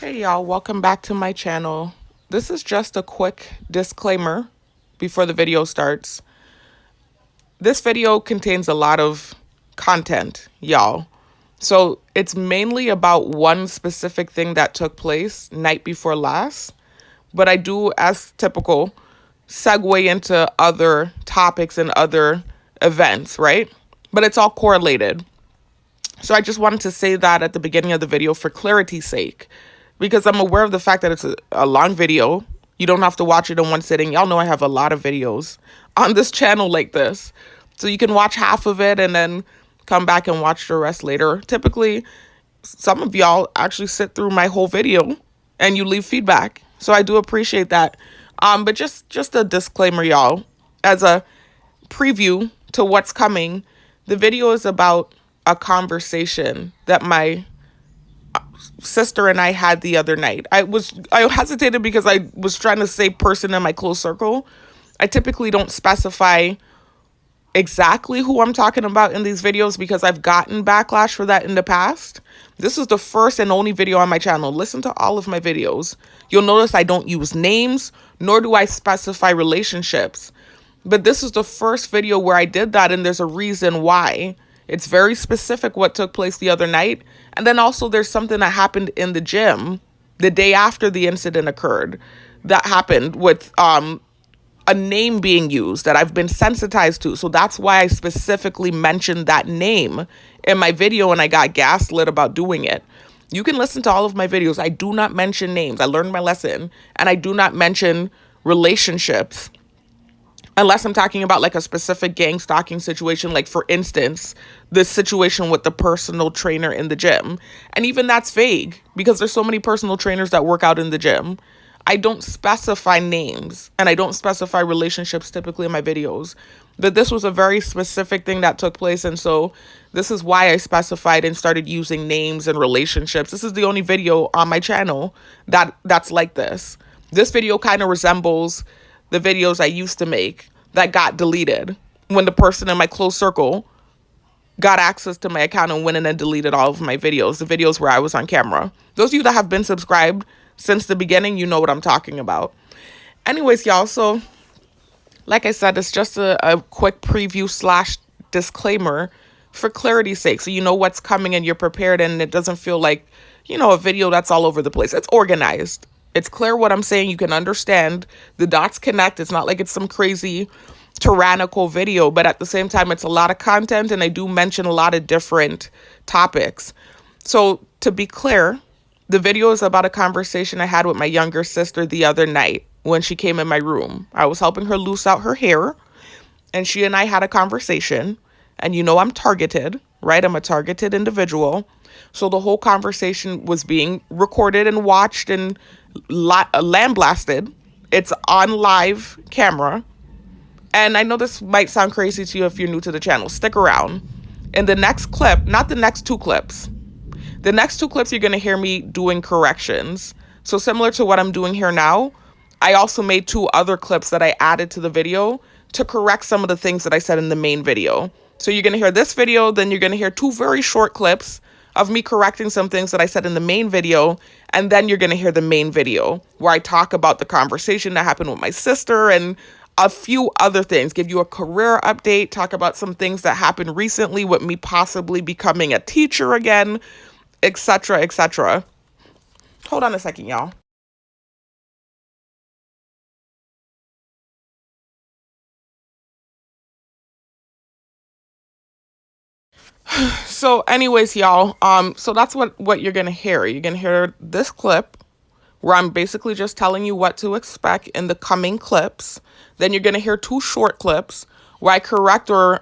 Hey y'all, welcome back to my channel. This is just a quick disclaimer before the video starts. This video contains a lot of content, y'all. So it's mainly about one specific thing that took place night before last, but I do, as typical, segue into other topics and other events, right? But it's all correlated. So I just wanted to say that at the beginning of the video for clarity's sake, because I'm aware of the fact that it's a long video. You don't have to watch it in one sitting. Y'all know I have a lot of videos on this channel like this. So you can watch half of it and then come back and watch the rest later. Typically, some of y'all actually sit through my whole video and you leave feedback. So I do appreciate that. But just a disclaimer, y'all, as a preview to what's coming, the video is about a conversation that my sister and I had the other night. I hesitated because I was trying to say person in my close circle. I typically don't specify exactly who I'm talking about in these videos because I've gotten backlash for that in the past. This is the first and only video on my channel. Listen to all of my videos. You'll notice I don't use names, nor do I specify relationships. But this is the first video where I did that, and there's a reason why. It's very specific what took place the other night. And then also there's something that happened in the gym the day after the incident occurred that happened with a name being used that I've been sensitized to. So that's why I specifically mentioned that name in my video, and I got gaslit about doing it. You can listen to all of my videos. I do not mention names. I learned my lesson, and I do not mention relationships unless I'm talking about like a specific gang stalking situation, like for instance, the situation with the personal trainer in the gym. And even that's vague because there's so many personal trainers that work out in the gym. I don't specify names and I don't specify relationships typically in my videos. But this was a very specific thing that took place. And so this is why I specified and started using names and relationships. This is the only video on my channel that's like this. This video kind of resembles the videos I used to make that got deleted when the person in my close circle got access to my account and went in and deleted all of my videos, the videos where I was on camera. Those of you that have been subscribed since the beginning, you know what I'm talking about. Anyways, y'all, so like I said, it's just a quick preview / disclaimer for clarity's sake. So you know what's coming and you're prepared and it doesn't feel like, a video that's all over the place. It's organized. It's clear what I'm saying. You can understand. The dots connect. It's not like it's some crazy tyrannical video, but at the same time, it's a lot of content, and I do mention a lot of different topics. So to be clear, the video is about a conversation I had with my younger sister the other night when she came in my room. I was helping her loose out her hair, and she and I had a conversation, and I'm targeted, right? I'm a targeted individual. So the whole conversation was being recorded and watched and lambasted. It's on live camera. And I know this might sound crazy to you if you're new to the channel. Stick around. In the next clip, not the next two clips. The next two clips, you're going to hear me doing corrections. So similar to what I'm doing here now, I also made 2 other clips that I added to the video to correct some of the things that I said in the main video. So you're going to hear this video, then you're going to hear 2 very short clips of me correcting some things that I said in the main video, and then you're going to hear the main video where I talk about the conversation that happened with my sister and a few other things, give you a career update, talk about some things that happened recently with me possibly becoming a teacher again, etc., etc. Hold on a second, y'all. So anyways, y'all, so that's what you're gonna hear. You're gonna hear this clip where I'm basically just telling you what to expect in the coming clips. Then you're gonna hear 2 short clips where I correct or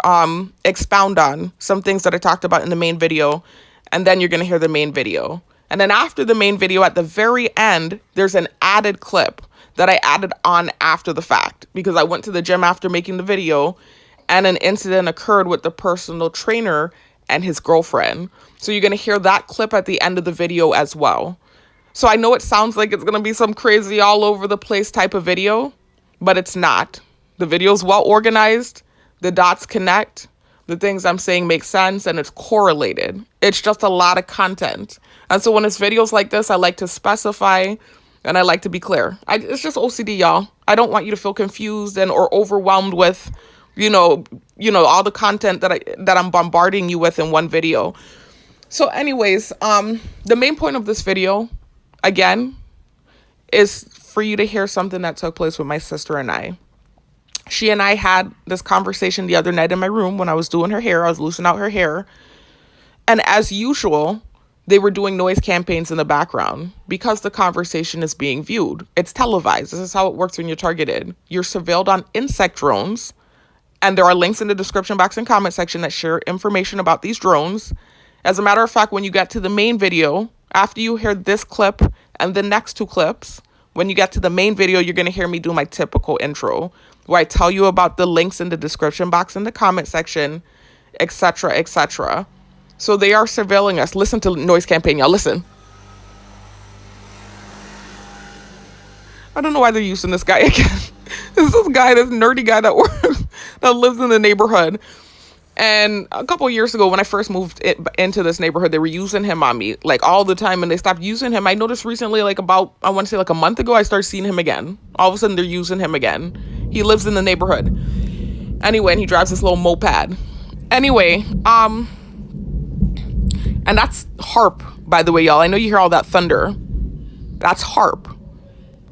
expound on some things that I talked about in the main video, and then you're gonna hear the main video. And then after the main video, at the very end, there's an added clip that I added on after the fact because I went to the gym after making the video and an incident occurred with the personal trainer and his girlfriend. So you're going to hear that clip at the end of the video as well. So I know it sounds like it's going to be some crazy all over the place type of video, but it's not. The video's well organized. The dots connect. The things I'm saying make sense and it's correlated. It's just a lot of content. And so when it's videos like this, I like to specify and I like to be clear. It's just OCD, y'all. I don't want you to feel confused and or overwhelmed with, all the content that I'm bombarding you with in one video. So anyways, the main point of this video, again, is for you to hear something that took place with my sister and I. She and I had this conversation the other night in my room when I was doing her hair. I was loosening out her hair. And as usual, they were doing noise campaigns in the background because the conversation is being viewed. It's televised. This is how it works when you're targeted. You're surveilled on insect drones. And there are links in the description box and comment section that share information about these drones. As a matter of fact, when you get to the main video, after you hear this clip and the next two clips, when you get to the main video, you're going to hear me do my typical intro, where I tell you about the links in the description box and the comment section, etc., etc. So they are surveilling us. Listen to noise campaign, y'all. Listen. I don't know why they're using this guy again. This nerdy guy that lives in the neighborhood. And a couple of years ago, when I first moved into this neighborhood, they were using him on me like all the time, and they stopped using him. I noticed recently, like about, I want to say like a month ago, I started seeing him again. All of a sudden, they're using him again. He lives in the neighborhood. Anyway, and he drives this little moped. Anyway, and that's HARP, by the way, y'all. I know you hear all that thunder. That's HARP.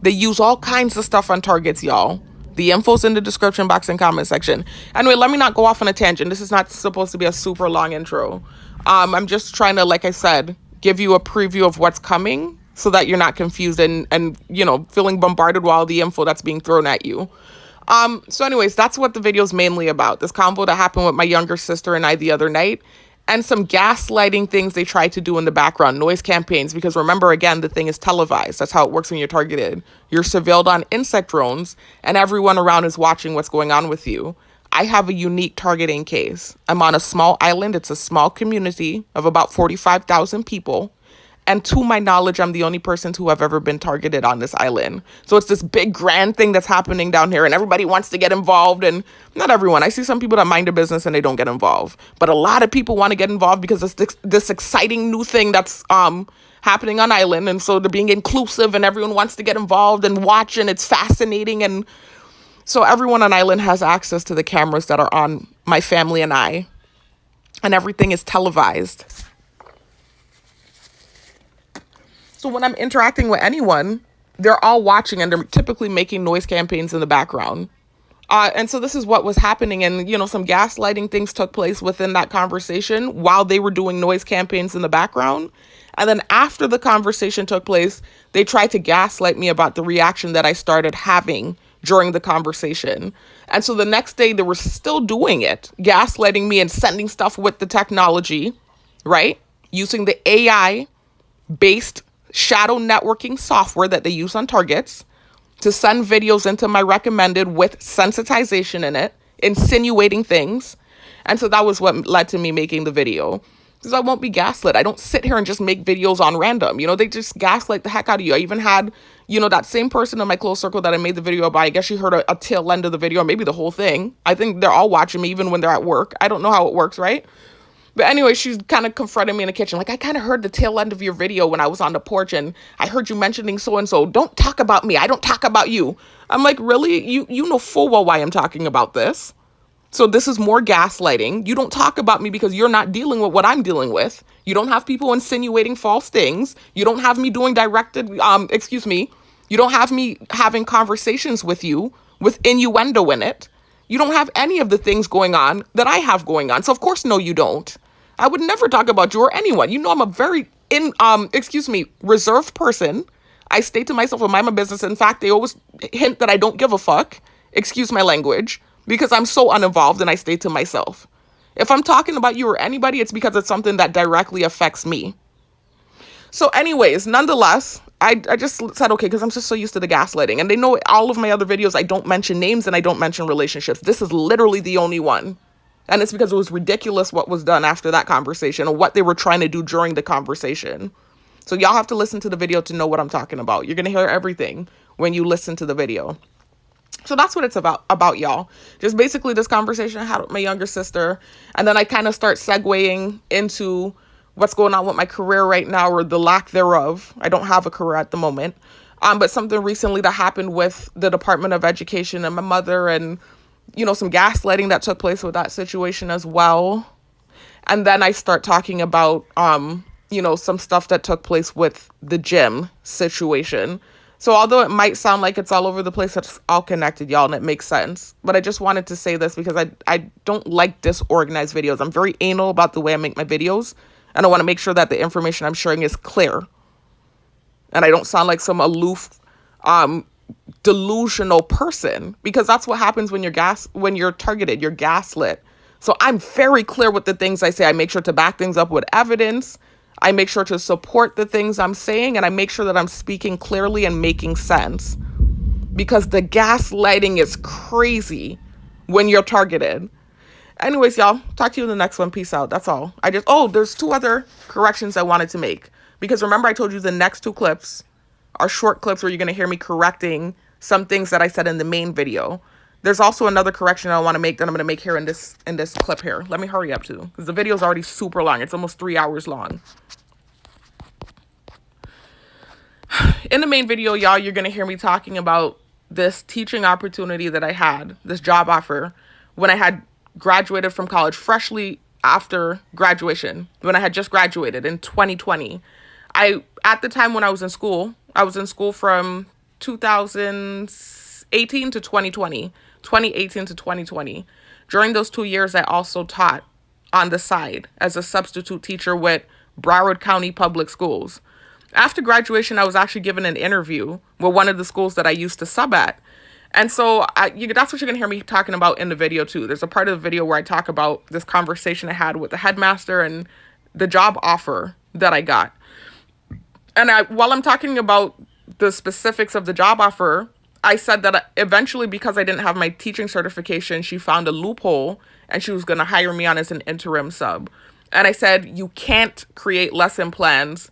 They use all kinds of stuff on targets, y'all. The info's in the description box and comment section. Anyway, let me not go off on a tangent. This is not supposed to be a super long intro. I'm just trying to, like I said, give you a preview of what's coming so that you're not confused and feeling bombarded with all the info that's being thrown at you. So anyways, that's what the video is mainly about. This convo that happened with my younger sister and I the other night. And some gaslighting things they try to do in the background, noise campaigns, because remember, again, the thing is televised. That's how it works when you're targeted. You're surveilled on insect drones, and everyone around is watching what's going on with you. I have a unique targeting case. I'm on a small island. It's a small community of about 45,000 people. And to my knowledge, I'm the only person to have ever been targeted on this island. So it's this big grand thing that's happening down here and everybody wants to get involved. And not everyone. I see some people that mind their business and they don't get involved. But a lot of people want to get involved because it's this exciting new thing that's happening on island. And so they're being inclusive and everyone wants to get involved and watch, and it's fascinating. And so everyone on island has access to the cameras that are on my family and I. And everything is televised. So when I'm interacting with anyone, they're all watching and they're typically making noise campaigns in the background. And so this is what was happening. And, some gaslighting things took place within that conversation while they were doing noise campaigns in the background. And then after the conversation took place, they tried to gaslight me about the reaction that I started having during the conversation. And so the next day they were still doing it, gaslighting me and sending stuff with the technology, right? Using the AI-based shadow networking software that they use on targets to send videos into my recommended with sensitization in it, insinuating things. And so that was what led to me making the video. Because I won't be gaslit. I don't sit here and just make videos on random. They just gaslight the heck out of you. I even had, that same person in my close circle that I made the video about. I guess she heard a tail end of the video, or maybe the whole thing. I think they're all watching me even when they're at work. I don't know how it works, right? But anyway, she's kind of confronting me in the kitchen. Like, I kind of heard the tail end of your video when I was on the porch and I heard you mentioning so-and-so. Don't talk about me. I don't talk about you. I'm like, really? You know full well why I'm talking about this. So this is more gaslighting. You don't talk about me because you're not dealing with what I'm dealing with. You don't have people insinuating false things. You don't have me doing you don't have me having conversations with you with innuendo in it. You don't have any of the things going on that I have going on. So of course, no, you don't. I would never talk about you or anyone. I'm a very reserved person. I stay to myself and mind my business. In fact, they always hint that I don't give a fuck. Excuse my language, because I'm so uninvolved and I stay to myself. If I'm talking about you or anybody, it's because it's something that directly affects me. So anyways, nonetheless, I just said, okay, because I'm just so used to the gaslighting. And they know all of my other videos, I don't mention names and I don't mention relationships. This is literally the only one. And it's because it was ridiculous what was done after that conversation or what they were trying to do during the conversation. So y'all have to listen to the video to know what I'm talking about. You're going to hear everything when you listen to the video. So that's what it's about, y'all. Just basically this conversation I had with my younger sister. And then I kind of start segueing into what's going on with my career right now, or the lack thereof. I don't have a career at the moment. But something recently that happened with the Department of Education and my mother, and, some gaslighting that took place with that situation as well. And then I start talking about, some stuff that took place with the gym situation. So although it might sound like it's all over the place, it's all connected, y'all, and it makes sense. But I just wanted to say this because I don't like disorganized videos. I'm very anal about the way I make my videos, and I want to make sure that the information I'm sharing is clear. And I don't sound like some aloof, delusional person, because that's what happens when you're targeted, you're gaslit. So I'm very clear with the things I say. I make sure to back things up with evidence. I make sure to support the things I'm saying, and I make sure that I'm speaking clearly and making sense, because the gaslighting is crazy when you're targeted. Anyways, y'all, talk to you in the next one. Peace out. That's all. There's 2 other corrections I wanted to make, because remember I told you the next 2 clips are short clips where you're going to hear me correcting some things that I said in the main video. There's also another correction I want to make that I'm going to make here in this clip here. Let me hurry up too, because the video is already super long. It's almost 3 hours long. In the main video, y'all, you're going to hear me talking about this teaching opportunity that I had, this job offer, when I had graduated from college, freshly after graduation, when I had just graduated in 2020. At the time when I was in school from 2018 to 2020, 2018 to 2020. During those 2 years, I also taught on the side as a substitute teacher with Broward County Public Schools. After graduation, I was actually given an interview with one of the schools that I used to sub at. And so that's what you're going to hear me talking about in the video too. There's a part of the video where I talk about this conversation I had with the headmaster and the job offer that I got. And while I'm talking about the specifics of the job offer, I said that eventually, because I didn't have my teaching certification, she found a loophole and she was going to hire me on as an interim sub. And I said, you can't create lesson plans.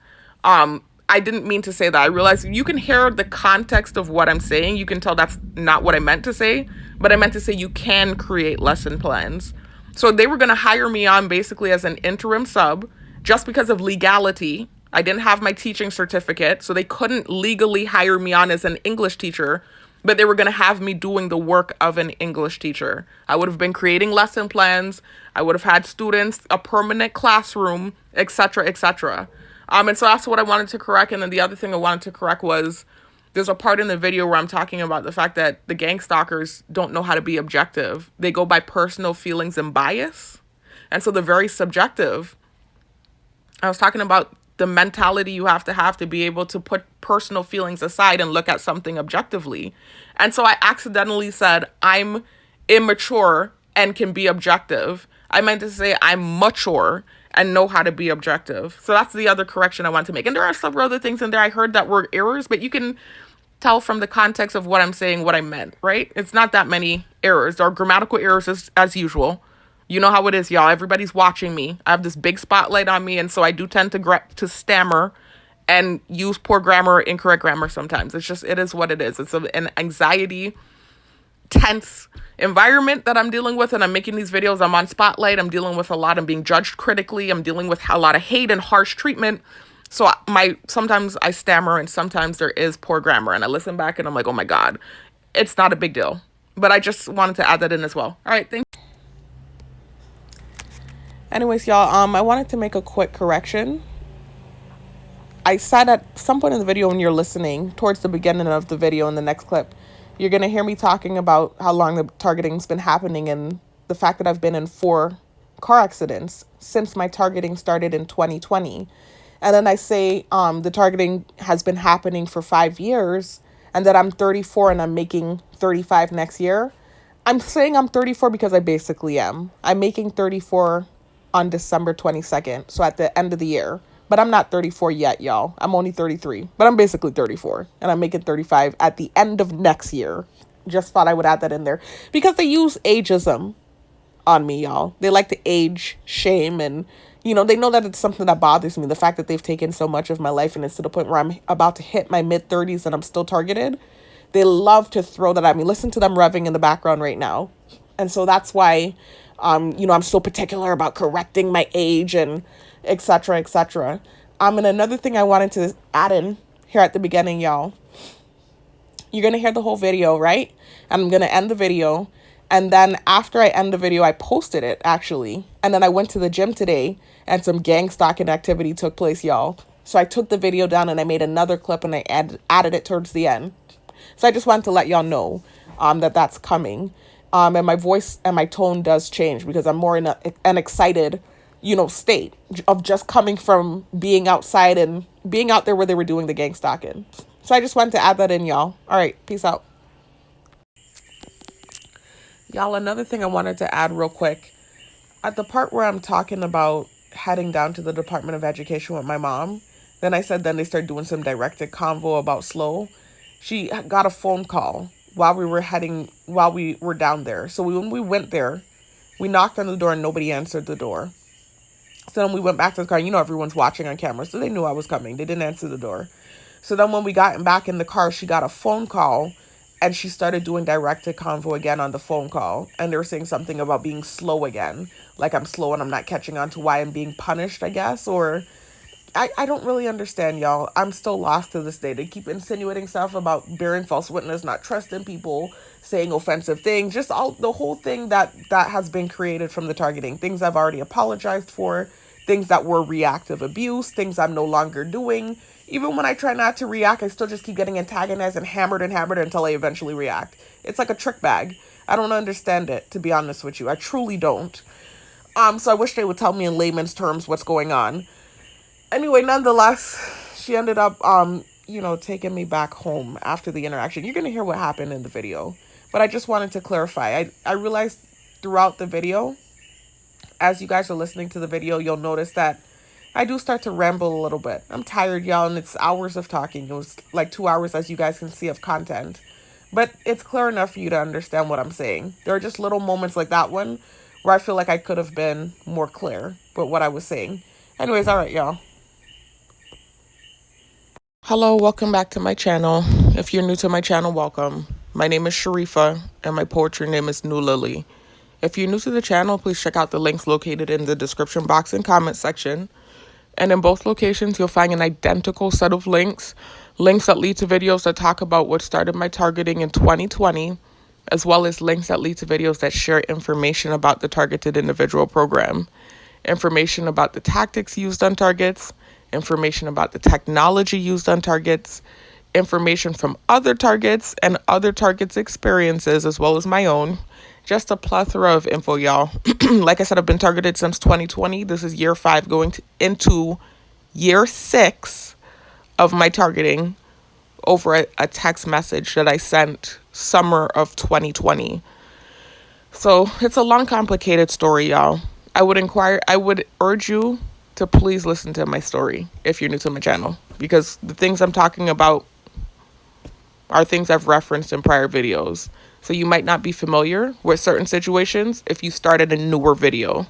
I didn't mean to say that. I realized you can hear the context of what I'm saying. You can tell that's not what I meant to say, but I meant to say you can create lesson plans. So they were going to hire me on basically as an interim sub just because of legality. I didn't have my teaching certificate, so they couldn't legally hire me on as an English teacher, but they were going to have me doing the work of an English teacher. I would have been creating lesson plans. I would have had students, a permanent classroom, etc., etc. And so that's what I wanted to correct. And then the other thing I wanted to correct was there's a part in the video where I'm talking about the fact that the gang stalkers don't know how to be objective. They go by personal feelings and bias. And so they're very subjective. I was talking about the mentality you have to be able to put personal feelings aside and look at something objectively. And so I accidentally said I'm immature and can be objective. I meant to say I'm mature and know how to be objective. So that's the other correction I want to make. And there are several other things in there I heard that were errors, but you can tell from the context of what I'm saying what I meant, right? It's not that many errors. There are grammatical errors as usual. You know how it is, y'all. Everybody's watching me. I have this big spotlight on me, and so I do tend to stammer and use poor grammar, incorrect grammar sometimes. It is what it is. It's an anxiety, tense environment that I'm dealing with, and I'm making these videos. I'm on spotlight. I'm dealing with a lot. I'm being judged critically. I'm dealing with a lot of hate and harsh treatment. So sometimes I stammer, and sometimes there is poor grammar, and I listen back and I'm like, oh my God, it's not a big deal. But I just wanted to add that in as well. All right, thanks. Anyways, y'all, I wanted to make a quick correction. I said at some point in the video when you're listening, towards the beginning of the video in the next clip, you're going to hear me talking about how long the targeting's been happening and the fact that I've been in 4 car accidents since my targeting started in 2020. And then I say the targeting has been happening for 5 years and that I'm 34 and I'm making 35 next year. I'm saying I'm 34 because I basically am. I'm making 34 on December 22nd, so at the end of the year. But I'm not 34 yet, y'all. I'm only 33, but I'm basically 34, and I'm making 35 at the end of next year. Just thought I would add that in there because they use ageism on me, y'all. They like to age shame, and they know that it's something that bothers me. The fact that they've taken so much of my life, and it's to the point where I'm about to hit my mid-30s and I'm still targeted. they love to throw that at me. Listen to them revving in the background right now. And so that's why, I'm so particular about correcting my age and et cetera, et cetera. And another thing I wanted to add in here at the beginning, y'all, you're going to hear the whole video, right? And I'm going to end the video. And then after I end the video, I posted it, actually. And then I went to the gym today and some gang stalking activity took place, y'all. So I took the video down and I made another clip and I added it towards the end. So I just wanted to let y'all know that that's coming. And my voice and my tone does change because I'm more in an excited, state of just coming from being outside and being out there where they were doing the gang stalking. So I just wanted to add that in, y'all. All right, peace out. Y'all, another thing I wanted to add real quick. At the part where I'm talking about heading down to the Department of Education with my mom, then I said then they started doing some directed convo about slow. She got a phone call while we were down there. So when we went there, we knocked on the door and nobody answered the door. So then we went back to the car. Everyone's watching on camera, so they knew I was coming. They didn't answer the door. So then when we got back in the car, she got a phone call and she started doing directed convo again on the phone call. And they were saying something about being slow again. Like I'm slow and I'm not catching on to why I'm being punished, I guess. Or I don't really understand, y'all. I'm still lost to this day. They keep insinuating stuff about bearing false witness, not trusting people, saying offensive things, just the whole thing that has been created from the targeting. Things I've already apologized for, things that were reactive abuse, things I'm no longer doing. Even when I try not to react, I still just keep getting antagonized and hammered until I eventually react. It's like a trick bag. I don't understand it, to be honest with you. I truly don't. So I wish they would tell me in layman's terms what's going on. Anyway, nonetheless, she ended up, taking me back home after the interaction. You're going to hear what happened in the video. But I just wanted to clarify. I realized throughout the video, as you guys are listening to the video, you'll notice that I do start to ramble a little bit. I'm tired, y'all, and it's hours of talking. It was like 2 hours, as you guys can see, of content. But it's clear enough for you to understand what I'm saying. There are just little moments like that one where I feel like I could have been more clear with what I was saying. Anyways, all right, y'all. Hello, welcome back to my channel. If you're new to my channel, welcome. My name is Sharifa, and my poetry name is New Lily. If you're new to the channel, please check out the links located in the description box and comment section. And in both locations, you'll find an identical set of links that lead to videos that talk about what started my targeting in 2020, as well as links that lead to videos that share information about the targeted individual program, information about the tactics used on targets, information about the technology used on targets, information from other targets and other targets' experiences, as well as my own. Just a plethora of info, y'all. Like I said, I've been targeted since 2020. This is year 5 going into year 6 of my targeting over a text message that I sent summer of 2020. So it's a long, complicated story, y'all. I would urge you to please listen to my story if you're new to my channel, because the things I'm talking about are things I've referenced in prior videos. So you might not be familiar with certain situations if you started a newer video.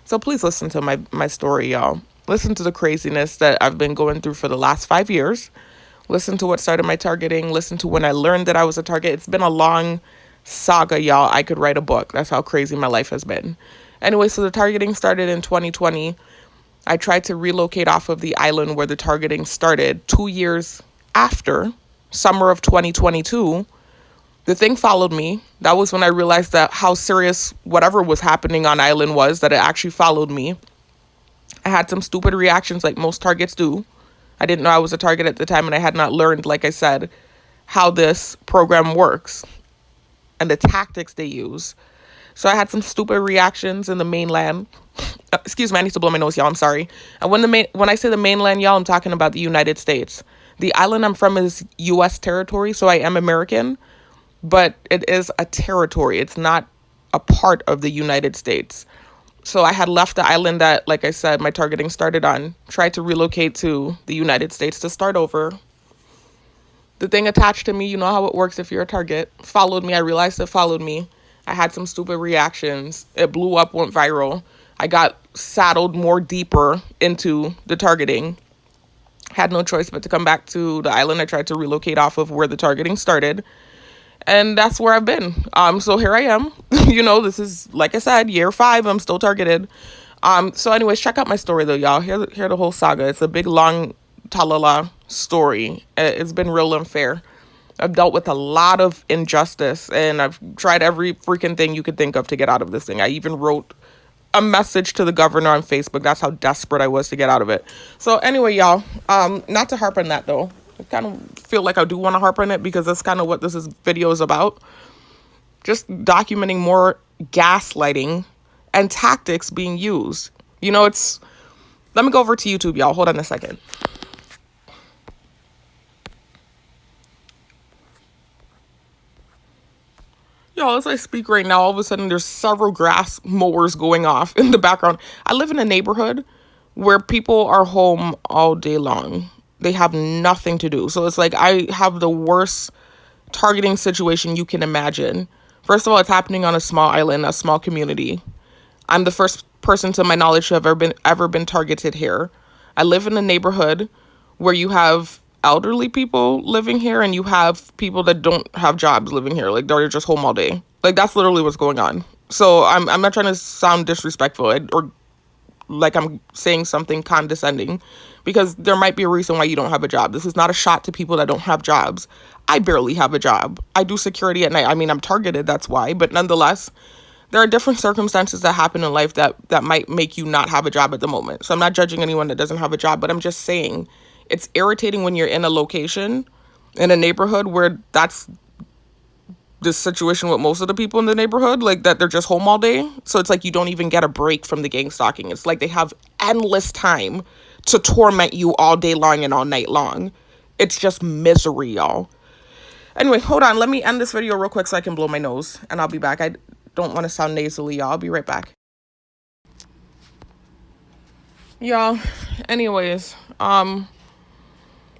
So please listen to my story, y'all. Listen to the craziness that I've been going through for the last 5 years. Listen to what started my targeting. Listen to when I learned that I was a target. It's been a long saga, y'all. I could write a book. That's how crazy my life has been. Anyway, so the targeting started in 2020. I tried to relocate off of the island where the targeting started 2 years after, summer of 2022. The thing followed me. That was when I realized that how serious whatever was happening on island was, that it actually followed me. I had some stupid reactions like most targets do. I didn't know I was a target at the time, and I had not learned, like I said, how this program works and the tactics they use. So I had some stupid reactions in the mainland. Excuse me, I need to blow my nose, y'all. I'm sorry. And when I say the mainland, y'all, I'm talking about the United States. The island I'm from is U.S. territory, so I am American, but it is a territory. It's not a part of the United States. So I had left the island that, like I said, my targeting started on, tried to relocate to the United States to start over. The thing attached to me, you know how it works if you're a target, followed me. I realized it followed me. I had some stupid reactions. It blew up, went viral. I got saddled more deeper into the targeting. Had no choice but to come back to the island I tried to relocate off of where the targeting started. And that's where I've been. So here I am. This is, like I said, year 5. I'm still targeted. So anyways, check out my story though, y'all. Hear the whole saga. It's a big, long, talala story. It's been real unfair. I've dealt with a lot of injustice, and I've tried every freaking thing you could think of to get out of this thing. I even wrote a message to the governor on Facebook. That's how desperate I was to get out of it. So anyway, y'all, not to harp on that though. I kind of feel like I do want to harp on it because that's kind of what video is about. Just documenting more gaslighting and tactics being used. Let me go over to YouTube, y'all. Hold on a second. Y'all, as I speak right now, all of a sudden there's several grass mowers going off in the background. I live in a neighborhood where people are home all day long. They have nothing to do. So it's like I have the worst targeting situation you can imagine. First of all, it's happening on a small island, a small community. I'm the first person to my knowledge to have ever been targeted here. I live in a neighborhood where you have elderly people living here and you have people that don't have jobs living here. Like, they're just home all day. Like, that's literally what's going on. So I'm not trying to sound disrespectful or like I'm saying something condescending, because there might be a reason why you don't have a job. This is not a shot to people that don't have jobs. I barely have a job. I do security at night. I mean, I'm targeted, that's why. But nonetheless, there are different circumstances that happen in life that might make you not have a job at the moment. So I'm not judging anyone that doesn't have a job, but I'm just saying it's irritating when you're in a location, in a neighborhood where that's the situation with most of the people in the neighborhood, like that they're just home all day. So it's like you don't even get a break from the gang stalking. It's like they have endless time to torment you all day long and all night long. It's just misery, y'all. Anyway, hold on. Let me end this video real quick so I can blow my nose, and I'll be back. I don't want to sound nasally, y'all. I'll be right back. Y'all, anyways,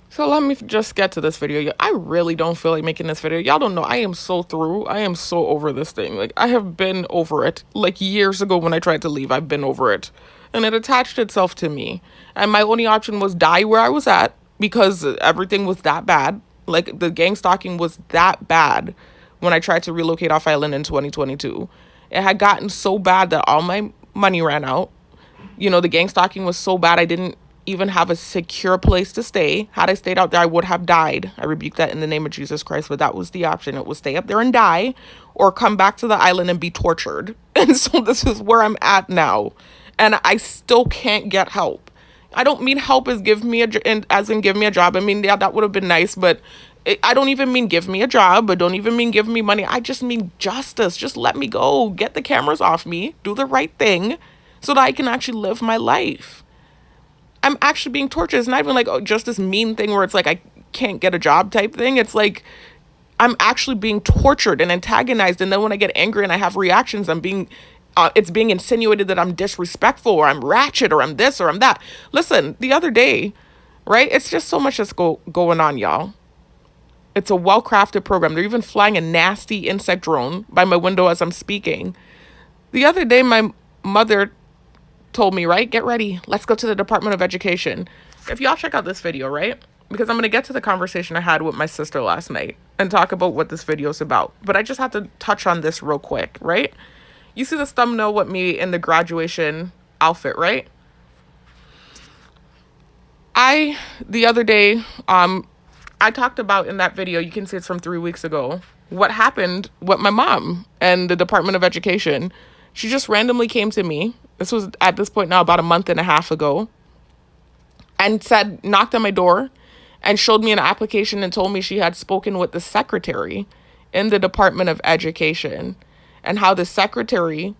so let me just get to this video. I really don't feel like making this video. Y'all don't know. I am so through. I am so over this thing. Like, I have been over it. Like, years ago when I tried to leave, I've been over it. And it attached itself to me. And my only option was die where I was at, because everything was that bad. Like, the gang stalking was that bad when I tried to relocate off island in 2022. It had gotten so bad that all my money ran out. The gang stalking was so bad I didn't even have a secure place to stay. Had I stayed out there, I would have died. I rebuke that in the name of Jesus Christ, but that was the option. It was stay up there and die, or come back to the island and be tortured. And so this is where I'm at now. And I still can't get help. I don't mean help as give me a job. I mean, yeah, that would have been nice, but I don't even mean give me a job. I don't even mean give me money. I just mean justice. Just let me go. Get the cameras off me. Do the right thing so that I can actually live my life. I'm actually being tortured. It's not even like just this mean thing where it's like I can't get a job type thing. It's like I'm actually being tortured and antagonized. And then when I get angry and I have reactions, it's being insinuated that I'm disrespectful or I'm ratchet or I'm this or I'm that. Listen, the other day, right? It's just so much that's going on, y'all. It's a well-crafted program. They're even flying a nasty insect drone by my window as I'm speaking. The other day, my mother told me, right, get ready, let's go to the Department of Education. If y'all check out this video, right, because I'm going to get to the conversation I had with my sister last night and talk about what this video is about, but I just have to touch on this real quick, right? You see this thumbnail with me in the graduation outfit, right? The other day, I talked about in that video, you can see it's from 3 weeks ago, what happened with my mom and the Department of Education. She just randomly came to me. This was at this point now about a month and a half ago, and knocked on my door and showed me an application and told me she had spoken with the secretary in the Department of Education, and how the secretary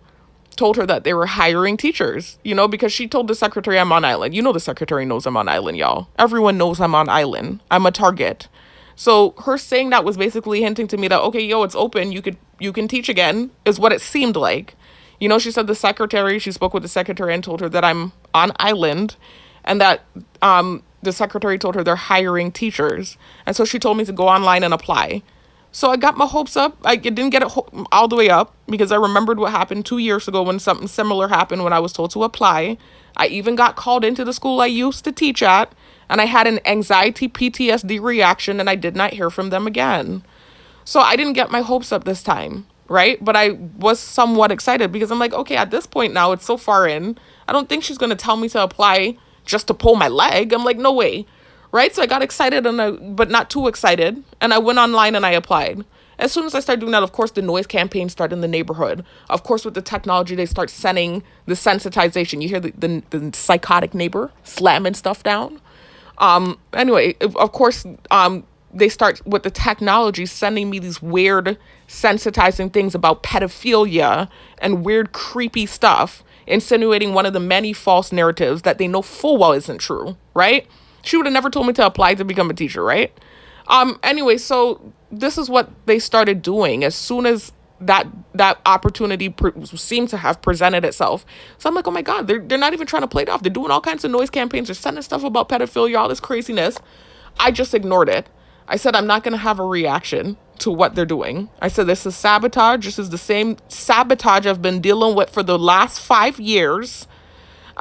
told her that they were hiring teachers, because she told the secretary I'm on island. The secretary knows I'm on island, y'all. Everyone knows I'm on island. I'm a target. So her saying that was basically hinting to me that, okay, it's open. You can teach again, is what it seemed like. She said she spoke with the secretary and told her that I'm on island, and that the secretary told her they're hiring teachers. And so she told me to go online and apply. So I got my hopes up. I didn't get it all the way up, because I remembered what happened 2 years ago when something similar happened when I was told to apply. I even got called into the school I used to teach at, and I had an anxiety PTSD reaction, and I did not hear from them again. So I didn't get my hopes up this time, right? But I was somewhat excited because I'm like, okay, at this point now, it's so far in. I don't think she's going to tell me to apply just to pull my leg. I'm like, no way, right? So I got excited, but not too excited. And I went online and I applied. As soon as I started doing that, of course, the noise campaign started in the neighborhood. Of course, with the technology, they start sending the sensitization. You hear the psychotic neighbor slamming stuff down. Anyway, of course, they start with the technology sending me these weird sensitizing things about pedophilia and weird creepy stuff, insinuating one of the many false narratives that they know full well isn't true, right? She would have never told me to apply to become a teacher, right? Anyway, so this is what they started doing as soon as that opportunity seemed to have presented itself. So I'm like, oh my God, they're not even trying to play it off. They're doing all kinds of noise campaigns. They're sending stuff about pedophilia, all this craziness. I just ignored it. I said, I'm not going to have a reaction to what they're doing. I said, this is sabotage. This is the same sabotage I've been dealing with for the last 5 years.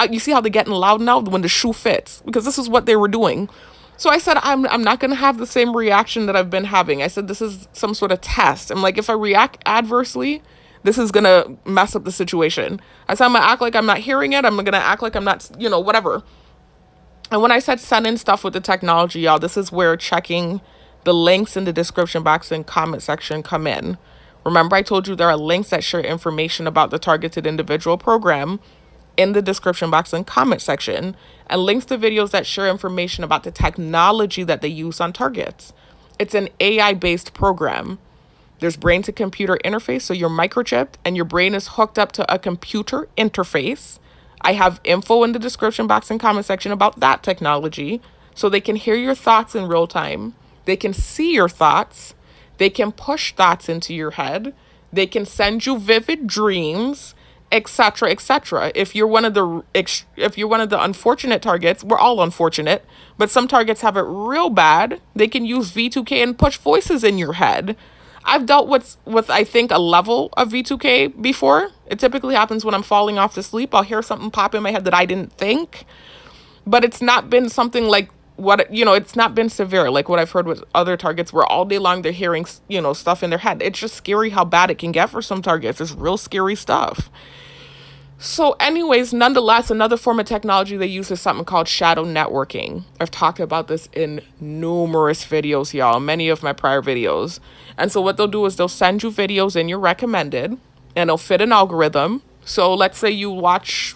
You see how they're getting loud now when the shoe fits, because this is what they were doing. So I said, I'm not going to have the same reaction that I've been having. I said, this is some sort of test. I'm like, if I react adversely, this is going to mess up the situation. I said, I'm going to act like I'm not hearing it. I'm going to act like I'm not, whatever. And when I said send in stuff with the technology, y'all, this is where checking the links in the description box and comment section come in. Remember, I told you there are links that share information about the targeted individual program in the description box and comment section, and links to videos that share information about the technology that they use on targets. It's an AI-based program. There's brain to computer interface, so you're microchipped and your brain is hooked up to a computer interface. I have info in the description box and comment section about that technology, so they can hear your thoughts in real time. They can see your thoughts. They can push thoughts into your head. They can send you vivid dreams, etc., etc. If you're one of the unfortunate targets, we're all unfortunate, but some targets have it real bad. They can use V2K and push voices in your head. I've dealt with I think a level of V2K before. It typically happens when I'm falling off to sleep. I'll hear something pop in my head that I didn't think, but it's not been something like it's not been severe like what I've heard with other targets where all day long they're hearing stuff in their head. It's just scary how bad it can get for some targets. It's real scary stuff. So anyways, nonetheless, another form of technology they use is something called shadow networking. I've talked about this in numerous videos, y'all, many of my prior videos. And so what they'll do is they'll send you videos in your recommended, and they'll fit an algorithm. So let's say you watch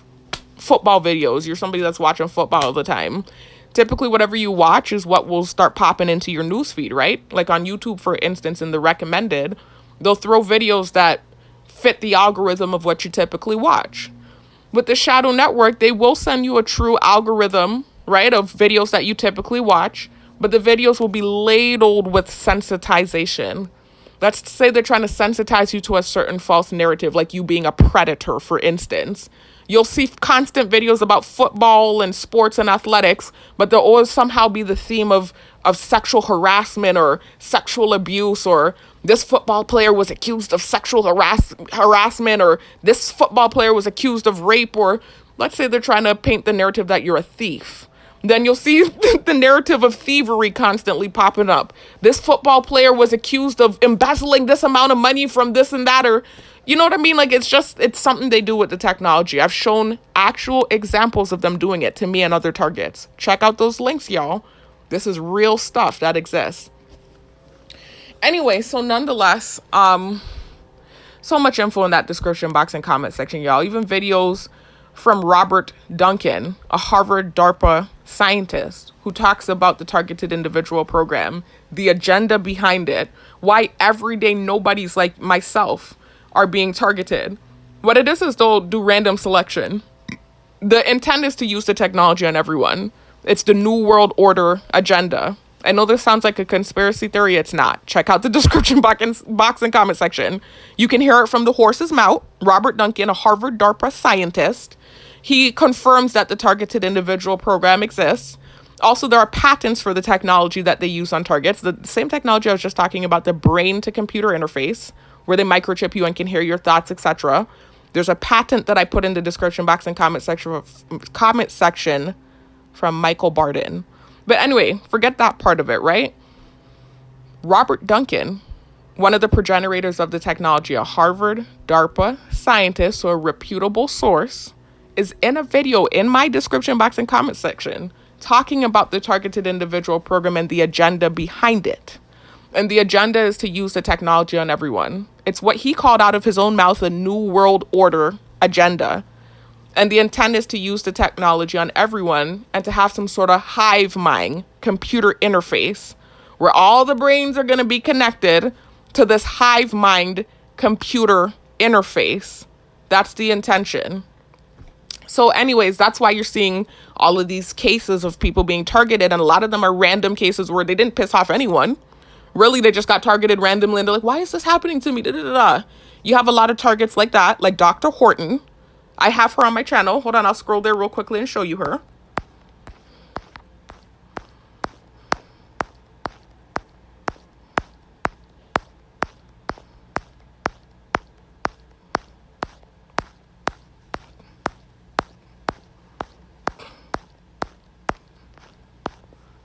football videos. You're somebody that's watching football all the time. Typically, whatever you watch is what will start popping into your newsfeed, right? Like on YouTube, for instance, in the recommended, they'll throw videos that fit the algorithm of what you typically watch. With the shadow network, they will send you a true algorithm, right, of videos that you typically watch, but the videos will be ladled with sensitization. Let's say they're trying to sensitize you to a certain false narrative, like you being a predator, for instance. You'll see constant videos about football and sports and athletics, but there'll always somehow be the theme of sexual harassment or sexual abuse, or this football player was accused of sexual harassment, or this football player was accused of rape, or let's say they're trying to paint the narrative that you're a thief. Then you'll see the narrative of thievery constantly popping up. This football player was accused of embezzling this amount of money from this and that, or you know what I mean? Like, it's something they do with the technology. I've shown actual examples of them doing it to me and other targets. Check out those links, y'all. This is real stuff that exists. Anyway, so nonetheless, so much info in that description box and comment section, y'all. Even videos from Robert Duncan, a Harvard DARPA scientist who talks about the targeted individual program, the agenda behind it, why everyday nobodies like myself are being targeted. What it is they'll do random selection. The intent is to use the technology on everyone. It's the New World Order agenda. I know this sounds like a conspiracy theory. It's not. Check out the description box and comment section. You can hear it from the horse's mouth. Robert Duncan, a Harvard DARPA scientist, he confirms that the targeted individual program exists. Also, there are patents for the technology that they use on targets. The same technology I was just talking about, the brain to computer interface, where they microchip you and can hear your thoughts, etc. There's a patent that I put in the description box and comment section from Michael Barden. But anyway, forget that part of it, right? Robert Duncan one of the progenitors of the technology, a Harvard, DARPA scientist, or a reputable source, is in a video in my description box and comment section talking about the targeted individual program and the agenda behind it. And the agenda is to use the technology on everyone. It's what he called out of his own mouth a New World Order agenda. And the intent is to use the technology on everyone and to have some sort of hive mind computer interface where all the brains are going to be connected to this hive mind computer interface. That's the intention. So anyways, that's why you're seeing all of these cases of people being targeted. And a lot of them are random cases where they didn't piss off anyone. Really, they just got targeted randomly. And they're like, why is this happening to me? Da, da, da, da. You have a lot of targets like that, like Dr. Horton. I have her on my channel. Hold on, I'll scroll there real quickly and show you her.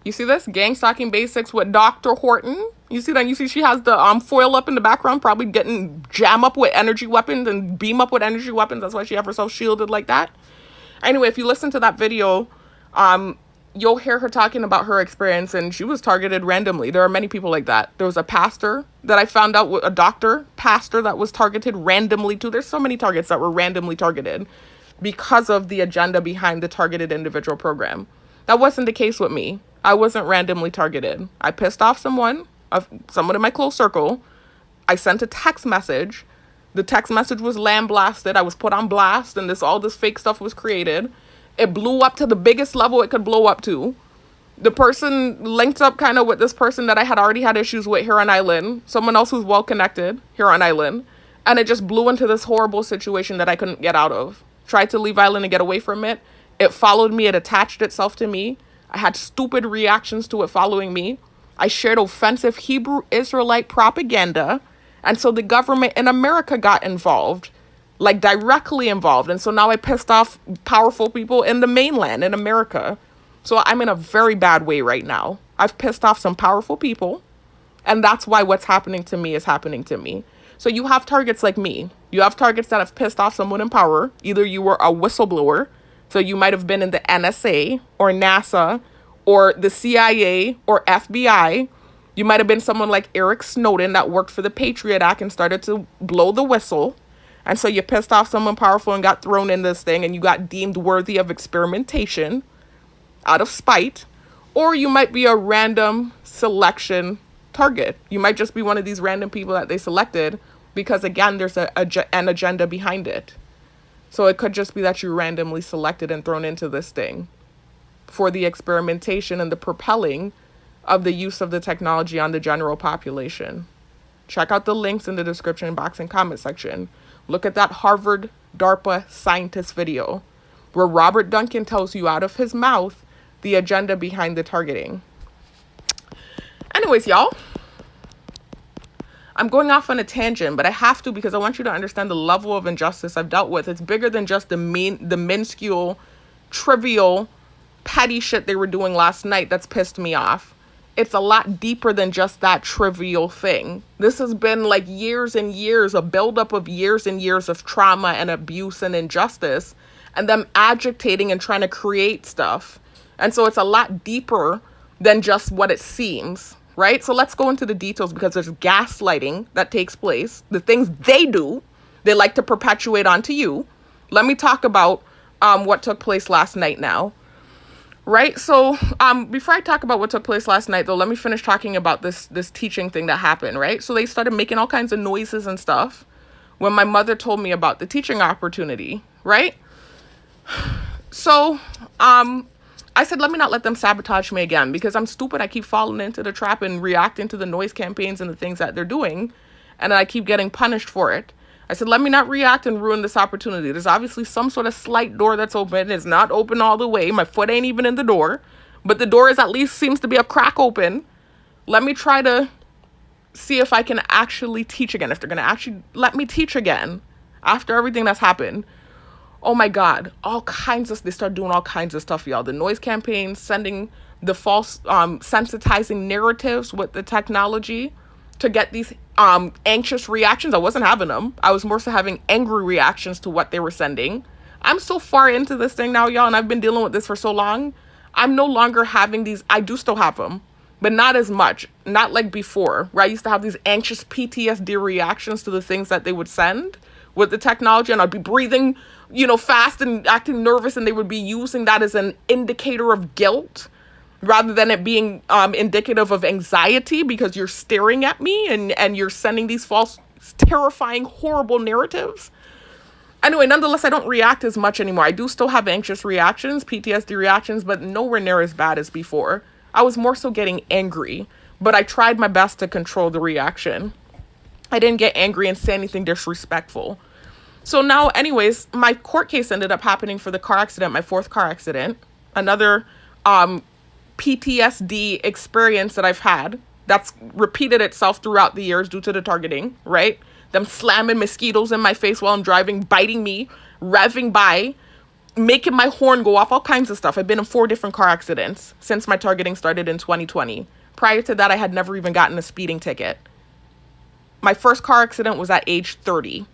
You see this? Gang stalking basics with Dr. Horton. You see that? You see she has the foil up in the background, probably getting jam up with energy weapons and beam up with energy weapons. That's why she have herself shielded like that. Anyway, if you listen to that video, you'll hear her talking about her experience, and she was targeted randomly. There are many people like that. There was a pastor that I found out, a pastor that was targeted randomly too. There's so many targets that were randomly targeted because of the agenda behind the targeted individual program. That wasn't the case with me. I wasn't randomly targeted. I pissed off someone in my close circle. I sent a text message. The text message was lambasted. I was put on blast, and all this fake stuff was created. It blew up to the biggest level it could blow up to. The person linked up kind of with this person that I had already had issues with here on Island. Someone else who's well connected here on Island. And it just blew into this horrible situation that I couldn't get out of. Tried to leave Island and get away from it. It followed me. It attached itself to me. I had stupid reactions to it following me. I shared offensive Hebrew Israelite propaganda. And so the government in America got involved, like directly involved. And so now I pissed off powerful people in the mainland in America. So I'm in a very bad way right now. I've pissed off some powerful people. And that's why what's happening to me is happening to me. So you have targets like me. You have targets that have pissed off someone in power. Either you were a whistleblower. So you might have been in the NSA or NASA or the CIA or FBI. You might have been someone like Eric Snowden that worked for the Patriot Act and started to blow the whistle. And so you pissed off someone powerful and got thrown in this thing and you got deemed worthy of experimentation out of spite. Or you might be a random selection target. You might just be one of these random people that they selected because, again, there's an agenda behind it. So it could just be that you randomly selected and thrown into this thing for the experimentation and the propelling of the use of the technology on the general population. Check out the links in the description box and comment section. Look at that Harvard DARPA scientist video where Robert Duncan tells you out of his mouth the agenda behind the targeting. Anyways, y'all, I'm going off on a tangent, but I have to because I want you to understand the level of injustice I've dealt with. It's bigger than just the minuscule, trivial, petty shit they were doing last night that's pissed me off. It's a lot deeper than just that trivial thing. This has been like years and years, a buildup of years and years of trauma and abuse and injustice, and them agitating and trying to create stuff. And so it's a lot deeper than just what it seems. Right? So let's go into the details because there's gaslighting that takes place. The things they do, they like to perpetuate onto you. Let me talk about what took place last night now. Right? So before I talk about what took place last night, though, let me finish talking about this teaching thing that happened. Right? So they started making all kinds of noises and stuff when my mother told me about the teaching opportunity. Right? So I said, let me not let them sabotage me again because I'm stupid. I keep falling into the trap and reacting to the noise campaigns and the things that they're doing. And I keep getting punished for it. I said, let me not react and ruin this opportunity. There's obviously some sort of slight door that's open. It's not open all the way. My foot ain't even in the door. But the door is at least seems to be a crack open. Let me try to see if I can actually teach again. If they're going to actually let me teach again after everything that's happened. Oh my God, they start doing all kinds of stuff, y'all. The noise campaigns, sending the false, sensitizing narratives with the technology to get these anxious reactions. I wasn't having them. I was more so having angry reactions to what they were sending. I'm so far into this thing now, y'all, and I've been dealing with this for so long. I'm no longer having these. I do still have them, but not as much. Not like before, where I used to have these anxious PTSD reactions to the things that they would send with the technology, and I'd be breathing, fast and acting nervous, and they would be using that as an indicator of guilt rather than it being indicative of anxiety because you're staring at me and you're sending these false, terrifying, horrible narratives. Anyway, nonetheless, I don't react as much anymore. I do still have anxious reactions, PTSD reactions, but nowhere near as bad as before. I was more so getting angry, but I tried my best to control the reaction. I didn't get angry and say anything disrespectful. So now, anyways, my court case ended up happening for the car accident, my fourth car accident. Another PTSD experience that I've had that's repeated itself throughout the years due to the targeting, right? Them slamming mosquitoes in my face while I'm driving, biting me, revving by, making my horn go off, all kinds of stuff. I've been in 4 different car accidents since my targeting started in 2020. Prior to that, I had never even gotten a speeding ticket. My first car accident was at age 30.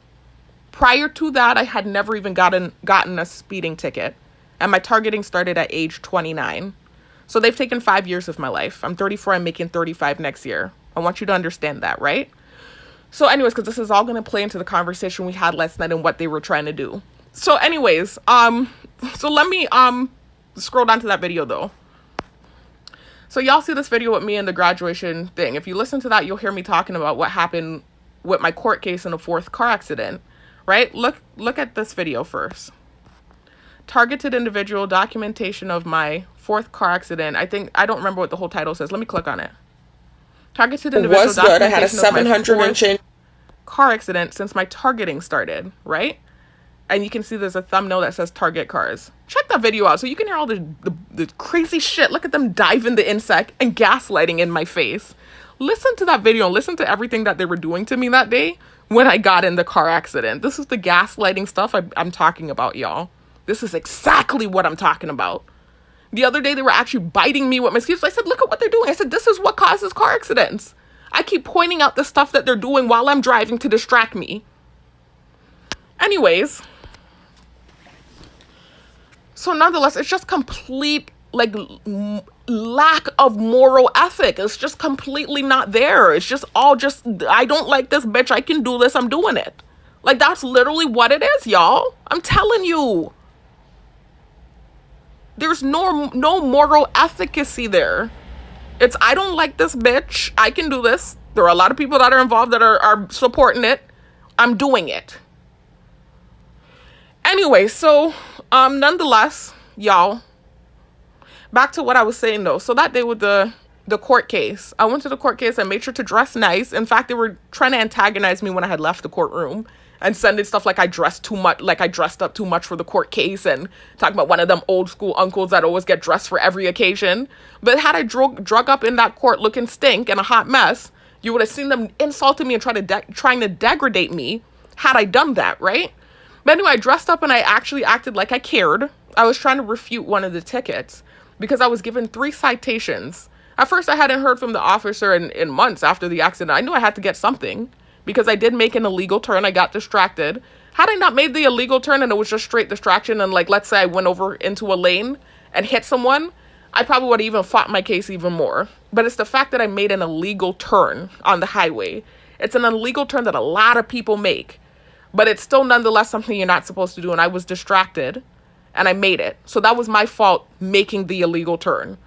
Prior to that, I had never even gotten a speeding ticket. And my targeting started at age 29. So they've taken 5 years of my life. I'm 34, I'm making 35 next year. I want you to understand that, right? So anyways, because this is all going to play into the conversation we had last night and what they were trying to do. So anyways, so let me scroll down to that video though. So y'all see this video with me and the graduation thing. If you listen to that, you'll hear me talking about what happened with my court case in the 4th car accident, right? Look at this video first. Targeted individual documentation of my 4th car accident. I don't remember what the whole title says. Let me click on it. Targeted individual documentation I had a 700 and change car accident since my targeting started, right? And you can see there's a thumbnail that says target cars. Check that video out so you can hear all the crazy shit. Look at them diving the insect and gaslighting in my face. Listen to that video and listen to everything that they were doing to me that day when I got in the car accident. This is the gaslighting stuff I'm talking about, y'all. This is exactly what I'm talking about. The other day, they were actually biting me with mosquitoes. I said, look at what they're doing. I said, this is what causes car accidents. I keep pointing out the stuff that they're doing while I'm driving to distract me. Anyways, so nonetheless, it's just complete, lack of moral ethic. It's just completely not there. It's just all I don't like this bitch. I can do this. I'm doing it. That's literally what it is, y'all. I'm telling you. There's no moral efficacy there. It's, I don't like this bitch. I can do this. There are a lot of people that are involved that are supporting it. I'm doing it. Anyway, so nonetheless, y'all, back to what I was saying though. So that day with the court case, I went to the court case. I made sure to dress nice. In fact, they were trying to antagonize me when I had left the courtroom and sending stuff like I dressed too much, like I dressed up too much for the court case, and talking about one of them old school uncles that always get dressed for every occasion. But had I drug up in that court looking stink and a hot mess, you would have seen them insulting me and trying to degrade me had I done that, right? But anyway, I dressed up and I actually acted like I cared. I was trying to refute one of the tickets because I was given 3 citations. At first, I hadn't heard from the officer in months after the accident. I knew I had to get something because I did make an illegal turn. I got distracted. Had I not made the illegal turn and it was just straight distraction and let's say I went over into a lane and hit someone, I probably would have even fought my case even more. But it's the fact that I made an illegal turn on the highway. It's an illegal turn that a lot of people make, but it's still nonetheless something you're not supposed to do. And I was distracted and I made it. So that was my fault making the illegal turn.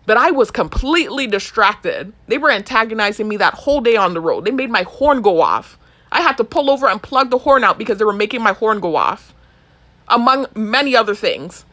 But I was completely distracted. They were antagonizing me that whole day on the road. They made my horn go off. I had to pull over and plug the horn out because they were making my horn go off, among many other things.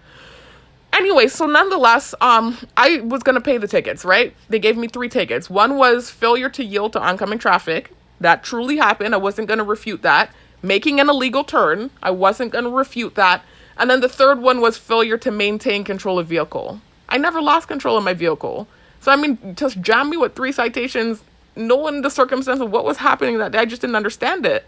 Anyway, so nonetheless, I was going to pay the tickets, right? They gave me 3 tickets. One was failure to yield to oncoming traffic. That truly happened. I wasn't going to refute that. Making an illegal turn. I wasn't going to refute that. And then the third one was failure to maintain control of vehicle. I never lost control of my vehicle. So, I mean, just jam me with 3 citations, knowing the circumstance of what was happening that day, I just didn't understand it.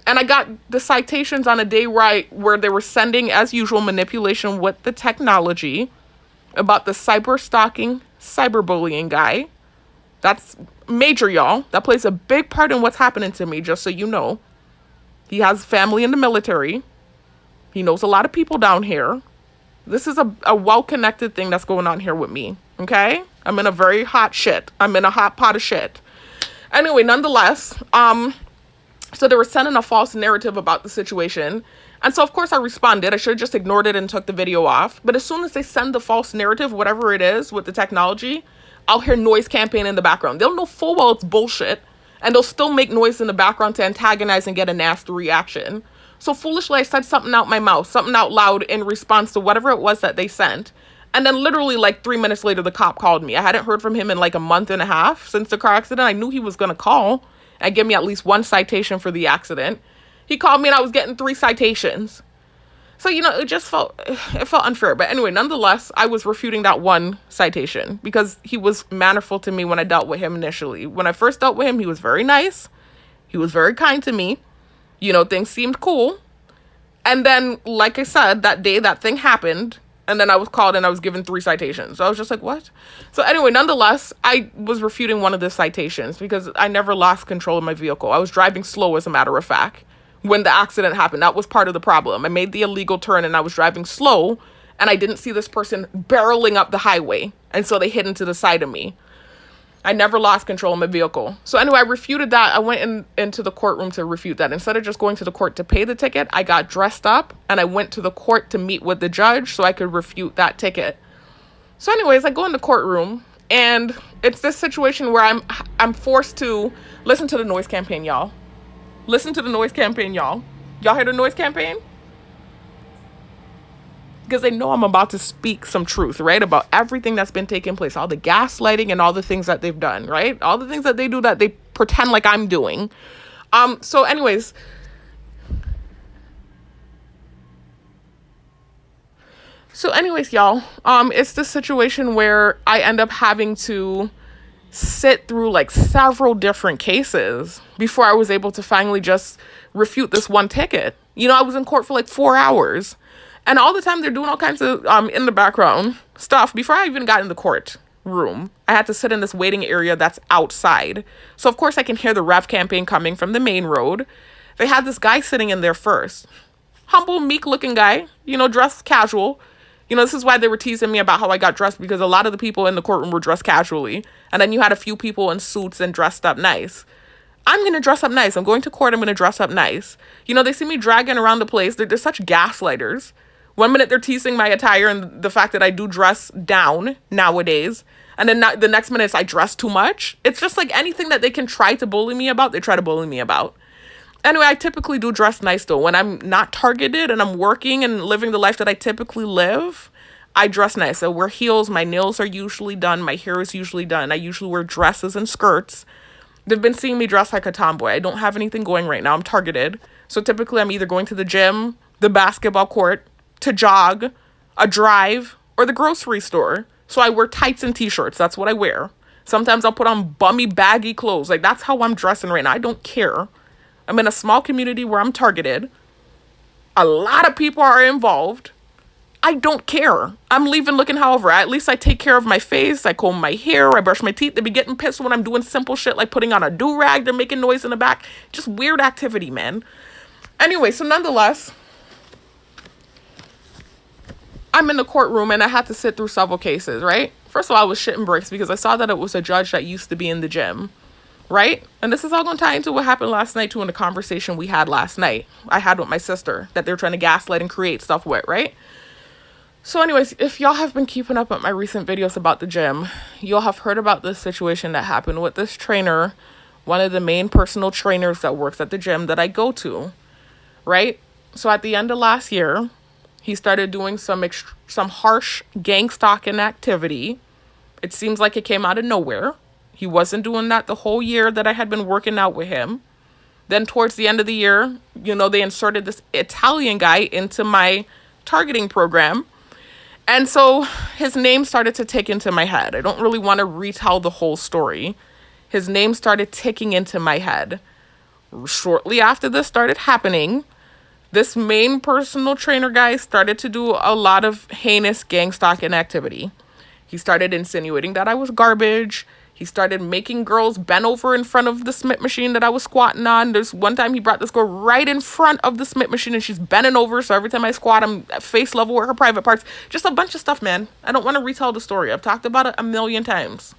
And I got the citations on a day where they were sending, as usual, manipulation with the technology about the cyber stalking, cyberbullying guy. That's major, y'all. That plays a big part in what's happening to me, just so you know. He has family in the military. He knows a lot of people down here. This is a well-connected thing that's going on here with me, okay? I'm in a very hot shit. I'm in a hot pot of shit. Anyway, nonetheless, so they were sending a false narrative about the situation. And so, of course, I responded. I should have just ignored it and took the video off. But as soon as they send the false narrative, whatever it is with the technology, I'll hear noise campaign in the background. They'll know full well it's bullshit. And they'll still make noise in the background to antagonize and get a nasty reaction. So foolishly, I said something out my mouth, something out loud in response to whatever it was that they sent. And then literally like 3 minutes later, the cop called me. I hadn't heard from him in like a month and a half since the car accident. I knew he was going to call and give me at least one citation for the accident. He called me and I was getting 3 citations. So, you know, it felt unfair. But anyway, nonetheless, I was refuting that one citation because he was mannerful to me when I dealt with him initially. When I first dealt with him, he was very nice. He was very kind to me. You know, things seemed cool. And then, like I said, that day, that thing happened. And then I was called and I was given 3 citations. So I was just like, what? So anyway, nonetheless, I was refuting one of the citations because I never lost control of my vehicle. I was driving slow, as a matter of fact, when the accident happened. That was part of the problem. I made the illegal turn and I was driving slow and I didn't see this person barreling up the highway. And so they hit into the side of me. I never lost control of my vehicle. So anyway, I refuted that. I went into the courtroom to refute that. Instead of just going to the court to pay the ticket, I got dressed up and I went to the court to meet with the judge so I could refute that ticket. So anyways, I go in the courtroom and it's this situation where I'm forced to listen to the noise campaign, y'all. Listen to the noise campaign, y'all. Y'all hear the noise campaign? Because they know I'm about to speak some truth, right? About everything that's been taking place. All the gaslighting and all the things that they've done, right? All the things that they do that they pretend like I'm doing. So anyways. Y'all. It's the situation where I end up having to sit through like several different cases before I was able to finally just refute this one ticket. You know, I was in court for like 4 hours. And all the time they're doing all kinds of in the background stuff. Before I even got in the court room, I had to sit in this waiting area that's outside. So of course I can hear the rev campaign coming from the main road. They had this guy sitting in there first. Humble, meek looking guy, you know, dressed casual. You know, this is why they were teasing me about how I got dressed, because a lot of the people in the courtroom were dressed casually. And then you had a few people in suits and dressed up nice. I'm going to dress up nice. I'm going to court. I'm going to dress up nice. You know, they see me dragging around the place. They're such gaslighters. One minute they're teasing my attire and the fact that I do dress down nowadays. And then the next minute it's I dress too much. It's just like anything that they can try to bully me about, they try to bully me about. Anyway, I typically do dress nice though. When I'm not targeted and I'm working and living the life that I typically live, I dress nice. I wear heels. My nails are usually done. My hair is usually done. I usually wear dresses and skirts. They've been seeing me dress like a tomboy. I don't have anything going right now. I'm targeted. So typically I'm either going to the gym, the basketball court, to jog, a drive, or the grocery store. So I wear tights and t-shirts. That's what I wear. Sometimes I'll put on bummy, baggy clothes. Like, that's how I'm dressing right now. I don't care. I'm in a small community where I'm targeted. A lot of people are involved. I don't care. I'm leaving looking however. At least I take care of my face. I comb my hair. I brush my teeth. They be getting pissed when I'm doing simple shit like putting on a do-rag. They're making noise in the back. Just weird activity, man. Anyway, so nonetheless, I'm in the courtroom and I had to sit through several cases, right? First of all, I was shitting bricks because I saw that it was a judge that used to be in the gym, right? And this is all going to tie into what happened last night too, in the conversation we had last night. I had with my sister that they're trying to gaslight and create stuff with, right? So anyways, if y'all have been keeping up with my recent videos about the gym, you'll have heard about this situation that happened with this trainer, one of the main personal trainers that works at the gym that I go to, right? So at the end of last year, he started doing some harsh gang stalking activity. It seems like it came out of nowhere. He wasn't doing that the whole year that I had been working out with him. Then towards the end of the year, you know, they inserted this Italian guy into my targeting program. And so his name started to tick into my head. I don't really want to retell the whole story. His name started ticking into my head. Shortly after this started happening, this main personal trainer guy started to do a lot of heinous gang stalking activity. He started insinuating that I was garbage. He started making girls bend over in front of the Smith machine that I was squatting on. There's one time he brought this girl right in front of the Smith machine and she's bending over. So every time I squat, I'm at face level with her private parts. Just a bunch of stuff, man. I don't want to retell the story. I've talked about it a million times.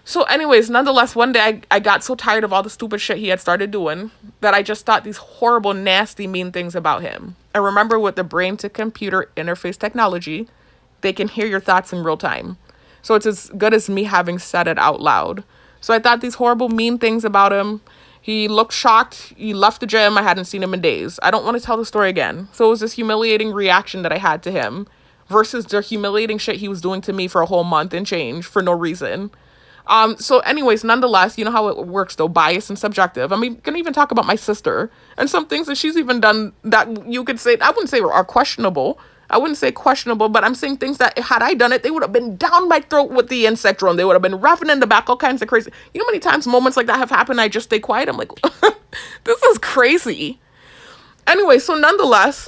So anyways, nonetheless, one day I got so tired of all the stupid shit he had started doing that I just thought these horrible, nasty, mean things about him. And remember, with the brain to computer interface technology, they can hear your thoughts in real time. So it's as good as me having said it out loud. So I thought these horrible, mean things about him. He looked shocked. He left the gym. I hadn't seen him in days. I don't want to tell the story again. So it was this humiliating reaction that I had to him versus the humiliating shit he was doing to me for a whole month and change for no reason. So anyways, nonetheless, you know how it works though, bias and subjective. I mean, gonna even talk about my sister and some things that she's even done that you could say, I wouldn't say are questionable. I wouldn't say questionable, but I'm saying things that had I done it, they would have been down my throat with the insect drone. They would have been revving in the back, all kinds of crazy. You know how many times moments like that have happened? I just stay quiet. I'm like, this is crazy. Anyway, so nonetheless,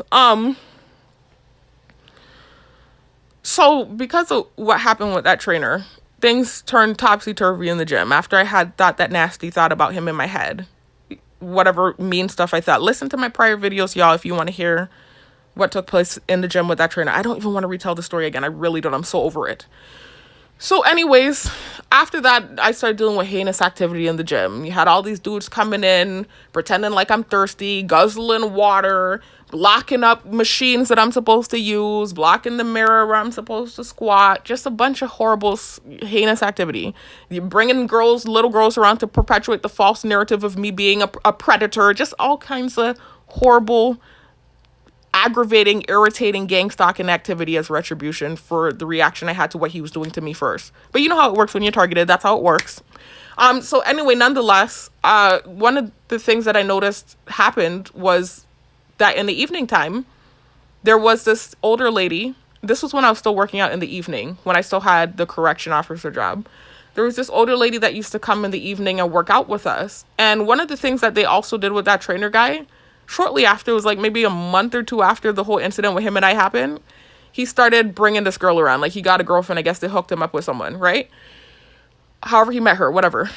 so because of what happened with that trainer, things turned topsy-turvy in the gym after I had thought that nasty thought about him in my head. Whatever mean stuff I thought. Listen to my prior videos, y'all, if you want to hear what took place in the gym with that trainer. I don't even want to retell the story again. I really don't. I'm so over it. So anyways, after that, I started dealing with heinous activity in the gym. You had all these dudes coming in, pretending like I'm thirsty, guzzling water, blocking up machines that I'm supposed to use, blocking the mirror where I'm supposed to squat. Just a bunch of horrible, heinous activity. You're bringing little girls around to perpetuate the false narrative of me being a predator. Just all kinds of horrible, aggravating, irritating gang stalking activity as retribution for the reaction I had to what he was doing to me first. But you know how it works when you're targeted. That's how it works. So anyway, nonetheless, one of the things that I noticed happened was that in the evening time, there was this older lady. This was when I was still working out in the evening, when I still had the correction officer job. There was this older lady that used to come in the evening and work out with us. And one of the things that they also did with that trainer guy, shortly after, it was like maybe a month or two after the whole incident with him and I happened, he started bringing this girl around. Like, he got a girlfriend. I guess they hooked him up with someone, right? However he met her, whatever.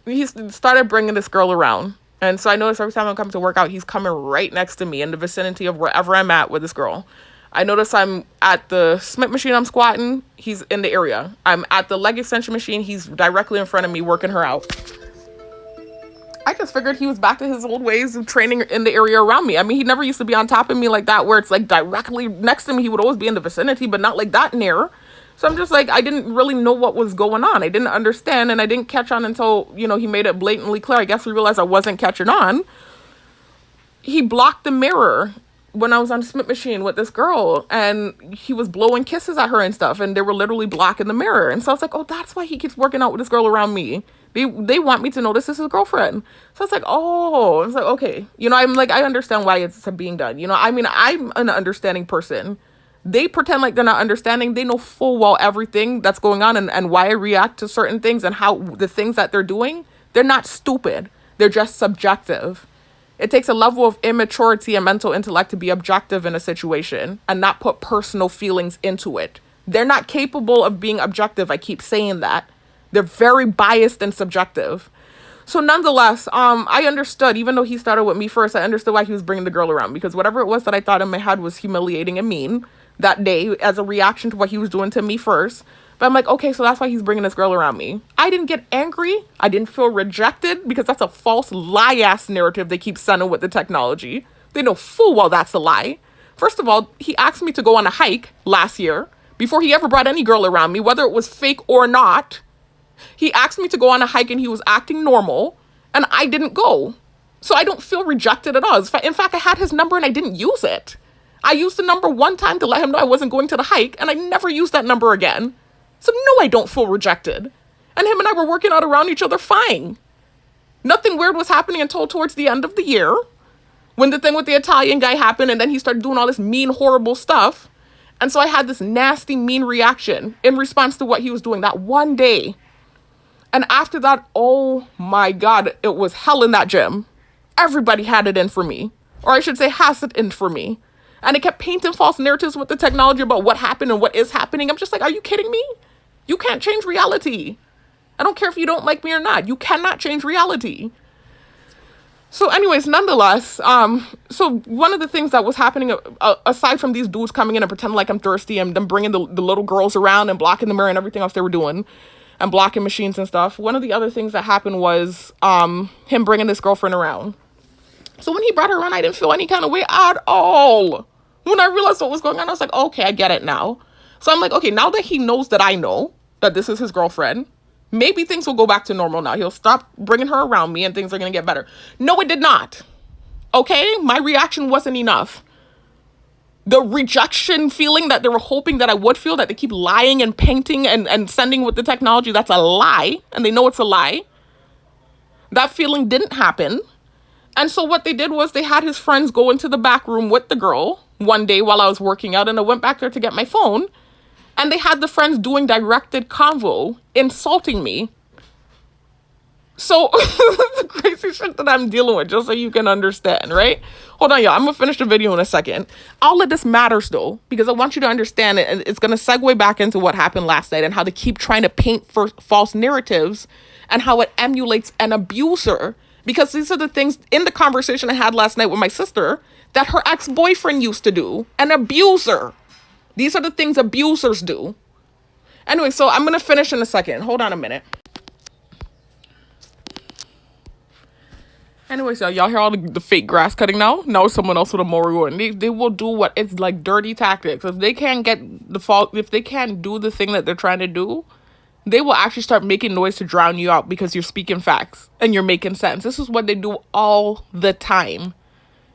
He started bringing this girl around. And so I noticed every time I come to work out, he's coming right next to me in the vicinity of wherever I'm at with this girl. I notice I'm at the Smith machine I'm squatting. He's in the area. I'm at the leg extension machine. He's directly in front of me working her out. I just figured he was back to his old ways of training in the area around me. I mean, he never used to be on top of me like that, where it's like directly next to me. He would always be in the vicinity, but not like that near. So I'm just like, I didn't really know what was going on. I didn't understand, and I didn't catch on until, he made it blatantly clear. I guess we realized I wasn't catching on. He blocked the mirror when I was on the Smith machine with this girl, and he was blowing kisses at her and stuff, and they were literally blocking the mirror. And so I was like, oh, that's why he keeps working out with this girl around me. They want me to know this is his girlfriend. So I was like, oh, I was like, okay. I'm like, I understand why it's being done. I mean, I'm an understanding person. They pretend like they're not understanding. They know full well everything that's going on and why I react to certain things and how the things that they're doing. They're not stupid. They're just subjective. It takes a level of immaturity and mental intellect to be objective in a situation and not put personal feelings into it. They're not capable of being objective. I keep saying that. They're very biased and subjective. So nonetheless, I understood, even though he started with me first, I understood why he was bringing the girl around, because whatever it was that I thought in my head was humiliating and mean that day as a reaction to what he was doing to me first. But I'm like, okay, so that's why he's bringing this girl around me. I didn't get angry. I didn't feel rejected, because that's a false lie-ass narrative they keep sending with the technology. They know full well that's a lie. First of all, he asked me to go on a hike last year before he ever brought any girl around me, whether it was fake or not. He asked me to go on a hike and he was acting normal, and I didn't go. So I don't feel rejected at all. In fact, I had his number and I didn't use it. I used the number one time to let him know I wasn't going to the hike, and I never used that number again. So no, I don't feel rejected. And him and I were working out around each other fine. Nothing weird was happening until towards the end of the year, when the thing with the Italian guy happened, and then he started doing all this mean, horrible stuff. And so I had this nasty, mean reaction in response to what he was doing that one day. And after that, oh my God, it was hell in that gym. Everybody had it in for me. Or I should say, has it in for me. And it kept painting false narratives with the technology about what happened and what is happening. I'm just like, are you kidding me? You can't change reality. I don't care if you don't like me or not. You cannot change reality. So anyways, nonetheless, so one of the things that was happening, aside from these dudes coming in and pretending like I'm thirsty and them bringing the little girls around and blocking the mirror and everything else they were doing and blocking machines and stuff, one of the other things that happened was him bringing this girlfriend around. So when he brought her around, I didn't feel any kind of way at all. When I realized what was going on, I was like, okay, I get it now. So I'm like, okay, now that he knows that I know that this is his girlfriend, maybe things will go back to normal now. He'll stop bringing her around me and things are going to get better. No, it did not. Okay? My reaction wasn't enough. The rejection feeling that they were hoping that I would feel, that they keep lying and painting and sending with the technology, that's a lie. And they know it's a lie. That feeling didn't happen. And so what they did was they had his friends go into the back room with the girl one day while I was working out. And I went back there to get my phone. And they had the friends doing directed convo, insulting me. So, the crazy shit that I'm dealing with, just so you can understand, right? Hold on, y'all. I'm going to finish the video in a second. All of this matters, though, because I want you to understand it. And it's going to segue back into what happened last night and how they keep trying to paint false narratives and how it emulates an abuser. Because these are the things in the conversation I had last night with my sister that her ex-boyfriend used to do. An abuser. These are the things abusers do. Anyway, so I'm going to finish in a second. Hold on a minute. Anyways, y'all hear all the fake grass cutting now? Now it's someone else with a mower. And they will do what it's like dirty tactics. If they can't get the fault, if they can't do the thing that they're trying to do, they will actually start making noise to drown you out because you're speaking facts and you're making sense. This is what they do all the time.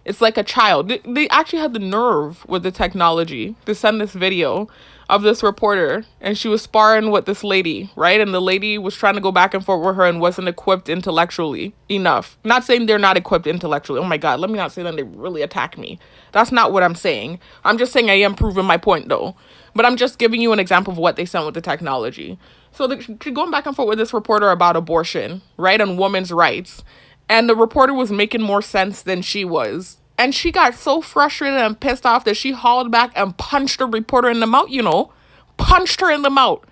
It's like a child. They actually had the nerve with the technology to send this video of this reporter, and she was sparring with this lady, right? And the lady was trying to go back and forth with her and wasn't equipped intellectually enough. Not saying they're not equipped intellectually. Oh my God, let me not say that they really attack me. That's not what I'm saying. I'm just saying I am proving my point though. But I'm just giving you an example of what they sent with the technology. So she's going back and forth with this reporter about abortion, right? And women's rights. And the reporter was making more sense than she was. And she got so frustrated and pissed off that she hauled back and punched the reporter in the mouth, punched her in the mouth.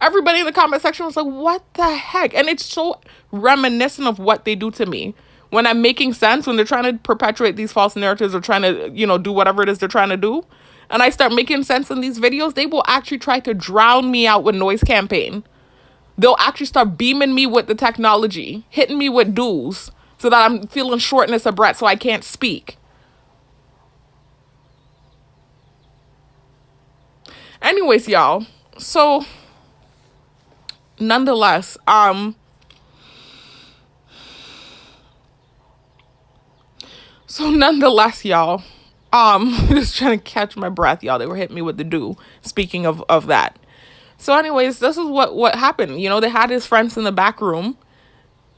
Everybody in the comment section was like, what the heck? And it's so reminiscent of what they do to me. When I'm making sense, when they're trying to perpetuate these false narratives or trying to, do whatever it is they're trying to do, and I start making sense in these videos, they will actually try to drown me out with noise campaign. They'll actually start beaming me with the technology, hitting me with dues, so that I'm feeling shortness of breath so I can't speak. Anyways, y'all, so nonetheless, y'all, just trying to catch my breath, y'all. They were hitting me with the dew. Speaking of that. So anyways, this is what happened. They had his friends in the back room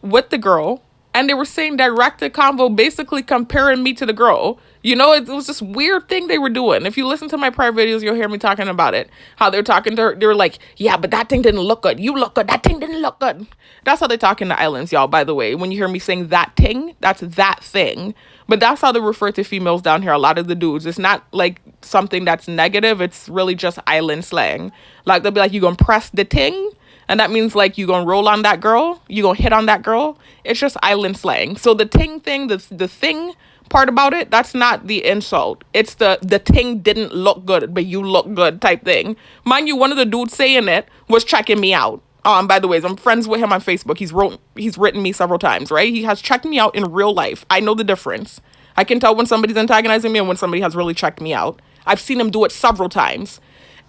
with the girl, and they were saying directed convo, basically comparing me to the girl. It was this weird thing they were doing. If you listen to my prior videos, you'll hear me talking about it. How they're talking to her. They were like, yeah, but that thing didn't look good. You look good. That thing didn't look good. That's how they talk in the islands, y'all, by the way. When you hear me saying that thing, that's that thing. But that's how they refer to females down here. A lot of the dudes. It's not like something that's negative. It's really just island slang. Like, they'll be like, you gonna press the ting? And that means like you gonna roll on that girl. You gonna hit on that girl. It's just island slang. So the ting thing, the thing part about it, that's not the insult. It's the ting didn't look good, but you look good type thing. Mind you, one of the dudes saying it was checking me out. By the way, I'm friends with him on Facebook. He's written me several times, right? He has checked me out in real life. I know the difference. I can tell when somebody's antagonizing me and when somebody has really checked me out. I've seen him do it several times.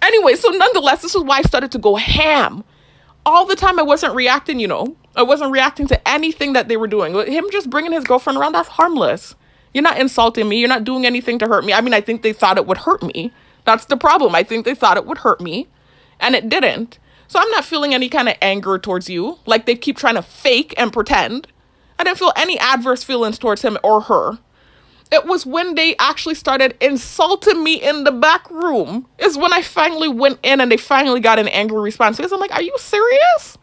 Anyway, so nonetheless, this is why I started to go ham. All the time I wasn't reacting, I wasn't reacting to anything that they were doing. Him just bringing his girlfriend around, that's harmless. You're not insulting me. You're not doing anything to hurt me. I mean, I think they thought it would hurt me. That's the problem. I think they thought it would hurt me, and it didn't. So I'm not feeling any kind of anger towards you, like they keep trying to fake and pretend. I didn't feel any adverse feelings towards him or her. It was when they actually started insulting me in the back room is when I finally went in and they finally got an angry response. Because I'm like, are you serious?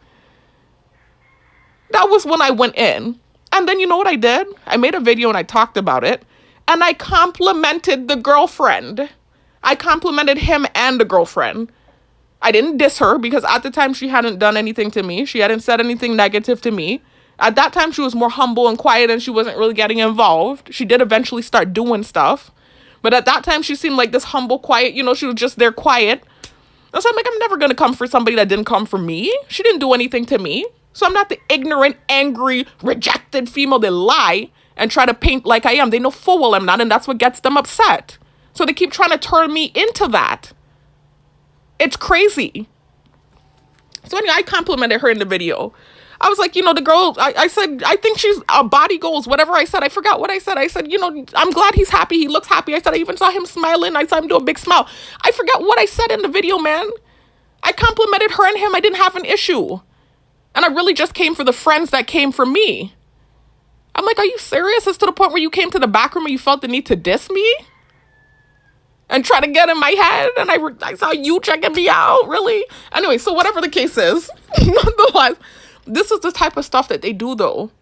That was when I went in. And then you know what I did? I made a video and I talked about it. And I complimented the girlfriend. I complimented him and the girlfriend. I didn't diss her because at the time she hadn't done anything to me. She hadn't said anything negative to me. At that time, she was more humble and quiet and she wasn't really getting involved. She did eventually start doing stuff. But at that time, she seemed like this humble, quiet, you know, she was just there quiet. And so I'm like, I'm never going to come for somebody that didn't come for me. She didn't do anything to me. So I'm not the ignorant, angry, rejected female. They lie and try to paint like I am. They know full well I'm not, and that's what gets them upset. So they keep trying to turn me into that. It's crazy. So anyway, I complimented her in the video. I was like, you know, the girl, I said, I think she's body goals, whatever I said. I forgot what I said. I said, you know, I'm glad he's happy. He looks happy. I said, I even saw him smiling. I saw him do a big smile. I forgot what I said in the video, man. I complimented her and him. I didn't have an issue. And I really just came for the friends that came for me. I'm like, are you serious? It's to the point where you came to the back room and you felt the need to diss me? And try to get in my head? And I saw you checking me out? Really? Anyway, so whatever the case is, nonetheless, this is the type of stuff that they do, though.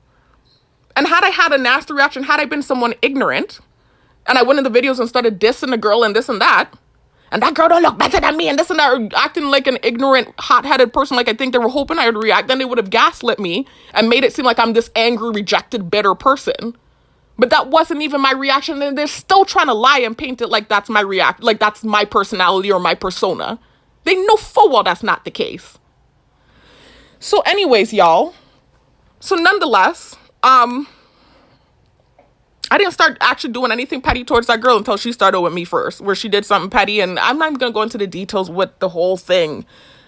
And had I had a nasty reaction, had I been someone ignorant, and I went in the videos and started dissing the girl and this and that girl don't look better than me and this and that, or acting like an ignorant, hot-headed person like I think they were hoping I would react, then they would have gaslit me and made it seem like I'm this angry, rejected, bitter person. But that wasn't even my reaction, and they're still trying to lie and paint it like that's my like that's my personality or my persona. They know full well that's not the case. So anyways, y'all. So nonetheless, I didn't start actually doing anything petty towards that girl until she started with me first, where she did something petty, and I'm not even going to go into the details with the whole thing.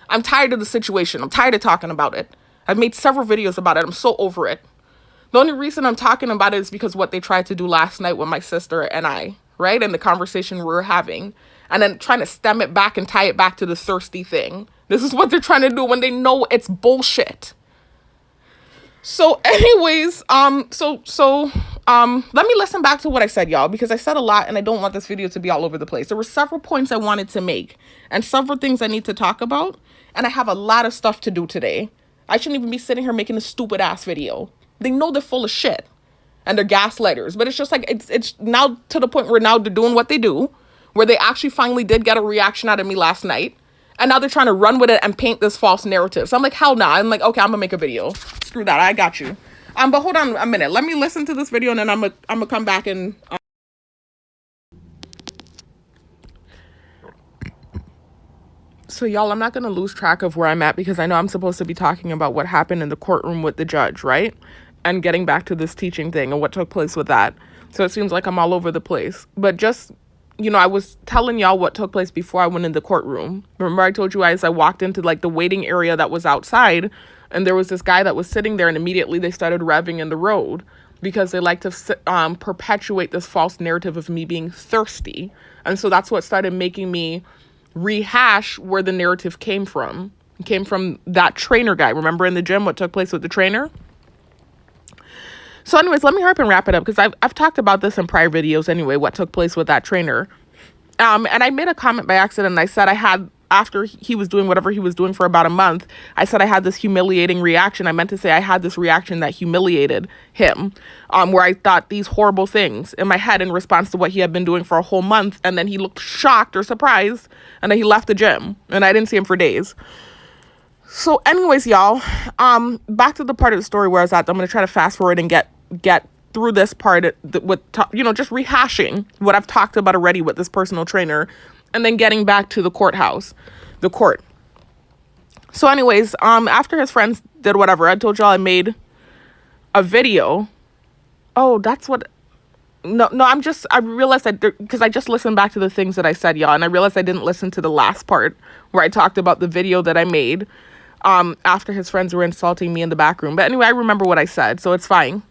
I'm tired of the situation. I'm tired of talking about it. I've made several videos about it. I'm so over it. The only reason I'm talking about it is because what they tried to do last night with my sister and I, right? And the conversation we were having. And then trying to stem it back and tie it back to the thirsty thing. This is what they're trying to do when they know it's bullshit. So anyways, let me listen back to what I said, y'all, because I said a lot and I don't want this video to be all over the place. There were several points I wanted to make and several things I need to talk about. And I have a lot of stuff to do today. I shouldn't even be sitting here making a stupid ass video. They know they're full of shit and they're gaslighters, but it's just like, it's now to the point where now they're doing what they do, where they actually finally did get a reaction out of me last night. And now they're trying to run with it and paint this false narrative. So I'm like, hell nah. I'm like, okay, I'm gonna make a video. Screw that. I got you. But hold on a minute. Let me listen to this video and then I'm gonna come back and. So y'all, I'm not gonna lose track of where I'm at because I know I'm supposed to be talking about what happened in the courtroom with the judge, right? And getting back to this teaching thing and what took place with that. So it seems like I'm all over the place. But just, you know, I was telling y'all what took place before I went in the courtroom. Remember I told you guys I walked into like the waiting area that was outside and there was this guy that was sitting there and immediately they started revving in the road because they like to perpetuate this false narrative of me being thirsty. And so that's what started making me rehash where the narrative came from. It came from that trainer guy. Remember in the gym what took place with the trainer? So anyways, let me hurry up and wrap it up because I've talked about this in prior videos anyway, what took place with that trainer. And I made a comment by accident and I said I had, after he was doing whatever he was doing for about a month, I said I had this humiliating reaction. I meant to say I had this reaction that humiliated him, where I thought these horrible things in my head in response to what he had been doing for a whole month. And then he looked shocked or surprised and then he left the gym and I didn't see him for days. So anyways, y'all, back to the part of the story where I was at. I'm going to try to fast forward and get through this part with, you know, just rehashing what I've talked about already with this personal trainer and then getting back to the court. So anyways, after his friends did whatever, I told y'all I made a video. Oh, that's what... No, I realized that because I just listened back to the things that I said, y'all, and I realized I didn't listen to the last part where I talked about the video that I made after his friends were insulting me in the back room. But anyway, I remember what I said, so it's fine.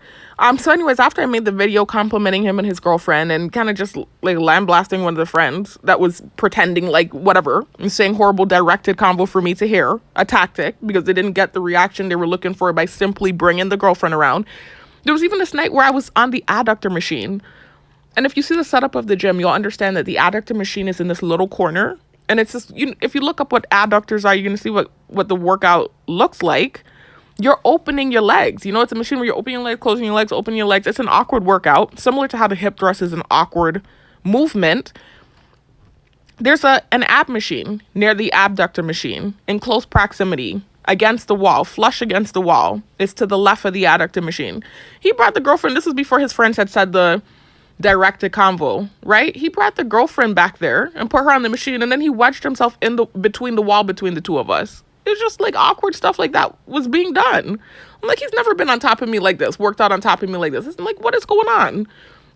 So anyways, after I made the video complimenting him and his girlfriend and kind of just like lambasting one of the friends that was pretending like whatever and saying horrible directed convo for me to hear, a tactic because they didn't get the reaction they were looking for by simply bringing the girlfriend around. There was even this night where I was on the adductor machine. And if you see the setup of the gym, you'll understand that the adductor machine is in this little corner. And it's just, if you look up what adductors are, you're going to see what the workout looks like. You're opening your legs. You know, it's a machine where you're opening your legs, closing your legs, opening your legs. It's an awkward workout, similar to how the hip thrust is an awkward movement. There's an ab machine near the abductor machine in close proximity against the wall, flush against the wall. It's to the left of the adductor machine. He brought the girlfriend. This was before his friends had said the directed convo, right? He brought the girlfriend back there and put her on the machine, and then he wedged himself in the between the wall between the two of us. It's just like awkward stuff like that was being done. I'm like, he's never been on top of me like this, worked out on top of me like this. It's like, what is going on?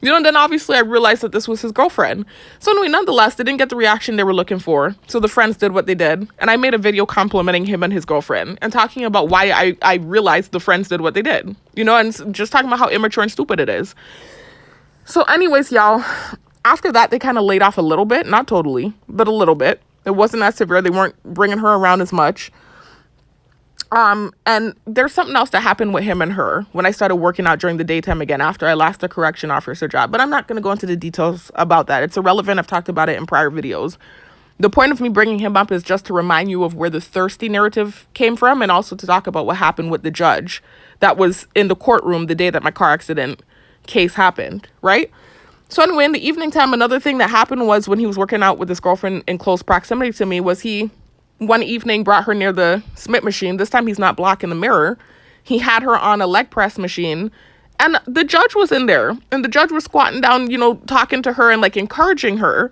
You know, and then obviously I realized that this was his girlfriend. So anyway, nonetheless, they didn't get the reaction they were looking for. So the friends did what they did. And I made a video complimenting him and his girlfriend and talking about why I realized the friends did what they did. You know, and just talking about how immature and stupid it is. So anyways, y'all, after that, they kind of laid off a little bit. Not totally, but a little bit. It wasn't as severe. They weren't bringing her around as much. And there's something else that happened with him and her when I started working out during the daytime again after I lost the correction officer job. But I'm not going to go into the details about that. It's irrelevant. I've talked about it in prior videos. The point of me bringing him up is just to remind you of where the thirsty narrative came from, and also to talk about what happened with the judge that was in the courtroom the day that my car accident case happened, right? So anyway, in the evening time, another thing that happened was when he was working out with his girlfriend in close proximity to me was he one evening brought her near the Smith machine. This time he's not blocking the mirror. He had her on a leg press machine, and the judge was in there, and the judge was squatting down, you know, talking to her and like encouraging her.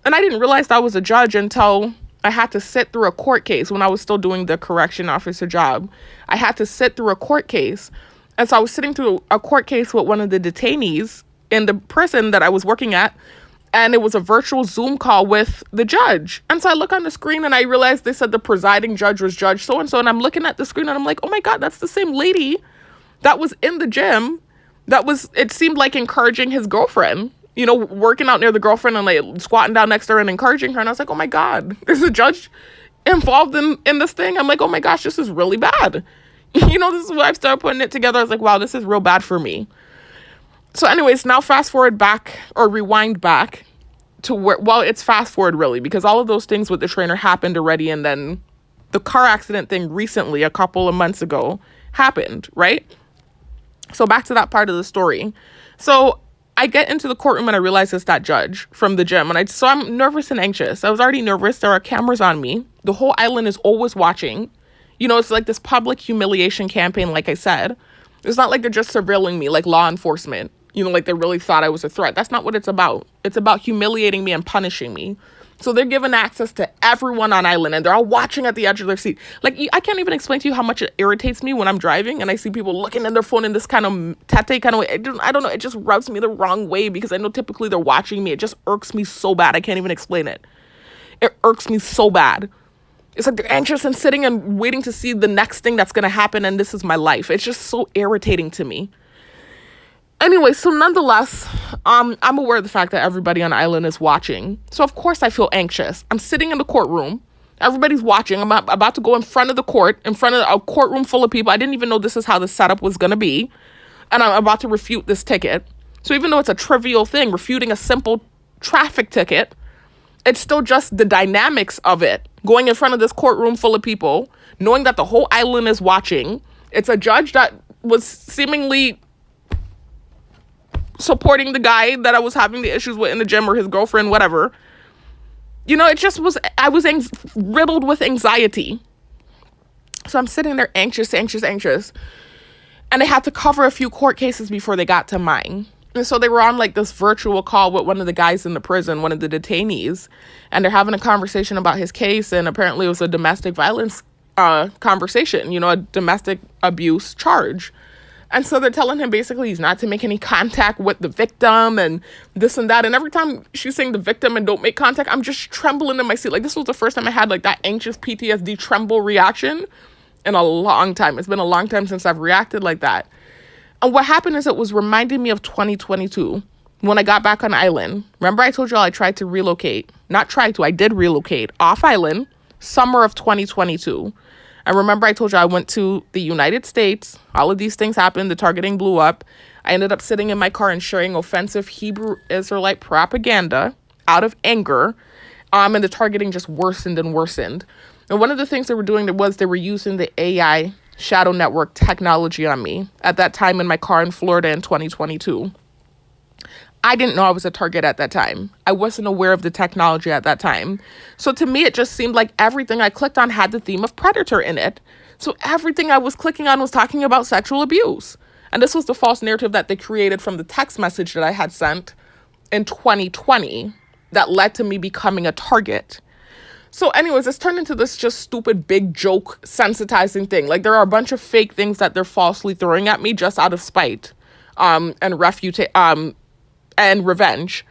And I didn't realize I was a judge until I had to sit through a court case when I was still doing the correction officer job. I had to sit through a court case. And so I was sitting through a court case with one of the detainees in the prison that I was working at. And it was a virtual Zoom call with the judge. And so I look on the screen and I realized they said the presiding judge was Judge so-and-so. And I'm looking at the screen and I'm like, oh my God, that's the same lady that was in the gym. That was, it seemed like encouraging his girlfriend, you know, working out near the girlfriend and like squatting down next to her and encouraging her. And I was like, oh my God, there's a judge involved in this thing. I'm like, oh my gosh, this is really bad. You know, this is what I've started putting it together. I was like, wow, this is real bad for me. So anyways, now fast forward back or rewind back to where, well, it's fast forward really, because all of those things with the trainer happened already. And then the car accident thing recently, a couple of months ago, happened, right? So back to that part of the story. So I get into the courtroom and I realize it's that judge from the gym. And so I'm nervous and anxious. I was already nervous. There are cameras on me. The whole island is always watching. You know, it's like this public humiliation campaign, like I said. It's not like they're just surveilling me like law enforcement. You know, like they really thought I was a threat. That's not what it's about. It's about humiliating me and punishing me. So they're giving access to everyone on island and they're all watching at the edge of their seat. Like, I can't even explain to you how much it irritates me when I'm driving and I see people looking at their phone in this kind of tete kind of way. I don't know. It just rubs me the wrong way because I know typically they're watching me. It just irks me so bad. I can't even explain it. It irks me so bad. It's like they're anxious and sitting and waiting to see the next thing that's going to happen. And this is my life. It's just so irritating to me. Anyway, so nonetheless, I'm aware of the fact that everybody on the island is watching. So of course I feel anxious. I'm sitting in the courtroom. Everybody's watching. I'm about to go in front of the court, in front of a courtroom full of people. I didn't even know this is how the setup was going to be. And I'm about to refute this ticket. So even though it's a trivial thing, refuting a simple traffic ticket, it's still just the dynamics of it. Going in front of this courtroom full of people, knowing that the whole island is watching. It's a judge that was seemingly supporting the guy that I was having the issues with in the gym, or his girlfriend, whatever. You know, it just was, I was riddled with anxiety. So I'm sitting there anxious. And I had to cover a few court cases before they got to mine. And so they were on like this virtual call with one of the guys in the prison, one of the detainees. And they're having a conversation about his case. And apparently it was a domestic violence conversation, you know, a domestic abuse charge. And so they're telling him basically he's not to make any contact with the victim and this and that. And every time she's saying the victim and don't make contact, I'm just trembling in my seat. Like, this was the first time I had like that anxious PTSD tremble reaction in a long time. It's been a long time since I've reacted like that. And what happened is it was reminding me of 2022 when I got back on island. Remember I told y'all I tried to relocate. Not tried to, I did relocate off island summer of 2022. And remember I told you I went to the United States. All of these things happened. The targeting blew up. I ended up sitting in my car and sharing offensive Hebrew Israelite propaganda out of anger. And the targeting just worsened and worsened. And one of the things they were doing was they were using the AI shadow network technology on me at that time in my car in Florida in 2022. I didn't know I was a target at that time. I wasn't aware of the technology at that time. So to me, it just seemed like everything I clicked on had the theme of predator in it. So everything I was clicking on was talking about sexual abuse. And this was the false narrative that they created from the text message that I had sent in 2020 that led to me becoming a target. So anyways, it's turned into this just stupid big joke sensitizing thing. Like there are a bunch of fake things that they're falsely throwing at me just out of spite and and revenge.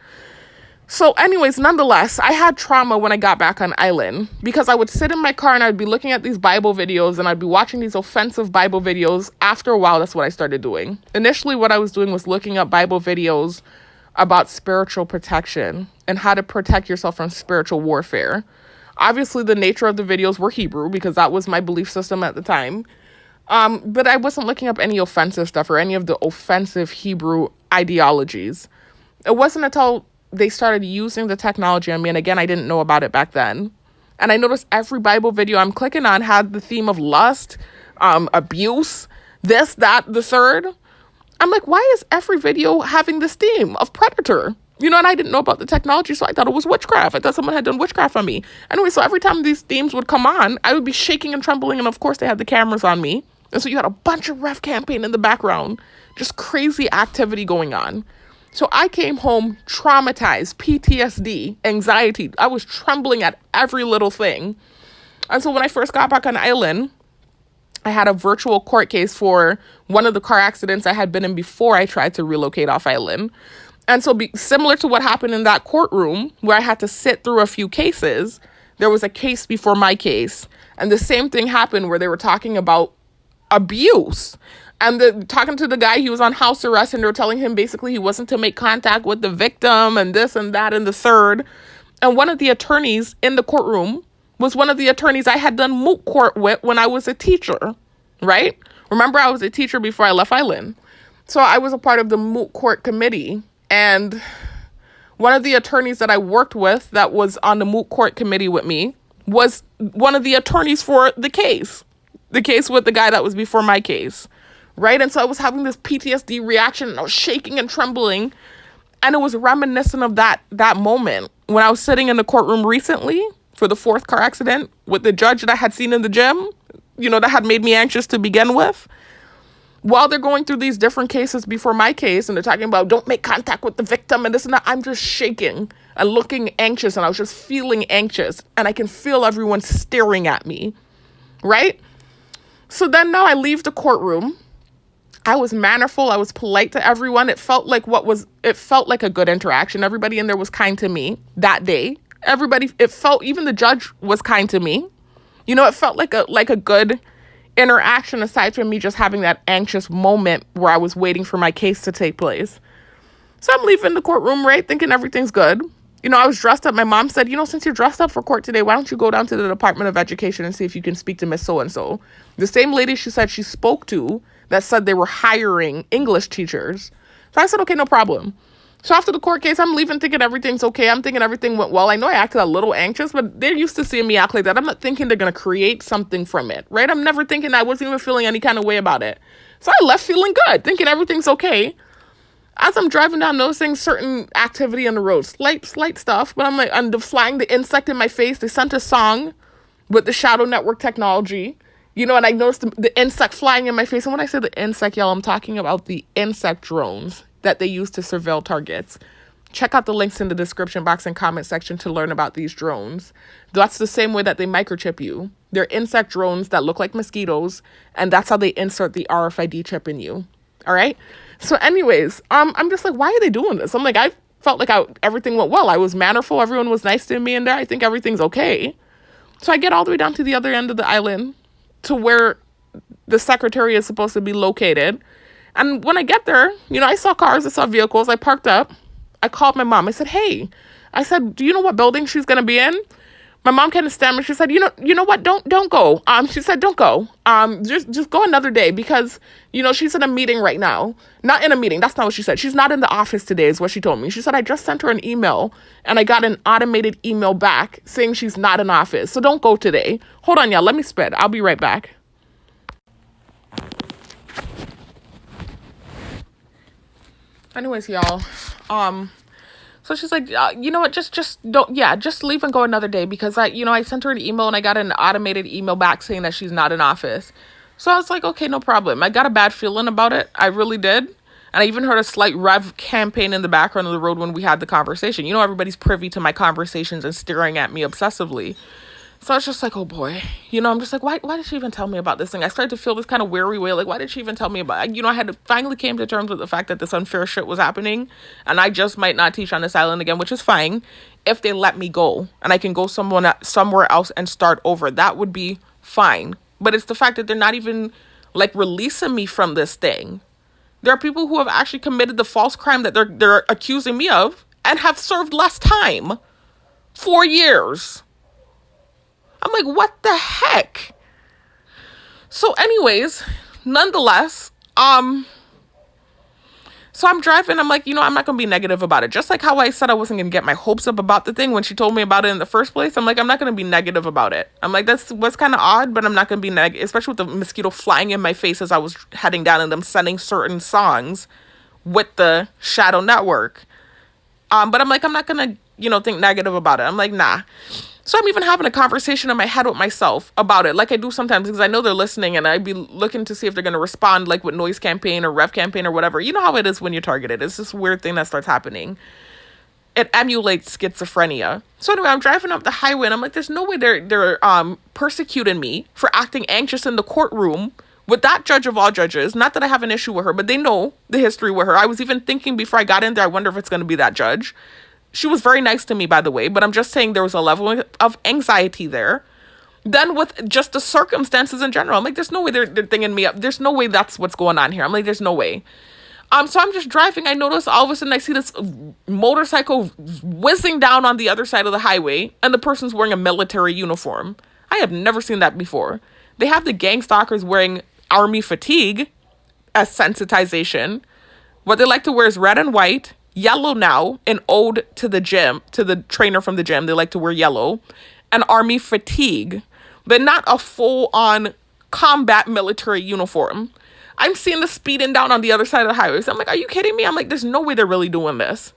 So anyways, nonetheless, I had trauma when I got back on island because I would sit in my car and I'd be looking at these Bible videos and I'd be watching these offensive Bible videos. After a while, that's what I started doing. Initially, what I was doing was looking up Bible videos about spiritual protection and how to protect yourself from spiritual warfare. Obviously, the nature of the videos were Hebrew because that was my belief system at the time. But I wasn't looking up any offensive stuff or any of the offensive Hebrew ideologies. It wasn't until they started using the technology on me, and again, I didn't know about it back then. And I noticed every Bible video I'm clicking on had the theme of lust, abuse, this, that, the third. I'm like, why is every video having this theme of predator? You know, and I didn't know about the technology, so I thought it was witchcraft. I thought someone had done witchcraft on me. Anyway, so every time these themes would come on, I would be shaking and trembling, and of course they had the cameras on me. And so you had a bunch of ref campaign in the background, just crazy activity going on. So I came home traumatized, PTSD, anxiety. I was trembling at every little thing. And so when I first got back on island, I had a virtual court case for one of the car accidents I had been in before I tried to relocate off island. And so similar to what happened in that courtroom where I had to sit through a few cases, there was a case before my case. And the same thing happened where they were talking about abuse. And talking to the guy, he was on house arrest, and they were telling him basically he wasn't to make contact with the victim and this and that and the third. And one of the attorneys in the courtroom was one of the attorneys I had done moot court with when I was a teacher, right? Remember, I was a teacher before I left island. So I was a part of the moot court committee. And one of the attorneys that I worked with that was on the moot court committee with me was one of the attorneys for the case with the guy that was before my case. Right? And so I was having this PTSD reaction and I was shaking and trembling. And it was reminiscent of that moment when I was sitting in the courtroom recently for the 4th car accident with the judge that I had seen in the gym, you know, that had made me anxious to begin with. While they're going through these different cases before my case and they're talking about don't make contact with the victim and this and that, I'm just shaking and looking anxious and I was just feeling anxious and I can feel everyone staring at me. Right? So then now I leave the courtroom. I was mannerful. I was polite to everyone. It felt like a good interaction. Everybody in there was kind to me that day. Even the judge was kind to me. You know, it felt like a good interaction aside from me just having that anxious moment where I was waiting for my case to take place. So I'm leaving the courtroom, right, thinking everything's good. You know, I was dressed up. My mom said, you know, since you're dressed up for court today, why don't you go down to the Department of Education and see if you can speak to Miss So-and-so. The same lady she said she spoke to that said they were hiring English teachers. So I said, okay, no problem. So after the court case, I'm leaving thinking everything's okay. I'm thinking everything went well. I know I acted a little anxious, but they're used to seeing me act like that. I'm not thinking they're going to create something from it, right? I'm never thinking I wasn't even feeling any kind of way about it. So I left feeling good, thinking everything's okay. As I'm driving down, noticing certain activity on the road, slight stuff, but I'm flying the insect in my face. They sent a song with the shadow network technology, you know, and I noticed the insect flying in my face. And when I say the insect, y'all, I'm talking about the insect drones that they use to surveil targets. Check out the links in the description box and comment section to learn about these drones. That's the same way that they microchip you. They're insect drones that look like mosquitoes, and that's how they insert the RFID chip in you. All right? So anyways, I'm just like, why are they doing this? I'm like, I felt like everything went well. I was mannerful. Everyone was nice to me in there. I think everything's okay. So I get all the way down to the other end of the island to where the secretary is supposed to be located. And when I get there, you know, I saw cars, I saw vehicles. I parked up. I called my mom. I said, hey, do you know what building she's going to be in? My mom kind of stammered. She said, you know what? Don't go. She said, don't go. Just go another day because, you know, she's in a meeting right now. Not in a meeting. That's not what she said. She's not in the office today is what she told me. She said, I just sent her an email and I got an automated email back saying she's not in office. So don't go today. Hold on, y'all. Let me spit. I'll be right back. Anyways, y'all, So she's like, you know what, just don't, just leave and go another day, because I sent her an email and I got an automated email back saying that she's not in office. So I was like, okay, no problem. I got a bad feeling about it. I really did. And I even heard a slight rev campaign in the background of the road when we had the conversation. Everybody's privy to my conversations and staring at me obsessively. So I was just like, oh boy, I'm just like, why did she even tell me about this thing? I started to feel this kind of weary way. Like, why did she even tell me about it? I had to finally came to terms with the fact that this unfair shit was happening. And I just might not teach on this island again, which is fine if they let me go and I can go somewhere else and start over. That would be fine. But it's the fact that they're not even like releasing me from this thing. There are people who have actually committed the false crime that they're accusing me of and have served less time. 4 years. I'm like, what the heck? So anyways, nonetheless, so I'm driving. I'm like, I'm not going to be negative about it. Just like how I said I wasn't going to get my hopes up about the thing when she told me about it in the first place. I'm like, I'm not going to be negative about it. I'm like, that's what's kind of odd, but I'm not going to be negative, especially with the mosquito flying in my face as I was heading down and them sending certain songs with the shadow network. But I'm like, I'm not going to, think negative about it. I'm like, nah. So I'm even having a conversation in my head with myself about it, like I do sometimes, because I know they're listening and I'd be looking to see if they're going to respond, like with noise campaign or rev campaign or whatever. You know how it is when you're targeted. It's this weird thing that starts happening. It emulates schizophrenia. So anyway, I'm driving up the highway and I'm like, there's no way they're persecuting me for acting anxious in the courtroom with that judge of all judges. Not that I have an issue with her, but they know the history with her. I was even thinking before I got in there, I wonder if it's going to be that judge. She was very nice to me, by the way, but I'm just saying there was a level of anxiety there. Then with just the circumstances in general, I'm like, there's no way they're thinking me up. There's no way that's what's going on here. I'm like, there's no way. So I'm just driving. I notice all of a sudden I see this motorcycle whizzing down on the other side of the highway, and the person's wearing a military uniform. I have never seen that before. They have the gang stalkers wearing army fatigue as sensitization. What they like to wear is red and white. Yellow now, an ode to the gym, to the trainer from the gym. They like to wear yellow. And army fatigue, but not a full-on combat military uniform. I'm seeing the speeding down on the other side of the highway. So I'm like, are you kidding me? I'm like, there's no way they're really doing this.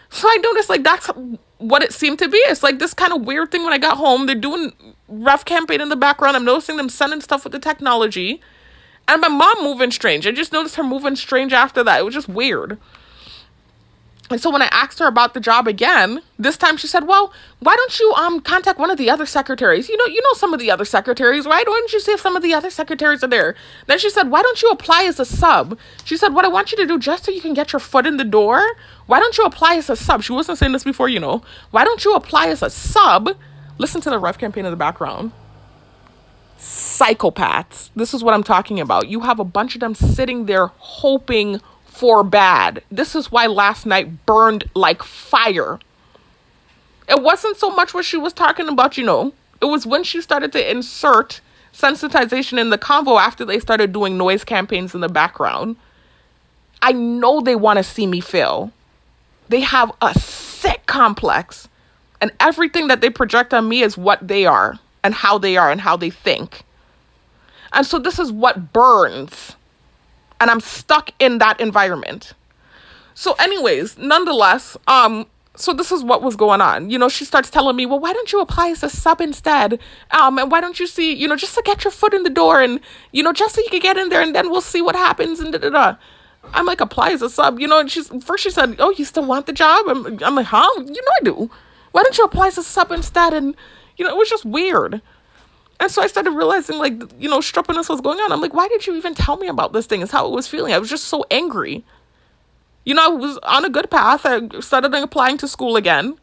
So I noticed, like, that's what it seemed to be. It's like this kind of weird thing when I got home. They're doing rough campaign in the background. I'm noticing them sending stuff with the technology. And my mom moving strange. I just noticed her moving strange after that. It was just weird. And so when I asked her about the job again, this time she said, well, why don't you contact one of the other secretaries? You know some of the other secretaries, right? Why don't you see if some of the other secretaries are there? Then she said, why don't you apply as a sub? She said, what I want you to do just so you can get your foot in the door, why don't you apply as a sub? She wasn't saying this before, Why don't you apply as a sub? Listen to the ref campaign in the background. Psychopaths. This is what I'm talking about. You have a bunch of them sitting there hoping for bad. This is why last night burned like fire. It wasn't so much what she was talking about, It was when she started to insert sensitization in the convo after they started doing noise campaigns in the background. I know they want to see me fail. They have a sick complex. And everything that they project on me is what they are and how they think. And so this is what burns. And I'm stuck in that environment. So anyways, nonetheless, so this is what was going on. She starts telling me, well, why don't you apply as a sub instead? And why don't you see, just to get your foot in the door and, just so you can get in there and then we'll see what happens and da-da-da. I'm like, apply as a sub, and she said, oh, you still want the job? I'm like, huh? I do. Why don't you apply as a sub instead? And, it was just weird. And so I started realizing, like, struppiness was going on. I'm like, why did you even tell me about this thing? Is how it was feeling. I was just so angry. I was on a good path. I started applying to school again.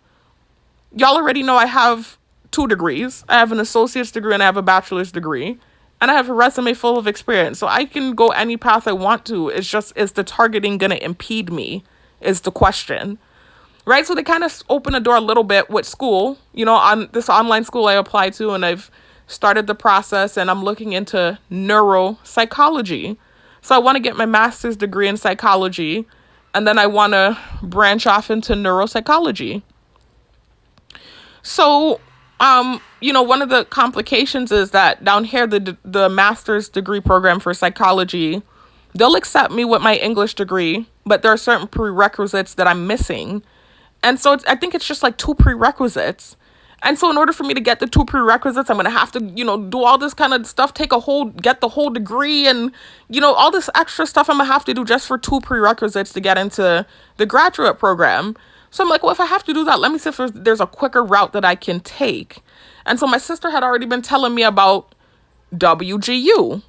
Y'all already know I have 2 degrees. I have an associate's degree and I have a bachelor's degree. And I have a resume full of experience. So I can go any path I want to. It's just, is the targeting going to impede me? Is the question. Right? So they kind of opened the door a little bit with school. On this online school I applied to, and I've started the process and I'm looking into neuropsychology. So I want to get my master's degree in psychology and then I want to branch off into neuropsychology. So, one of the complications is that down here, the master's degree program for psychology, they'll accept me with my English degree, but there are certain prerequisites that I'm missing. And so I think it's just like 2 prerequisites. And so in order for me to get the 2 prerequisites, I'm going to have to, do all this kind of stuff, get the whole degree and, all this extra stuff I'm going to have to do just for 2 prerequisites to get into the graduate program. So I'm like, well, if I have to do that, let me see if there's a quicker route that I can take. And so my sister had already been telling me about WGU,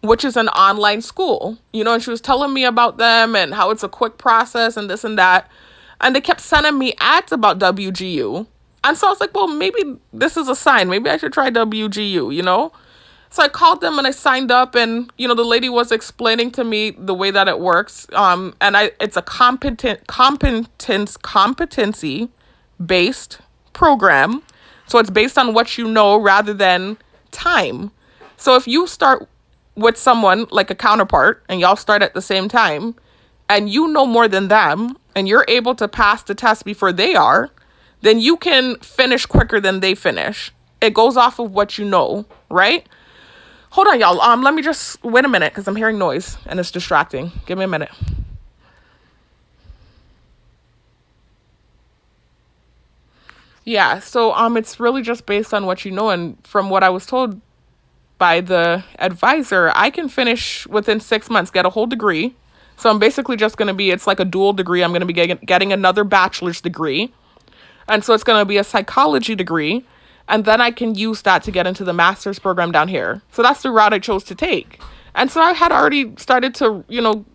which is an online school, and she was telling me about them and how it's a quick process and this and that. And they kept sending me ads about WGU. And so I was like, well, maybe this is a sign. Maybe I should try WGU, So I called them and I signed up, and, the lady was explaining to me the way that it works. It's a competency-based program. So it's based on what you know rather than time. So if you start with someone like a counterpart and y'all start at the same time and you know more than them and you're able to pass the test before they are, then you can finish quicker than they finish. It goes off of what you know, right? Hold on, y'all. Let me just wait a minute because I'm hearing noise and it's distracting. Give me a minute. Yeah, so it's really just based on what you know, and from what I was told by the advisor, I can finish within 6 months, get a whole degree. So I'm basically just going to be, it's like a dual degree. I'm going to be getting another bachelor's degree. And so it's going to be a psychology degree. And then I can use that to get into the master's program down here. So that's the route I chose to take. And so I had already started to,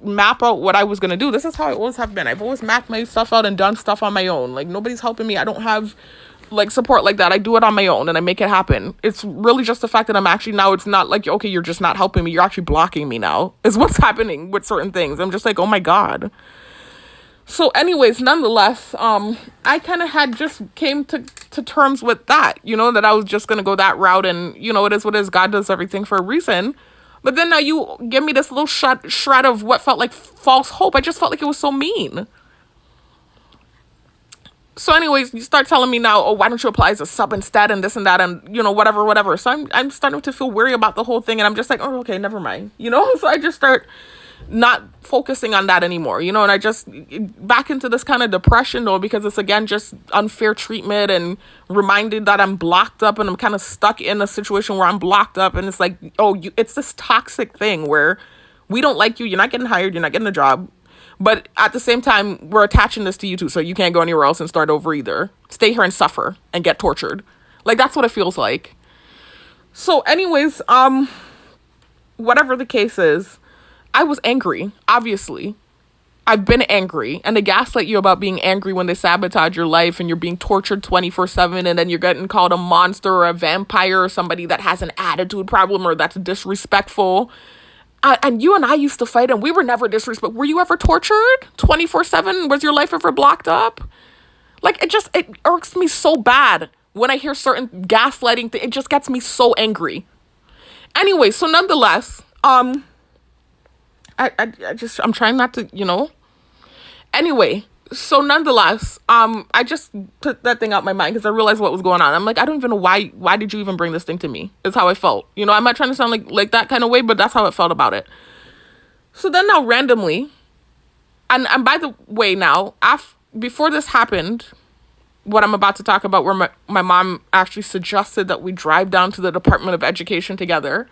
map out what I was going to do. This is how I always have been. I've always mapped my stuff out and done stuff on my own. Like, nobody's helping me. I don't have support like that. I do it on my own and I make it happen. It's really just the fact that I'm actually now, it's not like, okay, you're just not helping me. You're actually blocking me now is what's happening with certain things. I'm just like, oh my God. So anyways, nonetheless, I kind of had just came to terms with that, that I was just going to go that route, and, it is what it is. God does everything for a reason. But then now you give me this little shred of what felt like false hope. I just felt like it was so mean. So anyways, you start telling me now, oh, why don't you apply as a sub instead and this and that and, whatever. So I'm starting to feel weary about the whole thing, and I'm just like, oh, okay, never mind, So I just start not focusing on that anymore, and I just back into this kind of depression though, because it's again just unfair treatment and reminded that I'm blocked up and I'm kind of stuck in a situation where I'm blocked up, and it's like, oh, it's this toxic thing where we don't like you, you're not getting hired, you're not getting a job, but at the same time we're attaching this to you too, so you can't go anywhere else and start over either. Stay here and suffer and get tortured. Like, that's what it feels like. So anyways, whatever the case is, I was angry, obviously. I've been angry, and they gaslight you about being angry when they sabotage your life and you're being tortured 24/7, and then you're getting called a monster or a vampire or somebody that has an attitude problem or that's disrespectful. And you and I used to fight, and we were never disrespectful. Were you ever tortured 24/7? Was your life ever blocked up? Like, it irks me so bad when I hear certain gaslighting things. It just gets me so angry. Anyway, so nonetheless, I'm trying not to, Anyway, so nonetheless, I just put that thing out my mind because I realized what was going on. I'm like, I don't even know why did you even bring this thing to me? Is how I felt. I'm not trying to sound like that kind of way, but that's how it felt about it. So then now randomly, and by the way, now, before this happened, what I'm about to talk about, where my mom actually suggested that we drive down to the Department of Education together,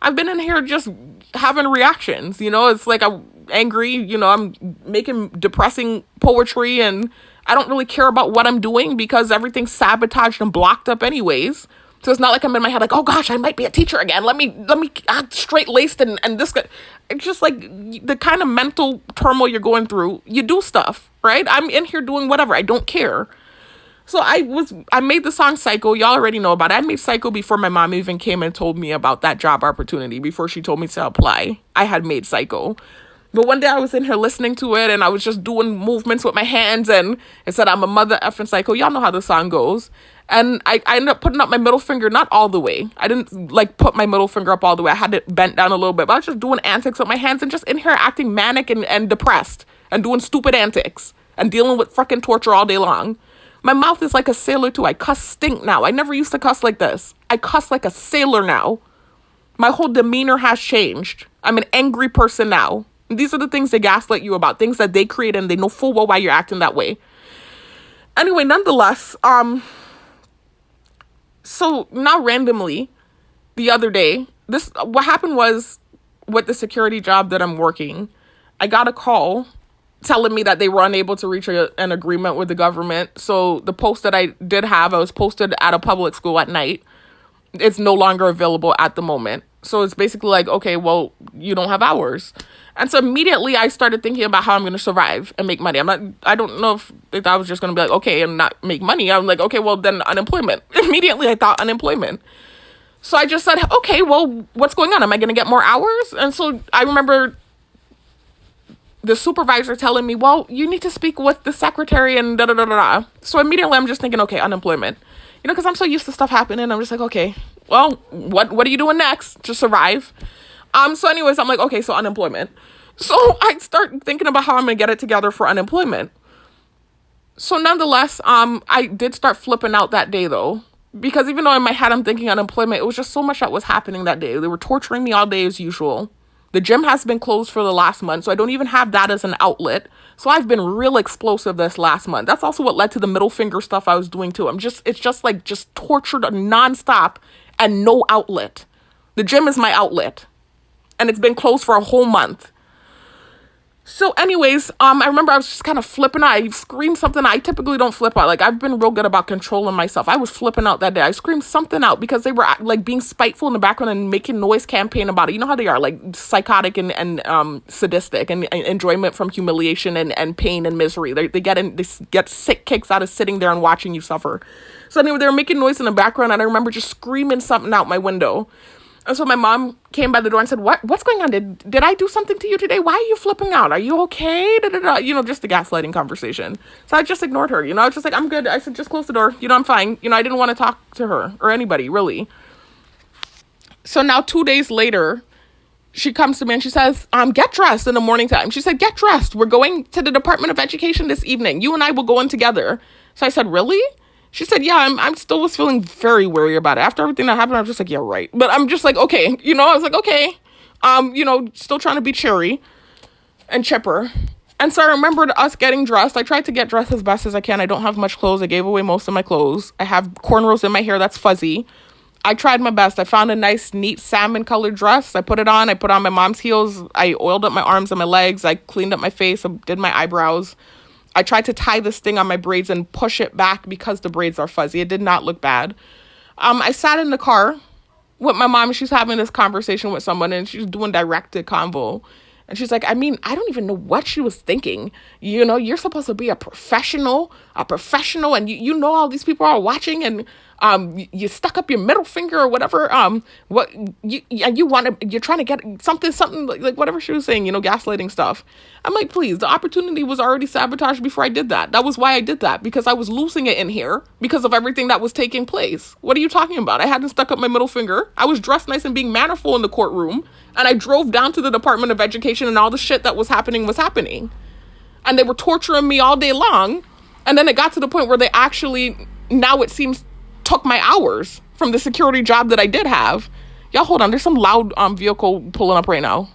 I've been in here just having reactions, it's like I'm angry, I'm making depressing poetry, and I don't really care about what I'm doing because everything's sabotaged and blocked up anyways. So it's not like I'm in my head like, oh gosh, I might be a teacher again. Let me act straight-laced and this. It's just like the kind of mental turmoil you're going through, you do stuff, right? I'm in here doing whatever. I don't care. So I made the song Psycho. Y'all already know about it. I made Psycho before my mom even came and told me about that job opportunity. Before she told me to apply, I had made Psycho. But one day I was in here listening to it, and I was just doing movements with my hands, and it said, I'm a mother effing psycho. Y'all know how the song goes. And I ended up putting up my middle finger, not all the way. I didn't put my middle finger up all the way. I had it bent down a little bit, but I was just doing antics with my hands and just in here acting manic and depressed and doing stupid antics and dealing with fucking torture all day long. My mouth is like a sailor too. I cuss stink now. I never used to cuss like this. I cuss like a sailor now. My whole demeanor has changed. I'm an angry person now. These are the things they gaslight you about, things that they create, and they know full well why you're acting that way. Anyway, nonetheless, so now randomly, the other day, what happened was, with the security job that I'm working, I got a call telling me that they were unable to reach an agreement with the government. So the post that I did have, I was posted at a public school at night. It's no longer available at the moment. So it's basically like, okay, well, you don't have hours. And so immediately I started thinking about how I'm going to survive and make money. I don't know if I was just going to be like, okay, and not make money. I'm like, okay, well, then unemployment. Immediately I thought unemployment. So I just said, okay, well, what's going on? Am I going to get more hours? And so I remember the supervisor telling me, well, you need to speak with the secretary and da-da-da-da-da. So immediately I'm just thinking, okay, unemployment. You know, because I'm so used to stuff happening. I'm just like, okay, well, what are you doing next to survive? So anyways, I'm like, okay, so unemployment. So I start thinking about how I'm going to get it together for unemployment. So nonetheless, I did start flipping out that day, though. Because even though in my head I'm thinking unemployment, it was just so much that was happening that day. They were torturing me all day as usual. The gym has been closed for the last month, so I don't even have that as an outlet. So I've been real explosive this last month. That's also what led to the middle finger stuff I was doing too. It's just tortured nonstop and no outlet. The gym is my outlet. And it's been closed for a whole month. So anyways, I remember I was just kind of flipping out. I screamed something. I typically don't flip out. Like, I've been real good about controlling myself. I was flipping out that day. I screamed something out because they were like being spiteful in the background and making noise campaign about it. You know how they are, like psychotic and sadistic and enjoyment from humiliation and pain and misery. They get sick kicks out of sitting there and watching you suffer. So anyway, they were making noise in the background, and I remember just screaming something out my window. And so my mom came by the door and said, what's going on? Did I do something to you today? Why are you flipping out? Are you okay? Da-da-da. You know, just a gaslighting conversation. So I just ignored her. You know, I was just like, I'm good. I said, just close the door. You know, I'm fine. You know, I didn't want to talk to her or anybody, really. So now 2 days later, she comes to me and she says, get dressed in the morning time. She said, get dressed. We're going to the Department of Education this evening. You and I will go in together. So I said, really? She said, yeah, I'm still was feeling very worried about it. After everything that happened, I was just like, yeah, right. But I'm just like, okay, you know, I was like, okay, you know, still trying to be cheery and chipper. And so I remembered us getting dressed. I tried to get dressed as best as I can. I don't have much clothes. I gave away most of my clothes. I have cornrows in my hair that's fuzzy. I tried my best. I found a nice, neat salmon colored dress. I put it on. I put on my mom's heels. I oiled up my arms and my legs. I cleaned up my face. I did my eyebrows. I tried to tie this thing on my braids and push it back because the braids are fuzzy. It did not look bad. I sat in the car with my mom. She's having this conversation with someone and she's doing directed convo. And she's like, I mean, I don't even know what she was thinking. You know, you're supposed to be a professional, and you know all these people are watching, and you stuck up your middle finger or whatever. You're trying to get something like whatever she was saying, you know, gaslighting stuff. I'm like, please, the opportunity was already sabotaged before I did that. That was why I did that, because I was losing it in here because of everything that was taking place. What are you talking about? I hadn't stuck up my middle finger. I was dressed nice and being mannerful in the courtroom. And I drove down to the Department of Education and all the shit that was happening. And they were torturing me all day long. And then it got to the point where they actually, now it seems, took my hours from the security job that I did have. Y'all, hold on. There's some loud vehicle pulling up right now.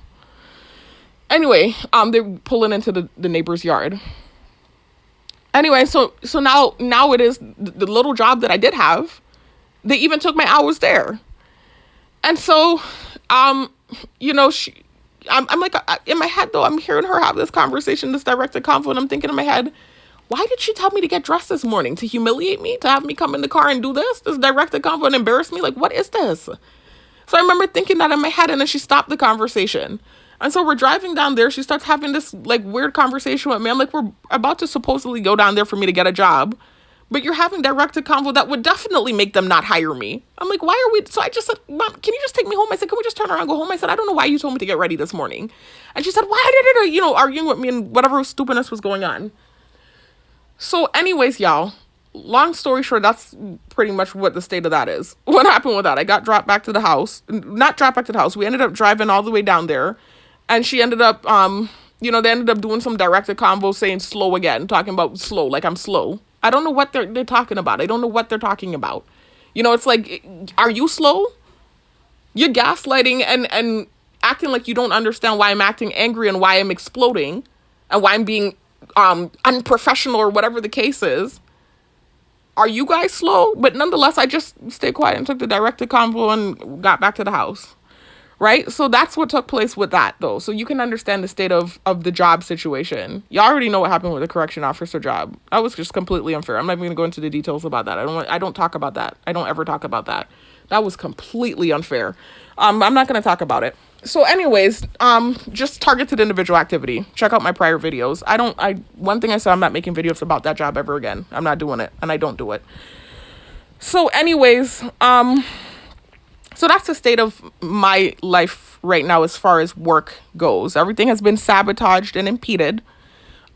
Anyway, they're pulling into the neighbor's yard. Anyway, so now it is the little job that I did have. They even took my hours there. And so, you know, I'm like, in my head, though, I'm hearing her have this conversation, this directed convo, and I'm thinking in my head, why did she tell me to get dressed this morning? To humiliate me? To have me come in the car and do this directed convo and embarrass me? Like, what is this? So I remember thinking that in my head, and then she stopped the conversation. And so we're driving down there. She starts having this, like, weird conversation with me. I'm like, we're about to supposedly go down there for me to get a job. But you're having directed convo that would definitely make them not hire me. I'm like, why are we? So I just said, Mom, can you just take me home? I said, can we just turn around and go home? I said, I don't know why you told me to get ready this morning. And she said, why did it, you know, arguing with me and whatever stupidness was going on. So anyways, y'all, long story short, that's pretty much what the state of that is. What happened with that? I got dropped back to the house. Not dropped back to the house. We ended up driving all the way down there. And she ended up, you know, they ended up doing some directed convo saying slow again, talking about slow, like I'm slow. I don't know what they're talking about. I don't know what they're talking about. You know, it's like, are you slow? You're gaslighting and acting like you don't understand why I'm acting angry and why I'm exploding and why I'm being unprofessional or whatever the case is. Are you guys slow? But nonetheless, I just stayed quiet and took the directed convo and got back to the house. Right? So that's what took place with that, though. So you can understand the state of the job situation. You already know what happened with the correction officer job. That was just completely unfair. I'm not even going to go into the details about that. I don't talk about that. I don't ever talk about that. That was completely unfair. I'm not going to talk about it. So anyways, just targeted individual activity. Check out my prior videos. One thing I said, I'm not making videos about that job ever again. I'm not doing it, and I don't do it. So anyways, so that's the state of my life right now as far as work goes. Everything has been sabotaged and impeded.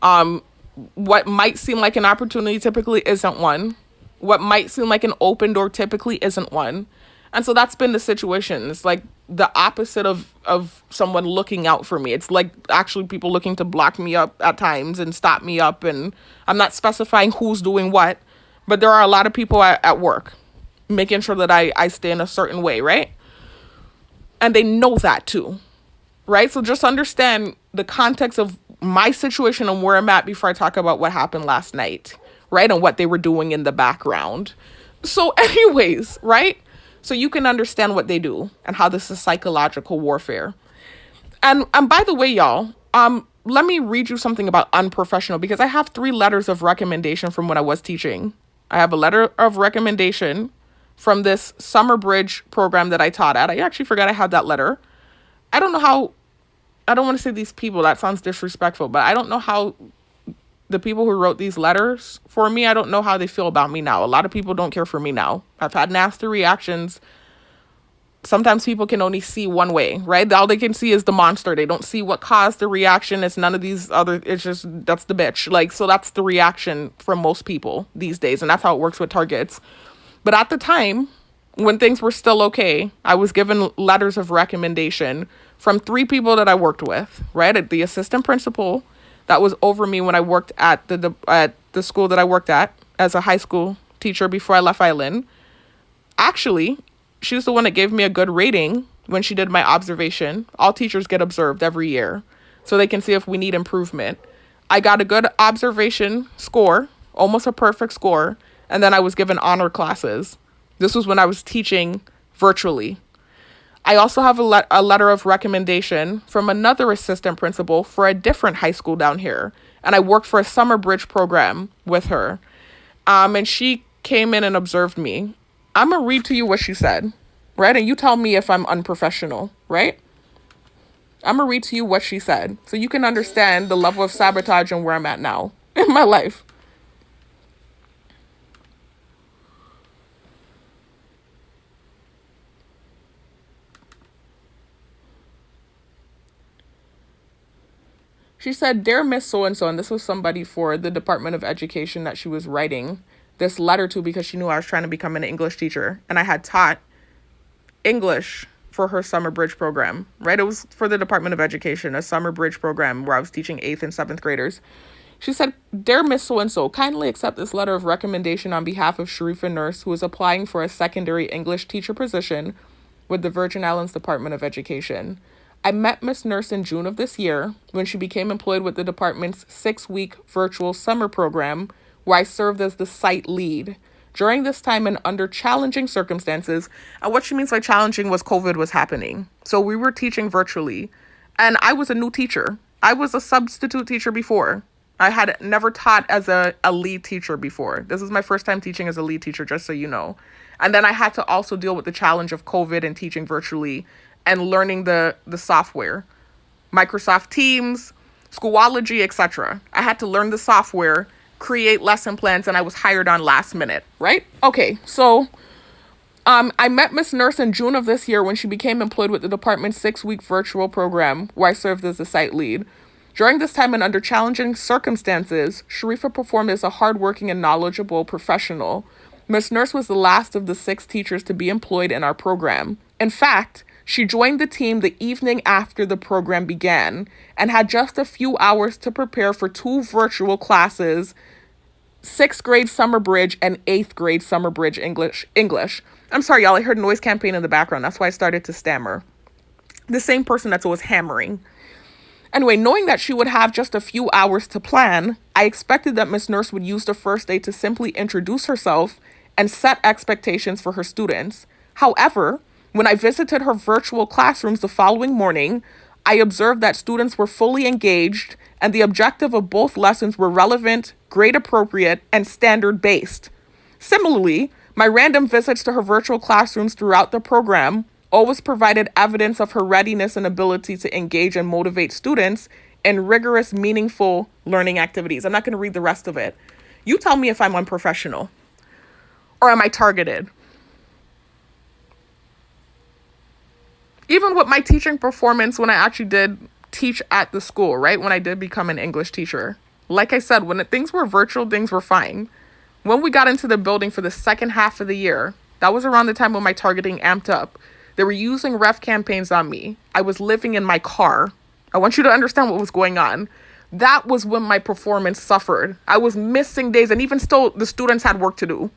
What might seem like an opportunity typically isn't one. What might seem like an open door typically isn't one. And so that's been the situation. It's like the opposite of someone looking out for me. It's like actually people looking to block me up at times and stop me up. And I'm not specifying who's doing what, but there are a lot of people at work making sure that I stay in a certain way, right? And they know that too, right? So just understand the context of my situation and where I'm at before I talk about what happened last night, right? And what they were doing in the background. So anyways, right? So you can understand what they do and how this is psychological warfare. And by the way, y'all, let me read you something about unprofessional, because I have 3 letters of recommendation from when I was teaching. I have a letter of recommendation from this summer bridge program that I taught at. I actually forgot I had that letter. I don't want to say these people, that sounds disrespectful, but I don't know how the people who wrote these letters for me, I don't know how they feel about me now. A lot of people don't care for me now. I've had nasty reactions. Sometimes people can only see one way, right? All they can see is the monster. They don't see what caused the reaction. It's none of these other, it's just, that's the bitch. Like, so that's the reaction from most people these days. And that's how it works with targets. But at the time, when things were still okay, I was given letters of recommendation from 3 people that I worked with, right? The assistant principal that was over me when I worked at the school that I worked at as a high school teacher before I left Island. Actually, she was the one that gave me a good rating when she did my observation. All teachers get observed every year so they can see if we need improvement. I got a good observation score, almost a perfect score, and then I was given honor classes. This was when I was teaching virtually. I also have a letter of recommendation from another assistant principal for a different high school down here. And I worked for a summer bridge program with her. And she came in and observed me. I'm going to read to you what she said, right? And you tell me if I'm unprofessional, right? I'm going to read to you what she said so you can understand the level of sabotage and where I'm at now in my life. She said, "Dear Miss So-and-so," and this was somebody for the Department of Education that she was writing this letter to because she knew I was trying to become an English teacher. And I had taught English for her summer bridge program, right? It was for the Department of Education, a summer bridge program where I was teaching 8th and 7th graders. She said, "Dear Miss So-and-so, kindly accept this letter of recommendation on behalf of Sharifa Nurse, who is applying for a secondary English teacher position with the Virgin Islands Department of Education. I met Miss Nurse in June of this year when she became employed with the department's 6-week virtual summer program where I served as the site lead. During this time and under challenging circumstances," and what she means by challenging was COVID was happening. So we were teaching virtually and I was a new teacher. I was a substitute teacher before. I had never taught as a lead teacher before. This is my first time teaching as a lead teacher, just so you know. And then I had to also deal with the challenge of COVID and teaching virtually and learning the software, Microsoft Teams, Schoology, etc. I had to learn the software, create lesson plans, and I was hired on last minute, right? Okay, so I met Miss Nurse in June of this year when she became employed with the department's 6-week virtual program where I served as the site lead. During this time and under challenging circumstances, Sharifa performed as a hardworking and knowledgeable professional. Miss Nurse was the last of the 6 teachers to be employed in our program. In fact, she joined the team the evening after the program began and had just a few hours to prepare for 2 virtual classes, 6th grade summer bridge and 8th grade summer bridge English. I'm sorry, y'all, I heard noise campaign in the background. That's why I started to stammer. The same person that's always hammering. Anyway, knowing that she would have just a few hours to plan, I expected that Miss Nurse would use the first day to simply introduce herself and set expectations for her students. However, when I visited her virtual classrooms the following morning, I observed that students were fully engaged and the objective of both lessons were relevant, grade appropriate, and standard based. Similarly, my random visits to her virtual classrooms throughout the program always provided evidence of her readiness and ability to engage and motivate students in rigorous, meaningful learning activities. I'm not going to read the rest of it. You tell me if I'm unprofessional or am I targeted? Even with my teaching performance when I actually did teach at the school, right? When I did become an English teacher. Like I said, when things were virtual, things were fine. When we got into the building for the second half of the year, that was around the time when my targeting amped up. They were using ref campaigns on me. I was living in my car. I want you to understand what was going on. That was when my performance suffered. I was missing days, and even still, the students had work to do.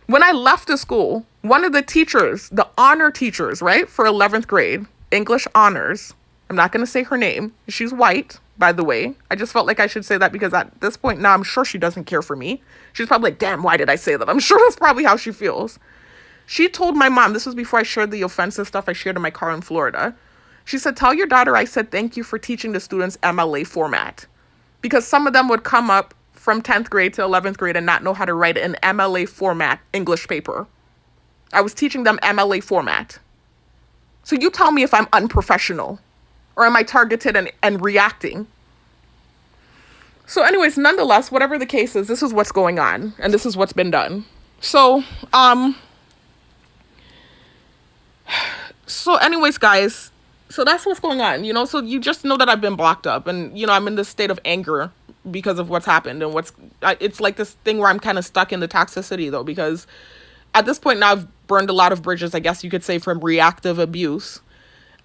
When I left the school, one of the teachers, the honor teachers, right, for 11th grade, English honors, I'm not going to say her name. She's white, by the way. I just felt like I should say that because at this point now, I'm sure she doesn't care for me. She's probably like, damn, why did I say that? I'm sure that's probably how she feels. She told my mom, this was before I shared the offensive stuff I shared in my car in Florida. She said, tell your daughter I said thank you for teaching the students MLA format. Because some of them would come up from 10th grade to 11th grade and not know how to write an MLA format English paper. I was teaching them MLA format. So you tell me if I'm unprofessional or am I targeted and reacting? So anyways, nonetheless, whatever the case is, this is what's going on and this is what's been done. So anyways, guys, so that's what's going on, so you just know that I've been blocked up and, I'm in this state of anger because of what's happened and it's like this thing where I'm kind of stuck in the toxicity though, because at this point now I've burned a lot of bridges, I guess you could say, from reactive abuse.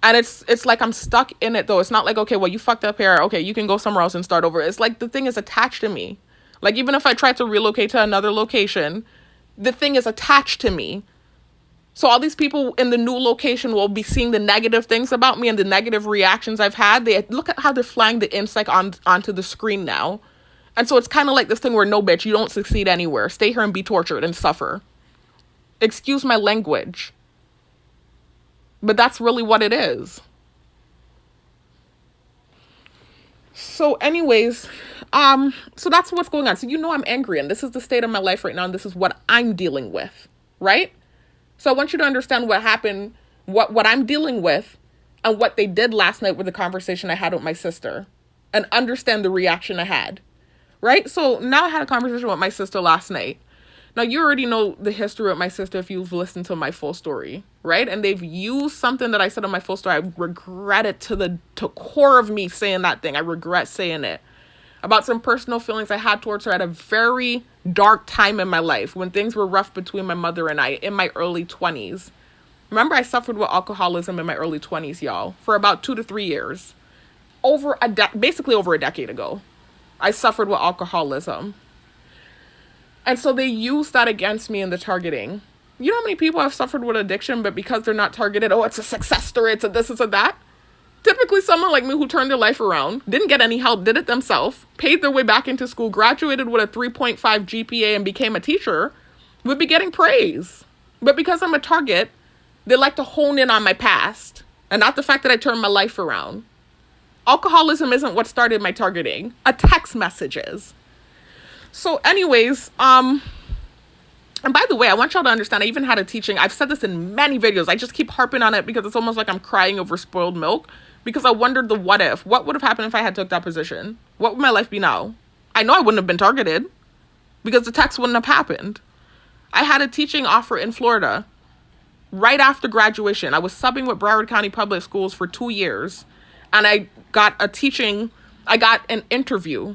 And it's like I'm stuck in it though. It's not like, okay, well, you fucked up here. Okay, you can go somewhere else and start over. It's like the thing is attached to me. Like even if I try to relocate to another location, the thing is attached to me. So all these people in the new location will be seeing the negative things about me and the negative reactions I've had. They look at how they're flying the insight onto the screen now. And so it's kind of like this thing where, no, bitch, you don't succeed anywhere. Stay here and be tortured and suffer. Excuse my language. But that's really what it is. So anyways, so that's what's going on. So I'm angry and this is the state of my life right now and this is what I'm dealing with, right? So I want you to understand what happened, what I'm dealing with and what they did last night with the conversation I had with my sister and understand the reaction I had, right? So now I had a conversation with my sister last night. Now, you already know the history with my sister if you've listened to my full story, right? And they've used something that I said in my full story. I regret it to the core of me saying that thing. I regret saying it. About some personal feelings I had towards her at a very dark time in my life when things were rough between my mother and I in my early 20s. Remember, I suffered with alcoholism in my early 20s, y'all, for about 2 to 3 years. Basically over a decade ago, I suffered with alcoholism. And so they used that against me in the targeting. You know how many people have suffered with addiction, but because they're not targeted, oh, it's a success story, it's a this, it's a that. Typically someone like me who turned their life around, didn't get any help, did it themselves, paid their way back into school, graduated with a 3.5 GPA and became a teacher, would be getting praise. But because I'm a target, they like to hone in on my past and not the fact that I turned my life around. Alcoholism isn't what started my targeting. A text message is. So anyways, and by the way, I want y'all to understand, I even had a teaching. I've said this in many videos. I just keep harping on it because it's almost like I'm crying over spoiled milk because I wondered the what if. What would have happened if I had took that position? What would my life be now? I know I wouldn't have been targeted because the text wouldn't have happened. I had a teaching offer in Florida right after graduation. I was subbing with Broward County Public Schools for 2 years and I got an interview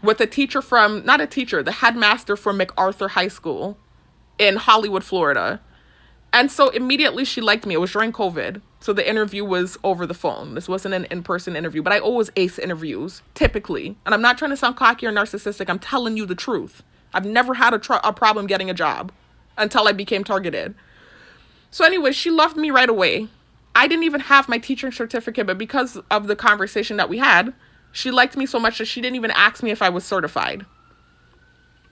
with a teacher the headmaster from MacArthur High School in Hollywood, Florida. And so immediately she liked me. It was during COVID. So the interview was over the phone. This wasn't an in-person interview, but I always ace interviews, typically. And I'm not trying to sound cocky or narcissistic. I'm telling you the truth. I've never had a problem getting a job until I became targeted. So anyway, she loved me right away. I didn't even have my teaching certificate, but because of the conversation that we had, she liked me so much that she didn't even ask me if I was certified.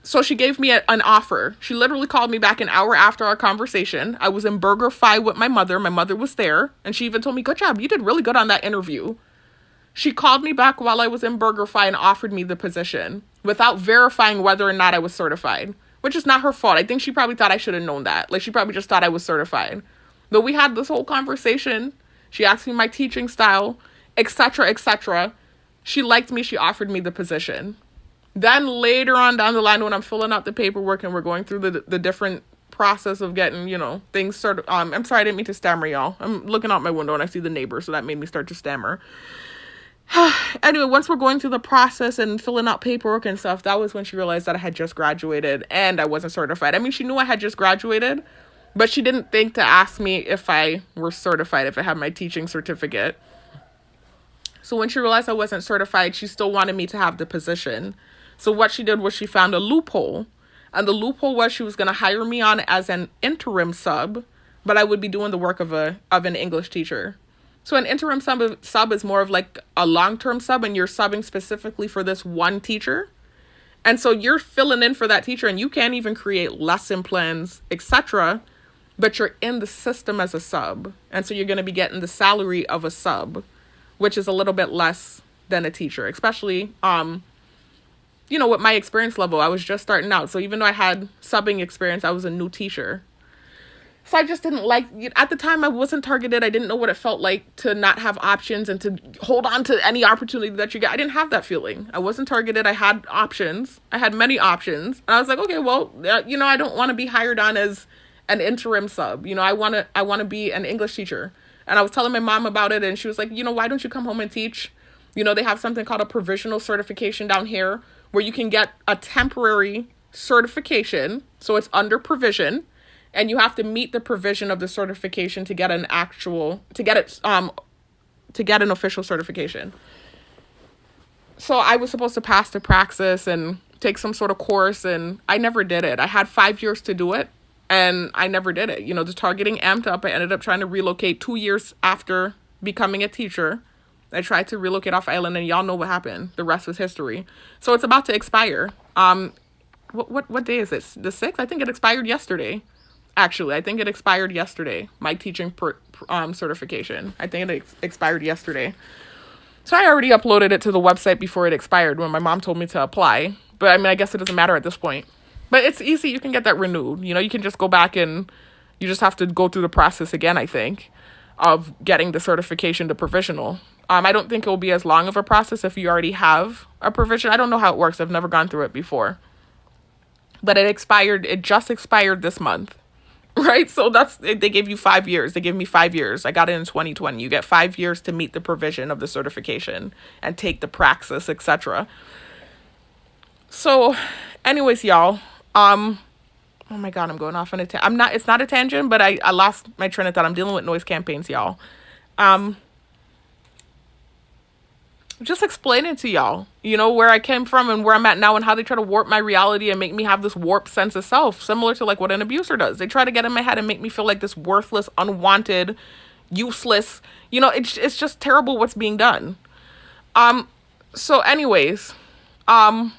So she gave me an offer. She literally called me back an hour after our conversation. I was in BurgerFi with my mother. My mother was there. And she even told me, good job. You did really good on that interview. She called me back while I was in BurgerFi and offered me the position without verifying whether or not I was certified, which is not her fault. I think she probably thought I should have known that. Like, she probably just thought I was certified. But we had this whole conversation. She asked me my teaching style, etc., etc. She liked me. She offered me the position. Then later on down the line, when I'm filling out the paperwork and we're going through the different process of getting, you know, things started. I'm sorry, I didn't mean to stammer, y'all. I'm looking out my window and I see the neighbor, so that made me start to stammer. Anyway, once we're going through the process and filling out paperwork and stuff, that was when she realized that I had just graduated and I wasn't certified. I mean, she knew I had just graduated, but she didn't think to ask me if I were certified, if I had my teaching certificate. So when she realized I wasn't certified, she still wanted me to have the position. So what she did was she found a loophole. And the loophole was she was going to hire me on as an interim sub, but I would be doing the work of an English teacher. So an interim sub is more of like a long-term sub, and you're subbing specifically for this one teacher. And so you're filling in for that teacher, and you can't even create lesson plans, etc., but you're in the system as a sub. And so you're going to be getting the salary of a sub, which is a little bit less than a teacher, especially, you know, with my experience level. I was just starting out. So even though I had subbing experience, I was a new teacher. So I just didn't like, at the time I wasn't targeted. I didn't know what it felt like to not have options and to hold on to any opportunity that you get. I didn't have that feeling. I wasn't targeted. I had options. I had many options. And I was like, okay, well, you know, I don't want to be hired on as an interim sub. You know, I want to be an English teacher. And I was telling my mom about it, and she was like, you know, why don't you come home and teach? You know, they have something called a provisional certification down here where you can get a temporary certification. So it's under provision, and you have to meet the provision of the certification to get an official certification. So I was supposed to pass the praxis and take some sort of course, and I never did it. I had 5 years to do it, and I never did it. You know, the targeting amped up. I ended up trying to relocate 2 years after becoming a teacher. I tried to relocate off island, and y'all know what happened. The rest was history. So it's about to expire. What day is it? The 6th? I think it expired yesterday. Actually, I think it expired yesterday. My teaching certification. I think it expired yesterday. So I already uploaded it to the website before it expired when my mom told me to apply. But I mean, I guess it doesn't matter at this point. But it's easy. You can get that renewed. You know, you can just go back and you just have to go through the process again, I think, of getting the certification to provisional. I don't think it will be as long of a process if you already have a provision. I don't know how it works. I've never gone through it before. But it just expired this month, right? So they gave you 5 years. They gave me 5 years. I got it in 2020. You get 5 years to meet the provision of the certification and take the praxis, etc. So anyways, y'all, oh my God, I'm going off on it's not a tangent, but I lost my train of thought. I'm dealing with noise campaigns, y'all. Just explaining to y'all, you know, where I came from and where I'm at now and how they try to warp my reality and make me have this warped sense of self, similar to like what an abuser does. They try to get in my head and make me feel like this worthless, unwanted, useless, you know, it's just terrible what's being done. So anyways, so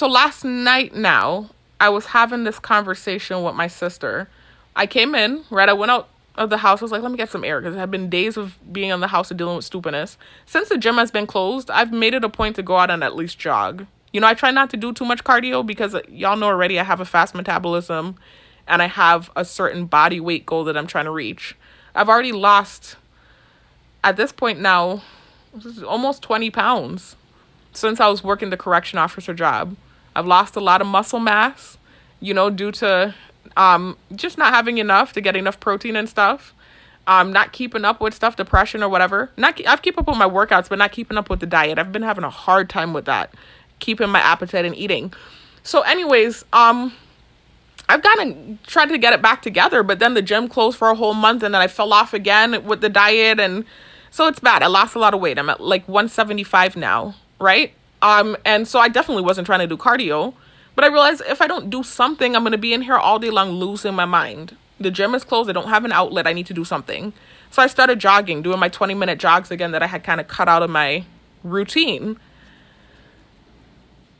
last night now, I was having this conversation with my sister. I came in, right? I went out of the house. I was like, let me get some air, because it had been days of being in the house and dealing with stupidness. Since the gym has been closed, I've made it a point to go out and at least jog. You know, I try not to do too much cardio because y'all know already I have a fast metabolism and I have a certain body weight goal that I'm trying to reach. I've already lost, at this point now, almost 20 pounds since I was working the correction officer job. I've lost a lot of muscle mass, you know, due to just not having enough to get enough protein and stuff. Not keeping up with stuff, depression or whatever. I've keep up with my workouts, but not keeping up with the diet. I've been having a hard time with that, keeping my appetite and eating. So anyways, I've kind of tried to get it back together, but then the gym closed for a whole month and then I fell off again with the diet. And so it's bad. I lost a lot of weight. I'm at like 175 now, right? And so I definitely wasn't trying to do cardio. But I realized if I don't do something, I'm going to be in here all day long losing my mind. The gym is closed. I don't have an outlet. I need to do something. So I started jogging, doing my 20-minute jogs again that I had kind of cut out of my routine.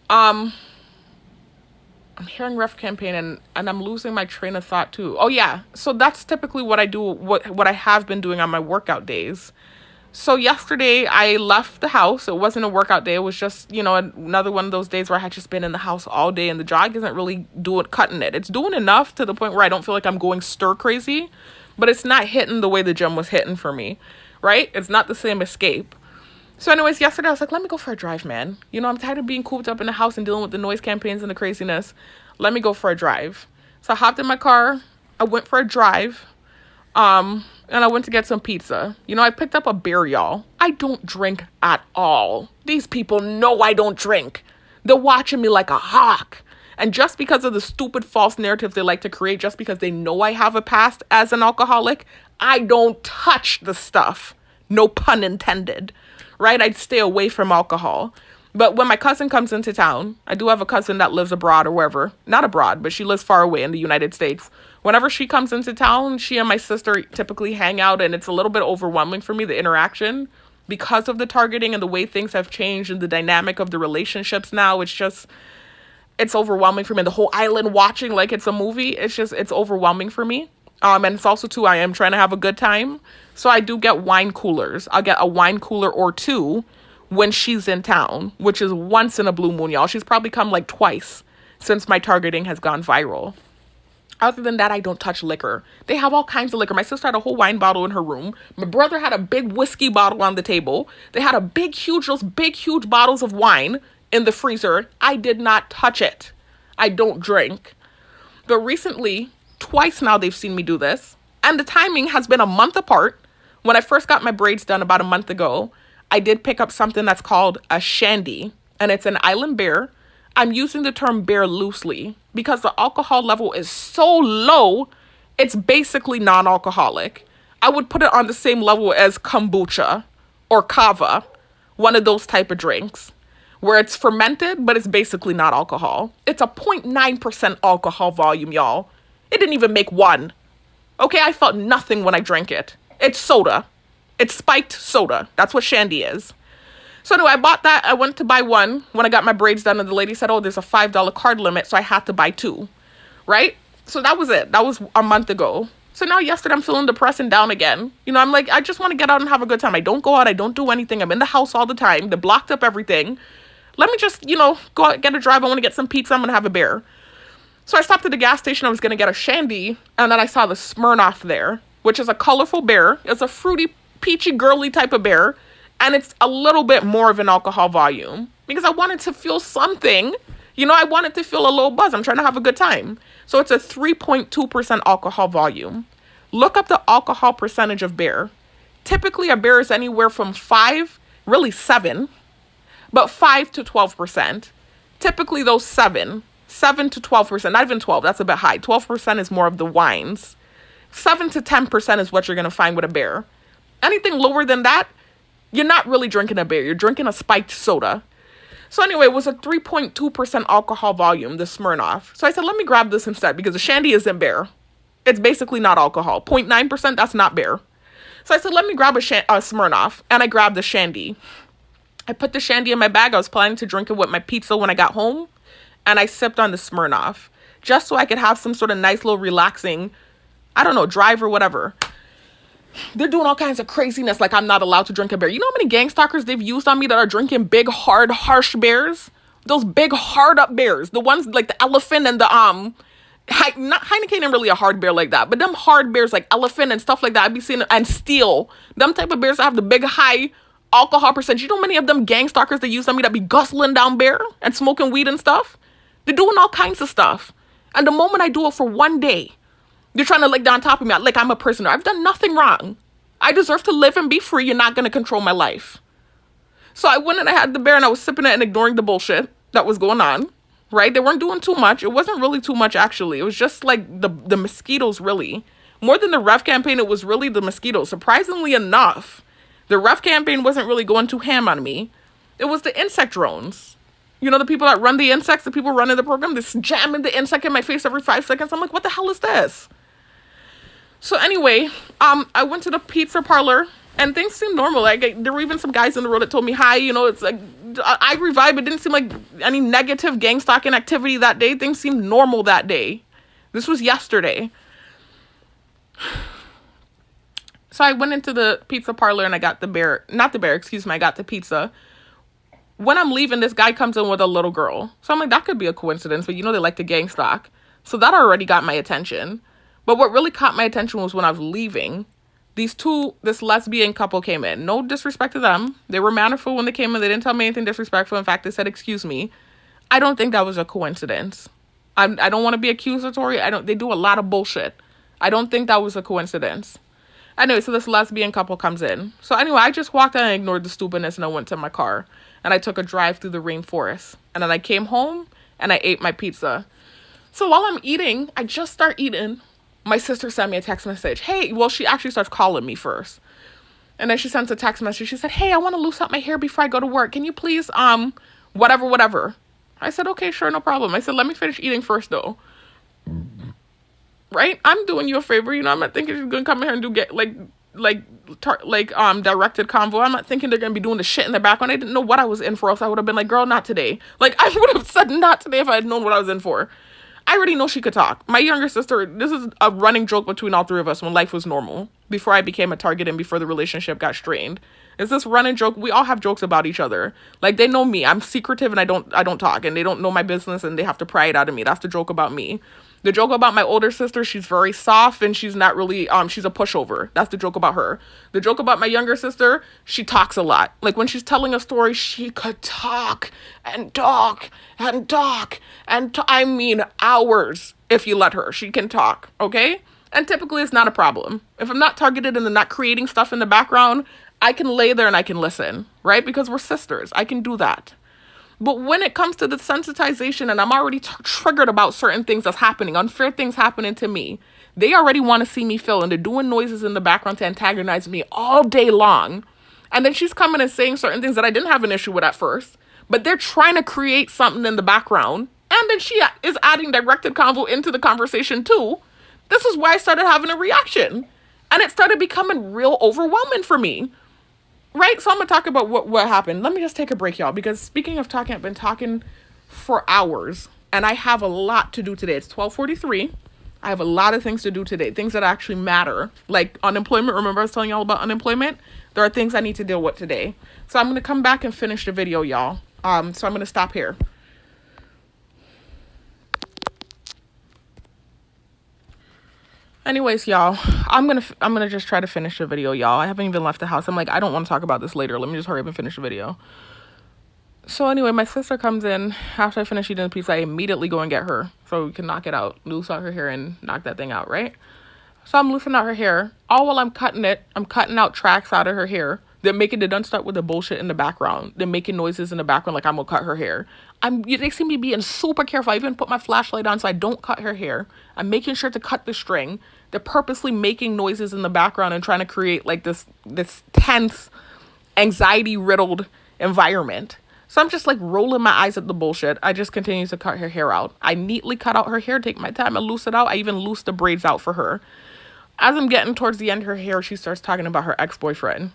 I'm hearing ref campaign and I'm losing my train of thought too. Oh yeah. So that's typically what I do, what I have been doing on my workout days. So yesterday I left the house. It wasn't a workout day. It was just, another one of those days where I had just been in the house all day, and the jog isn't really cutting it. It's doing enough to the point where I don't feel like I'm going stir crazy, but it's not hitting the way the gym was hitting for me, right? It's not the same escape. So anyways, yesterday I was like, let me go for a drive, man. I'm tired of being cooped up in the house and dealing with the noise campaigns and the craziness. Let me go for a drive. So I hopped in my car. I went for a drive. And I went to get some pizza. I picked up a beer, y'all. I don't drink at all. These people know I don't drink. They're watching me like a hawk. And just because of the stupid false narrative they like to create, just because they know I have a past as an alcoholic, I don't touch the stuff. No pun intended. Right? I'd stay away from alcohol. But when my cousin comes into town, I do have a cousin that lives abroad or wherever. Not abroad, but she lives far away in the United States. Whenever she comes into town, she and my sister typically hang out, and it's a little bit overwhelming for me, the interaction, because of the targeting and the way things have changed and the dynamic of the relationships now. It's overwhelming for me. The whole island watching like it's a movie, it's overwhelming for me. And it's also, too, I am trying to have a good time. So I do get wine coolers. I'll get a wine cooler or two when she's in town, which is once in a blue moon, y'all. She's probably come like twice since my targeting has gone viral. Other than that, I don't touch liquor. They have all kinds of liquor. My sister had a whole wine bottle in her room. My brother had a big whiskey bottle on the table. They had those big, huge bottles of wine in the freezer. I did not touch it. I don't drink. But recently, twice now they've seen me do this. And the timing has been a month apart. When I first got my braids done about a month ago, I did pick up something that's called a shandy. And it's an island beer. I'm using the term beer loosely because the alcohol level is so low, it's basically non-alcoholic. I would put it on the same level as kombucha or kava, one of those type of drinks, where it's fermented, but it's basically not alcohol. It's a 0.9% alcohol volume, y'all. It didn't even make one. Okay, I felt nothing when I drank it. It's soda. It's spiked soda. That's what shandy is. So anyway, I bought that. I went to buy one when I got my braids done, and the lady said, oh, there's a $5 card limit, so I had to buy two, right? So that was it. That was a month ago. So now yesterday I'm feeling depressed and down again. I'm like, I just want to get out and have a good time. I don't go out. I don't do anything. I'm in the house all the time. They blocked up everything. Let me just, go out, get a drive. I want to get some pizza. I'm going to have a beer. So I stopped at the gas station. I was going to get a shandy, and then I saw the Smirnoff there, which is a colorful beer. It's a fruity, peachy, girly type of beer. And it's a little bit more of an alcohol volume because I wanted to feel something. I wanted to feel a little buzz. I'm trying to have a good time. So it's a 3.2% alcohol volume. Look up the alcohol percentage of beer. Typically, a beer is anywhere from 7, but 5 to 12%. Typically, those 7 to 12%, not even 12, that's a bit high. 12% is more of the wines. 7 to 10% is what you're going to find with a beer. Anything lower than that, you're not really drinking a beer. You're drinking a spiked soda. So anyway, it was a 3.2% alcohol volume, the Smirnoff. So I said, let me grab this instead because the shandy isn't beer. It's basically not alcohol. 0.9%, that's not beer. So I said, let me grab a Smirnoff. And I grabbed the shandy. I put the shandy in my bag. I was planning to drink it with my pizza when I got home. And I sipped on the Smirnoff just so I could have some sort of nice little relaxing, drive or whatever. They're doing all kinds of craziness like I'm not allowed to drink a beer. You know how many gang stalkers they've used on me that are drinking big, hard, harsh beers? Those big, hard up beers. The ones like the Elephant and the, not Heineken ain't really a hard beer like that, but them hard beers like Elephant and stuff like that, I'd be seeing, and Steel. Them type of beers that have the big, high alcohol percentage. You know many of them gang stalkers they use on me that be guzzling down beer and smoking weed and stuff? They're doing all kinds of stuff. And the moment I do it for one day, they're trying to lick down top of me like I'm a prisoner. I've done nothing wrong. I deserve to live and be free. You're not going to control my life. So I went and I had the beer and I was sipping it and ignoring the bullshit that was going on, right? They weren't doing too much. It wasn't really too much, actually. It was just like the mosquitoes, really. More than the ref campaign, it was really the mosquitoes. Surprisingly enough, the ref campaign wasn't really going too ham on me. It was the insect drones. The people that run the insects, the people running the program, they're jamming the insect in my face every 5 seconds. I'm like, what the hell is this? So anyway, I went to the pizza parlor and things seemed normal. Like there were even some guys in the road that told me hi. You know, it's like I revived. It didn't seem like any negative gang stalking activity that day. Things seemed normal that day. This was yesterday. So I went into the pizza parlor and I got I got the pizza. When I'm leaving, this guy comes in with a little girl. So I'm like, that could be a coincidence, but you know they like to gang stalk. So that already got my attention. But what really caught my attention was when I was leaving, this lesbian couple came in. No disrespect to them. They were mannerful when they came in. They didn't tell me anything disrespectful. In fact, they said, excuse me. I don't think that was a coincidence. I don't want to be accusatory. They do a lot of bullshit. I don't think that was a coincidence. Anyway, so this lesbian couple comes in. So anyway, I just walked out and ignored the stupidness and I went to my car. And I took a drive through the rainforest. And then I came home and I ate my pizza. So while I'm eating, I just start eating. My sister sent me a text message. Hey, well, she actually starts calling me first. And then she sends a text message. She said, hey, I want to loose up my hair before I go to work. Can you please, whatever. I said, okay, sure, no problem. I said, let me finish eating first, though. Right? I'm doing you a favor. You know, I'm not thinking she's going to come in here and do directed convo. I'm not thinking they're going to be doing the shit in the background. I didn't know what I was in for, else I would have been like, girl, not today. Like, I would have said not today if I had known what I was in for. I already know she could talk. My younger sister, this is a running joke between all three of us when life was normal, before I became a target and before the relationship got strained. It's this running joke. We all have jokes about each other. Like, they know me. I'm secretive and I don't talk, and they don't know my business and they have to pry it out of me. That's the joke about me. The joke about my older sister, she's very soft and she's not really, she's a pushover. That's the joke about her. The joke about my younger sister, she talks a lot. Like when she's telling a story, she could talk and talk and talk. I mean hours if you let her. She can talk, okay? And typically it's not a problem. If I'm not targeted and they're not creating stuff in the background, I can lay there and I can listen, right? Because we're sisters. I can do that. But when it comes to the sensitization and I'm already triggered about certain things that's happening, unfair things happening to me, they already want to see me fail and they're doing noises in the background to antagonize me all day long. And then she's coming and saying certain things that I didn't have an issue with at first, but they're trying to create something in the background. And then she is adding directed convo into the conversation too. This is why I started having a reaction. And it started becoming real overwhelming for me. Right, so I'm going to talk about what happened. Let me just take a break, y'all, because speaking of talking, I've been talking for hours, and I have a lot to do today. It's 12:43. I have a lot of things to do today, things that actually matter, like unemployment. Remember I was telling y'all about unemployment? There are things I need to deal with today. So I'm going to come back and finish the video, y'all. So I'm going to stop here. Anyways, y'all, I'm gonna just try to finish the video, y'all. I haven't even left the house. I'm like, I don't want to talk about this later. Let me just hurry up and finish the video. So anyway, my sister comes in after I finish eating the pizza. I immediately go and get her so we can knock it out, loose out her hair and knock that thing out, right? So I'm loosening out her hair. All while I'm cutting out tracks out of her hair. They don't start with the bullshit in the background. They're making noises in the background like I'm gonna cut her hair. They see me being super careful. I even put my flashlight on so I don't cut her hair. I'm making sure to cut the string. They're purposely making noises in the background and trying to create like this tense, anxiety-riddled environment. So I'm just like rolling my eyes at the bullshit. I just continue to cut her hair out. I neatly cut out her hair, take my time and loose it out. I even loose the braids out for her. As I'm getting towards the end of her hair, she starts talking about her ex-boyfriend.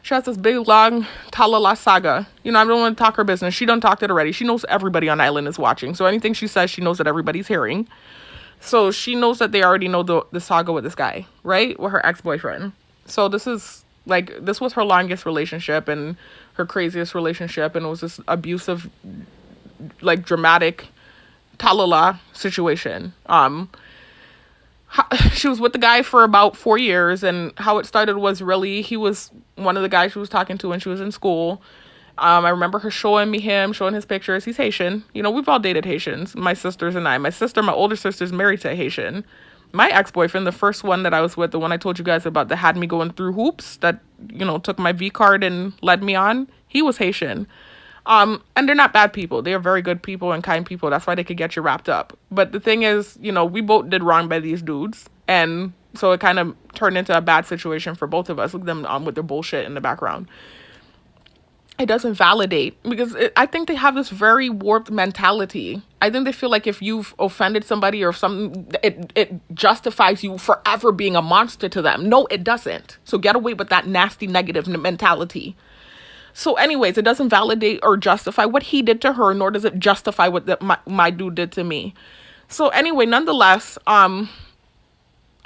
She has this big, long talala saga. You know, I don't want to talk her business. She done talked it already. She knows everybody on Island is watching. So anything she says, she knows that everybody's hearing. So she knows that they already know the saga with this guy, right? With her ex-boyfriend. So this was her longest relationship and her craziest relationship. And it was this abusive, like, dramatic talala situation. She was with the guy for about 4 years, and how it started was really, he was one of the guys she was talking to when she was in school. I remember her showing his pictures. He's Haitian. You know, we've all dated Haitians, my sisters and I. My older sister's married to a Haitian. My ex-boyfriend, the first one that I was with, the one I told you guys about that had me going through hoops, that, you know, took my V card and led me on, he was Haitian. And they're not bad people. They are very good people and kind people. That's why they could get you wrapped up. But the thing is, you know, we both did wrong by these dudes. And so it kind of turned into a bad situation for both of us. Look at them with their bullshit in the background. it doesn't validate, because I think they have this very warped mentality. I think they feel like if you've offended somebody or something, it justifies you forever being a monster to them. No, it doesn't. So get away with that nasty negative mentality. So anyways, it doesn't validate or justify what he did to her, nor does it justify what my dude did to me. So anyway, nonetheless,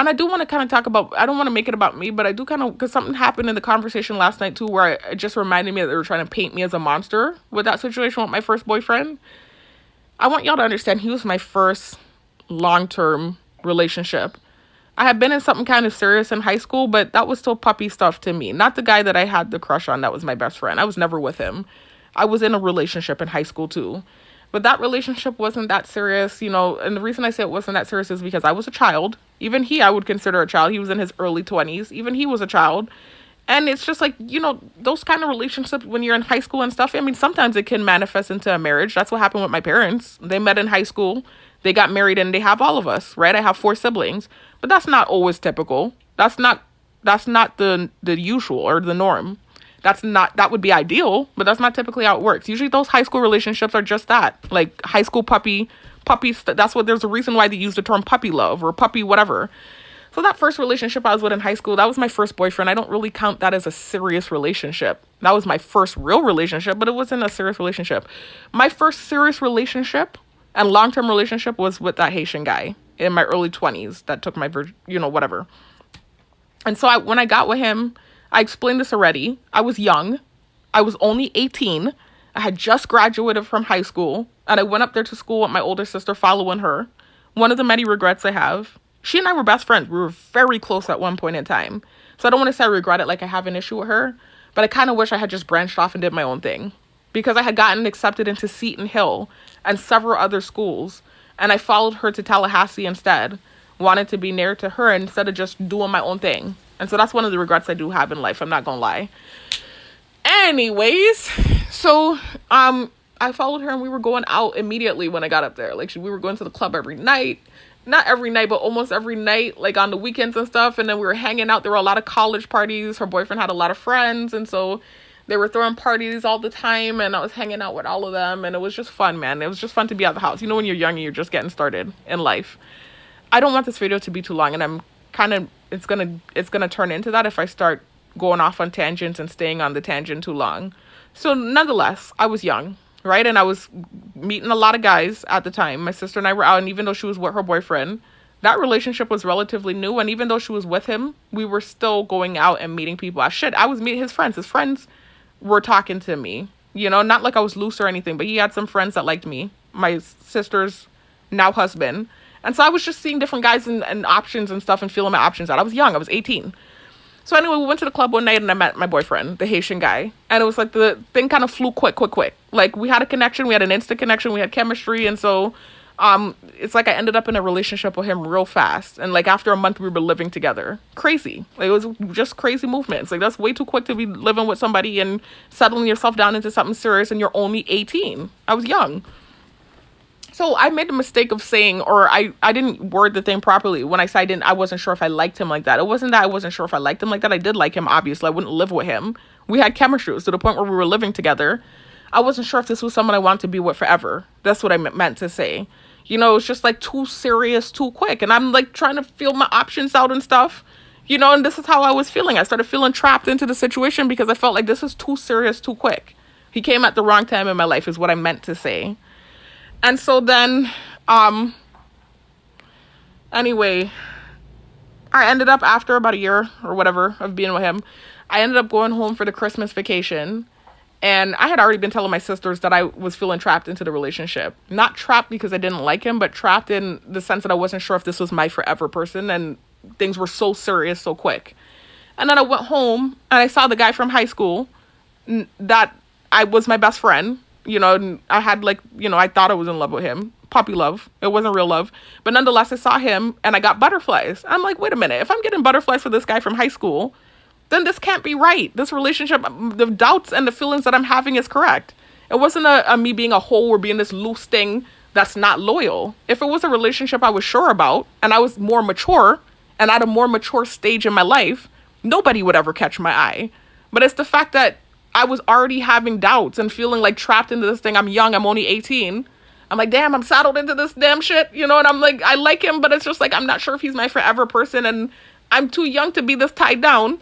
and I do want to kind of talk about, I don't want to make it about me, but I do kind of, because something happened in the conversation last night too, where it just reminded me that they were trying to paint me as a monster with that situation with my first boyfriend. I want y'all to understand he was my first long-term relationship. I had been in something kind of serious in high school, but that was still puppy stuff to me. Not the guy that I had the crush on that was my best friend. I was never with him. I was in a relationship in high school too. But that relationship wasn't that serious, you know, and the reason I say it wasn't that serious is because I was a child. Even he, I would consider a child. He was in his early 20s. Even he was a child. And it's just like, you know, those kind of relationships when you're in high school and stuff, I mean, sometimes it can manifest into a marriage. That's what happened with my parents. They met in high school. They got married and they have all of us, right? I have 4 siblings. But that's not always typical. That's not the usual or the norm. That would be ideal, but that's not typically how it works. Usually those high school relationships are just that, like high school puppies. There's a reason why they use the term puppy love or puppy whatever. So that first relationship I was with in high school, that was my first boyfriend. I don't really count that as a serious relationship. That was my first real relationship, but it wasn't a serious relationship. My first serious relationship and long-term relationship was with that Haitian guy in my early 20s that took my, whatever. And so when I got with him, I explained this already. I was young. I was only 18. I had just graduated from high school. And I went up there to school with my older sister following her. One of the many regrets I have. She and I were best friends. We were very close at one point in time. So I don't want to say I regret it like I have an issue with her. But I kind of wish I had just branched off and did my own thing. Because I had gotten accepted into Seton Hill and several other schools. And I followed her to Tallahassee instead. Wanted to be near to her instead of just doing my own thing. And so that's one of the regrets I do have in life. I'm not gonna lie. Anyways, so I followed her and we were going out immediately when I got up there. Like we were going to the club every night. Not every night, but almost every night, like on the weekends and stuff. And then we were hanging out. There were a lot of college parties. Her boyfriend had a lot of friends. And so they were throwing parties all the time. And I was hanging out with all of them. And it was just fun, man. It was just fun to be at the house. You know, when you're young and you're just getting started in life. I don't want this video to be too long. And I'm kind of, it's gonna turn into that if I start going off on tangents and staying on the tangent too long. So nonetheless, I was young, right? And I was meeting a lot of guys at the time. My sister and I were out, and even though she was with her boyfriend, that relationship was relatively new. And even though she was with him, we were still going out and meeting people. I was meeting his friends. His friends were talking to me, you know, not like I was loose or anything, but he had some friends that liked me. My sister's now husband. And so I was just seeing different guys and options and stuff and feeling my options out. I was young. I was 18. So anyway, we went to the club one night and I met my boyfriend, the Haitian guy. And it was like the thing kind of flew quick. Like we had a connection. We had an instant connection. We had chemistry. And so it's like I ended up in a relationship with him real fast. And like after a month, we were living together. Crazy. Like it was just crazy movements. Like that's way too quick to be living with somebody and settling yourself down into something serious and you're only 18. I was young. So I made the mistake of saying, or I didn't word the thing properly when I said I wasn't sure if I liked him like that. It wasn't that I wasn't sure if I liked him like that. I did like him, obviously. I wouldn't live with him. We had chemistry to the point where we were living together. I wasn't sure if this was someone I wanted to be with forever. That's what I meant to say. You know, it's just like too serious, too quick. And I'm like trying to feel my options out and stuff. You know, and this is how I was feeling. I started feeling trapped into the situation because I felt like this is too serious, too quick. He came at the wrong time in my life is what I meant to say. And so then, anyway, I ended up after about a year or whatever of being with him, I ended up going home for the Christmas vacation. And I had already been telling my sisters that I was feeling trapped into the relationship. Not trapped because I didn't like him, but trapped in the sense that I wasn't sure if this was my forever person. And things were so serious so quick. And then I went home and I saw the guy from high school that I was my best friend. You know, and I had like, you know, I thought I was in love with him. Puppy love. It wasn't real love. But nonetheless, I saw him and I got butterflies. I'm like, wait a minute. If I'm getting butterflies for this guy from high school, then this can't be right. This relationship, the doubts and the feelings that I'm having is correct. It wasn't a me being a hoe or being this loose thing that's not loyal. If it was a relationship I was sure about and I was more mature and at a more mature stage in my life, nobody would ever catch my eye. But it's the fact that I was already having doubts and feeling like trapped into this thing. I'm young, I'm only 18. I'm like, damn, I'm saddled into this damn shit, you know, and I'm like, I like him, but it's just like, I'm not sure if he's my forever person, and I'm too young to be this tied down.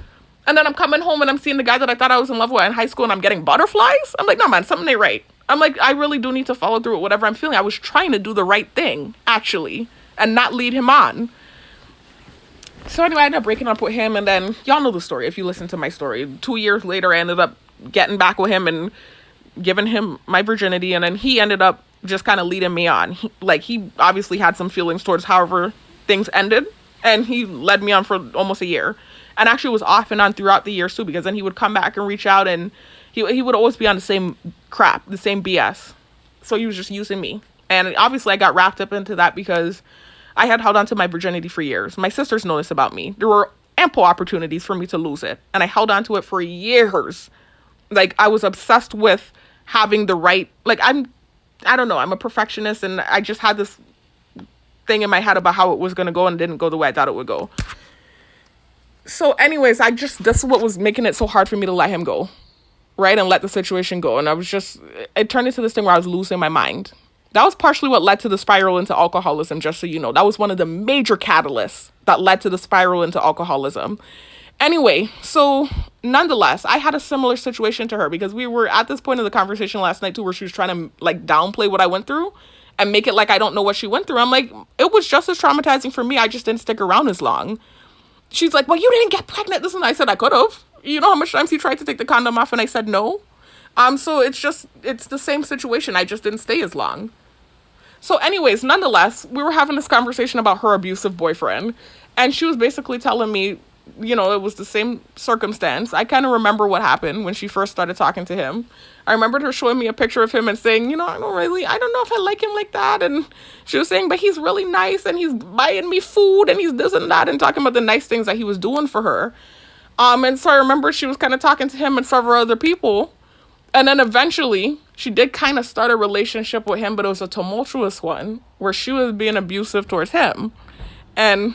And then I'm coming home and I'm seeing the guy that I thought I was in love with in high school, and I'm getting butterflies. I'm like, no, man, something ain't right. I'm like, I really do need to follow through with whatever I'm feeling. I was trying to do the right thing, actually, and not lead him on. So anyway, I ended up breaking up with him, and then y'all know the story if you listen to my story. 2 years later, I ended up getting back with him and giving him my virginity, and then he ended up just kind of leading me on. He obviously had some feelings towards however things ended, and he led me on for almost a year. And actually was off and on throughout the years too, because then he would come back and reach out, and he would always be on the same crap, the same BS. So he was just using me. And obviously I got wrapped up into that because I had held on to my virginity for years. My sisters know this about me. There were ample opportunities for me to lose it, and I held on to it for years. Like, I was obsessed with having the right, like, I don't know, I'm a perfectionist, and I just had this thing in my head about how it was going to go, and it didn't go the way I thought it would go. So anyways, this is what was making it so hard for me to let him go, right? And let the situation go. And it turned into this thing where I was losing my mind. That was partially what led to the spiral into alcoholism, just so you know. That was one of the major catalysts that led to the spiral into alcoholism. Anyway, so nonetheless, I had a similar situation to her, because we were at this point of the conversation last night too, where she was trying to like downplay what I went through and make it like I don't know what she went through. I'm like, it was just as traumatizing for me. I just didn't stick around as long. She's like, well, you didn't get pregnant. This and I said I could have. You know how much times he tried to take the condom off and I said no? So it's the same situation. I just didn't stay as long. So anyways, nonetheless, we were having this conversation about her abusive boyfriend. And she was basically telling me, you know, it was the same circumstance. I kind of remember what happened when she first started talking to him. I remembered her showing me a picture of him and saying, you know, I don't know if I like him like that. And she was saying, but he's really nice, and he's buying me food, and he's this and that, and talking about the nice things that he was doing for her. And so I remember she was kind of talking to him and several other people. And then eventually she did kind of start a relationship with him, but it was a tumultuous one where she was being abusive towards him. And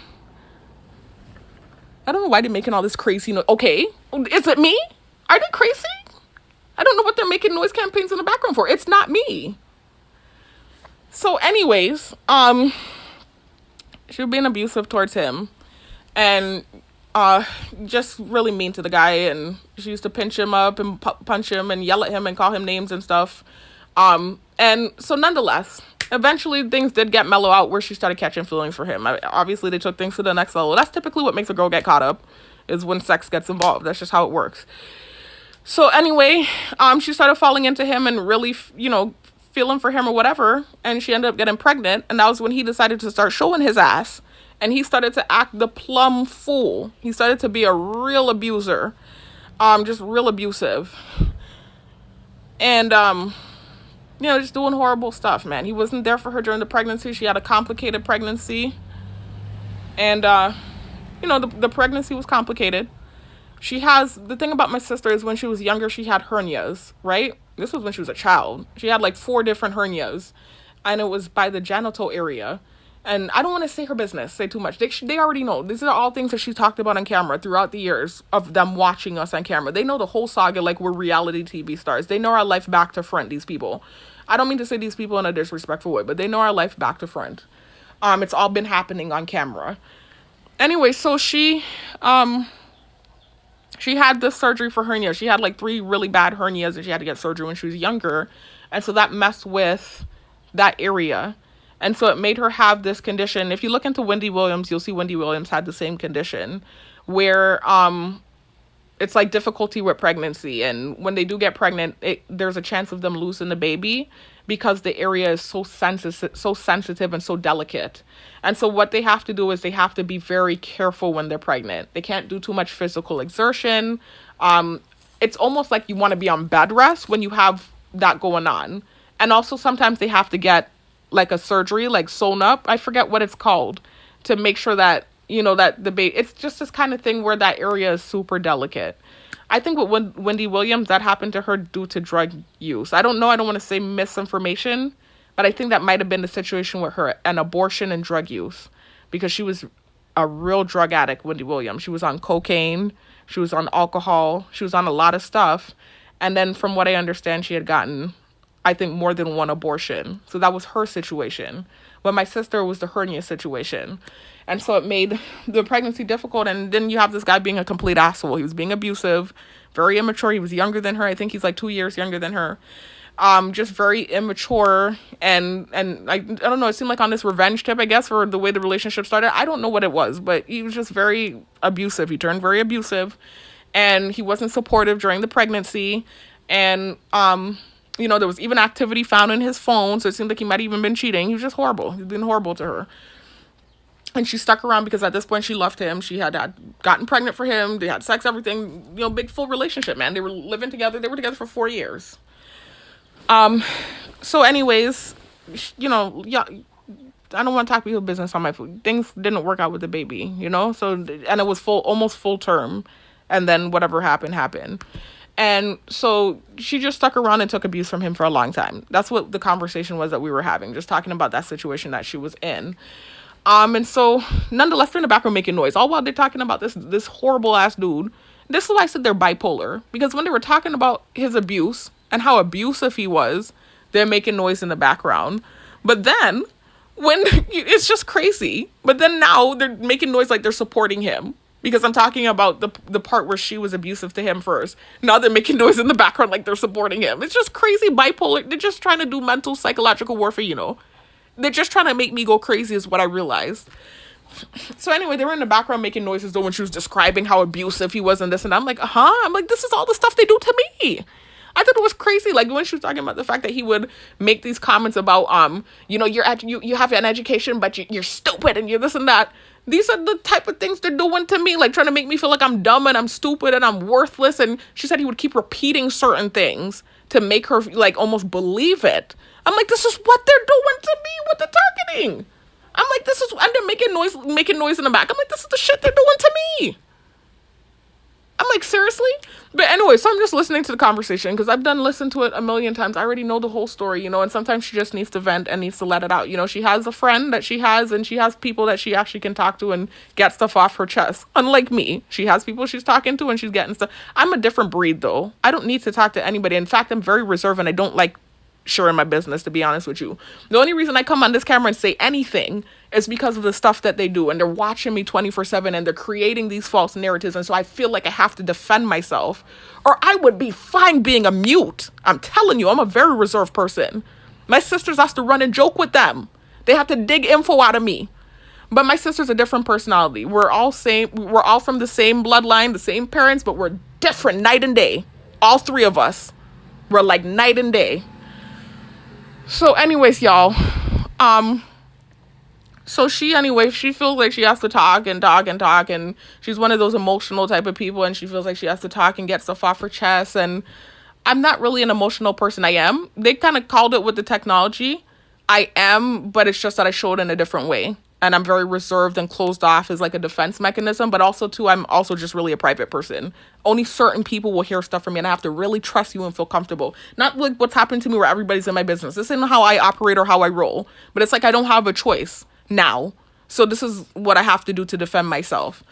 I don't know why they're making all this crazy noise. Okay, is it me? Are they crazy? I don't know what they're making noise campaigns in the background for. It's not me. So anyways, she was being abusive towards him, and just really mean to the guy, and she used to pinch him up and punch him and yell at him and call him names and stuff. And so nonetheless, eventually things did get mellow out where she started catching feelings for him. Obviously they took things to the next level. That's typically what makes a girl get caught up, is when sex gets involved. That's just how it works. So anyway, she started falling into him and really, feeling for him or whatever. And she ended up getting pregnant. And that was when he decided to start showing his ass. And he started to act the plumb fool. He started to be a real abuser. Just real abusive. And, just doing horrible stuff, man. He wasn't there for her during the pregnancy. She had a complicated pregnancy. And, the pregnancy was complicated. The thing about my sister is when she was younger, she had hernias, right? This was when she was a child. She had like 4 different hernias, and it was by the genital area. And I don't want to say too much. They already know. These are all things that she talked about on camera throughout the years of them watching us on camera. They know the whole saga like we're reality TV stars. They know our life back to front, these people. I don't mean to say these people in a disrespectful way, but they know our life back to front. It's all been happening on camera. Anyway, so she had this surgery for hernia. She had like 3 really bad hernias, and she had to get surgery when she was younger. And so that messed with that area. And so it made her have this condition. If you look into Wendy Williams, you'll see Wendy Williams had the same condition where it's like difficulty with pregnancy. And when they do get pregnant, there's a chance of them losing the baby because the area is so sensitive and so delicate. And so what they have to do is they have to be very careful when they're pregnant. They can't do too much physical exertion. It's almost like you want to be on bed rest when you have that going on. And also sometimes they have to get like a surgery, like sewn up. I forget what it's called, to make sure that, that the baby, it's just this kind of thing where that area is super delicate. I think with Wendy Williams, that happened to her due to drug use. I don't know. I don't want to say misinformation, but I think that might have been the situation with her, an abortion and drug use, because she was a real drug addict, Wendy Williams. She was on cocaine. She was on alcohol. She was on a lot of stuff. And then from what I understand, she had gotten, I think, more than one abortion. So that was her situation. But my sister was the hernia situation. And so it made the pregnancy difficult. And then you have this guy being a complete asshole. He was being abusive, very immature. He was younger than her. I think he's like 2 years younger than her. Just very immature. And I don't know, it seemed like on this revenge tip, I guess, for the way the relationship started. I don't know what it was, but he was just very abusive. He turned very abusive. And he wasn't supportive during the pregnancy. And, there was even activity found in his phone. So it seemed like he might have even been cheating. He was just horrible. He's been horrible to her. And she stuck around because at this point she loved him. She had gotten pregnant for him. They had sex, everything, big full relationship, man. They were living together. They were together for 4 years. So anyways, yeah, I don't want to talk about business on my food. Things didn't work out with the baby, so, and it was almost full term. And then whatever happened. And so she just stuck around and took abuse from him for a long time. That's what the conversation was that we were having, just talking about that situation that she was in. And so nonetheless, they're in the background making noise, all while they're talking about this horrible ass dude. This is why I said they're bipolar, because when they were talking about his abuse and how abusive he was, they're making noise in the background. But then when it's just crazy, but then now they're making noise like they're supporting him. Because I'm talking about the part where she was abusive to him first. Now they're making noise in the background like they're supporting him. It's just crazy bipolar. They're just trying to do mental, psychological warfare, They're just trying to make me go crazy is what I realized. So anyway, they were in the background making noises though when she was describing how abusive he was and this and that. I'm like, I'm like, this is all the stuff they do to me. I thought it was crazy. Like when she was talking about the fact that he would make these comments about, you have an education, but you're stupid and you're this and that. These are the type of things they're doing to me, like trying to make me feel like I'm dumb and I'm stupid and I'm worthless. And she said he would keep repeating certain things to make her like almost believe it. I'm like, this is what they're doing to me with the targeting. I'm like, and they're making noise in the back. I'm like, this is the shit they're doing to me. I'm like, seriously? But anyway, so I'm just listening to the conversation because I've listened to it a million times. I already know the whole story, and sometimes she just needs to vent and needs to let it out. She has a friend that she has, and she has people that she actually can talk to and get stuff off her chest. Unlike me, she has people she's talking to and she's getting stuff. I'm a different breed, though. I don't need to talk to anybody. In fact, I'm very reserved and I don't like sharing my business, to be honest with you. The only reason I come on this camera and say anything is because of the stuff that they do, and they're watching me 24/7 and they're creating these false narratives, and so I feel like I have to defend myself or I would be fine being a mute. I'm telling you, I'm a very reserved person. My sisters have to run and joke with them. They have to dig info out of me. But my sister's a different personality. We're all from the same bloodline, the same parents, but we're different night and day. All three of us. We're like night and day. So anyways, y'all, so she feels like she has to talk and talk and talk, and she's one of those emotional type of people, and she feels like she has to talk and get stuff off her chest, and I'm not really an emotional person. I am. They kind of called it with the technology. I am, but it's just that I show it in a different way, and I'm very reserved and closed off as like a defense mechanism, but also too, I'm also just really a private person. Only certain people will hear stuff from me, and I have to really trust you and feel comfortable. Not like what's happened to me where everybody's in my business. This isn't how I operate or how I roll, but it's like I don't have a choice now. So this is what I have to do to defend myself.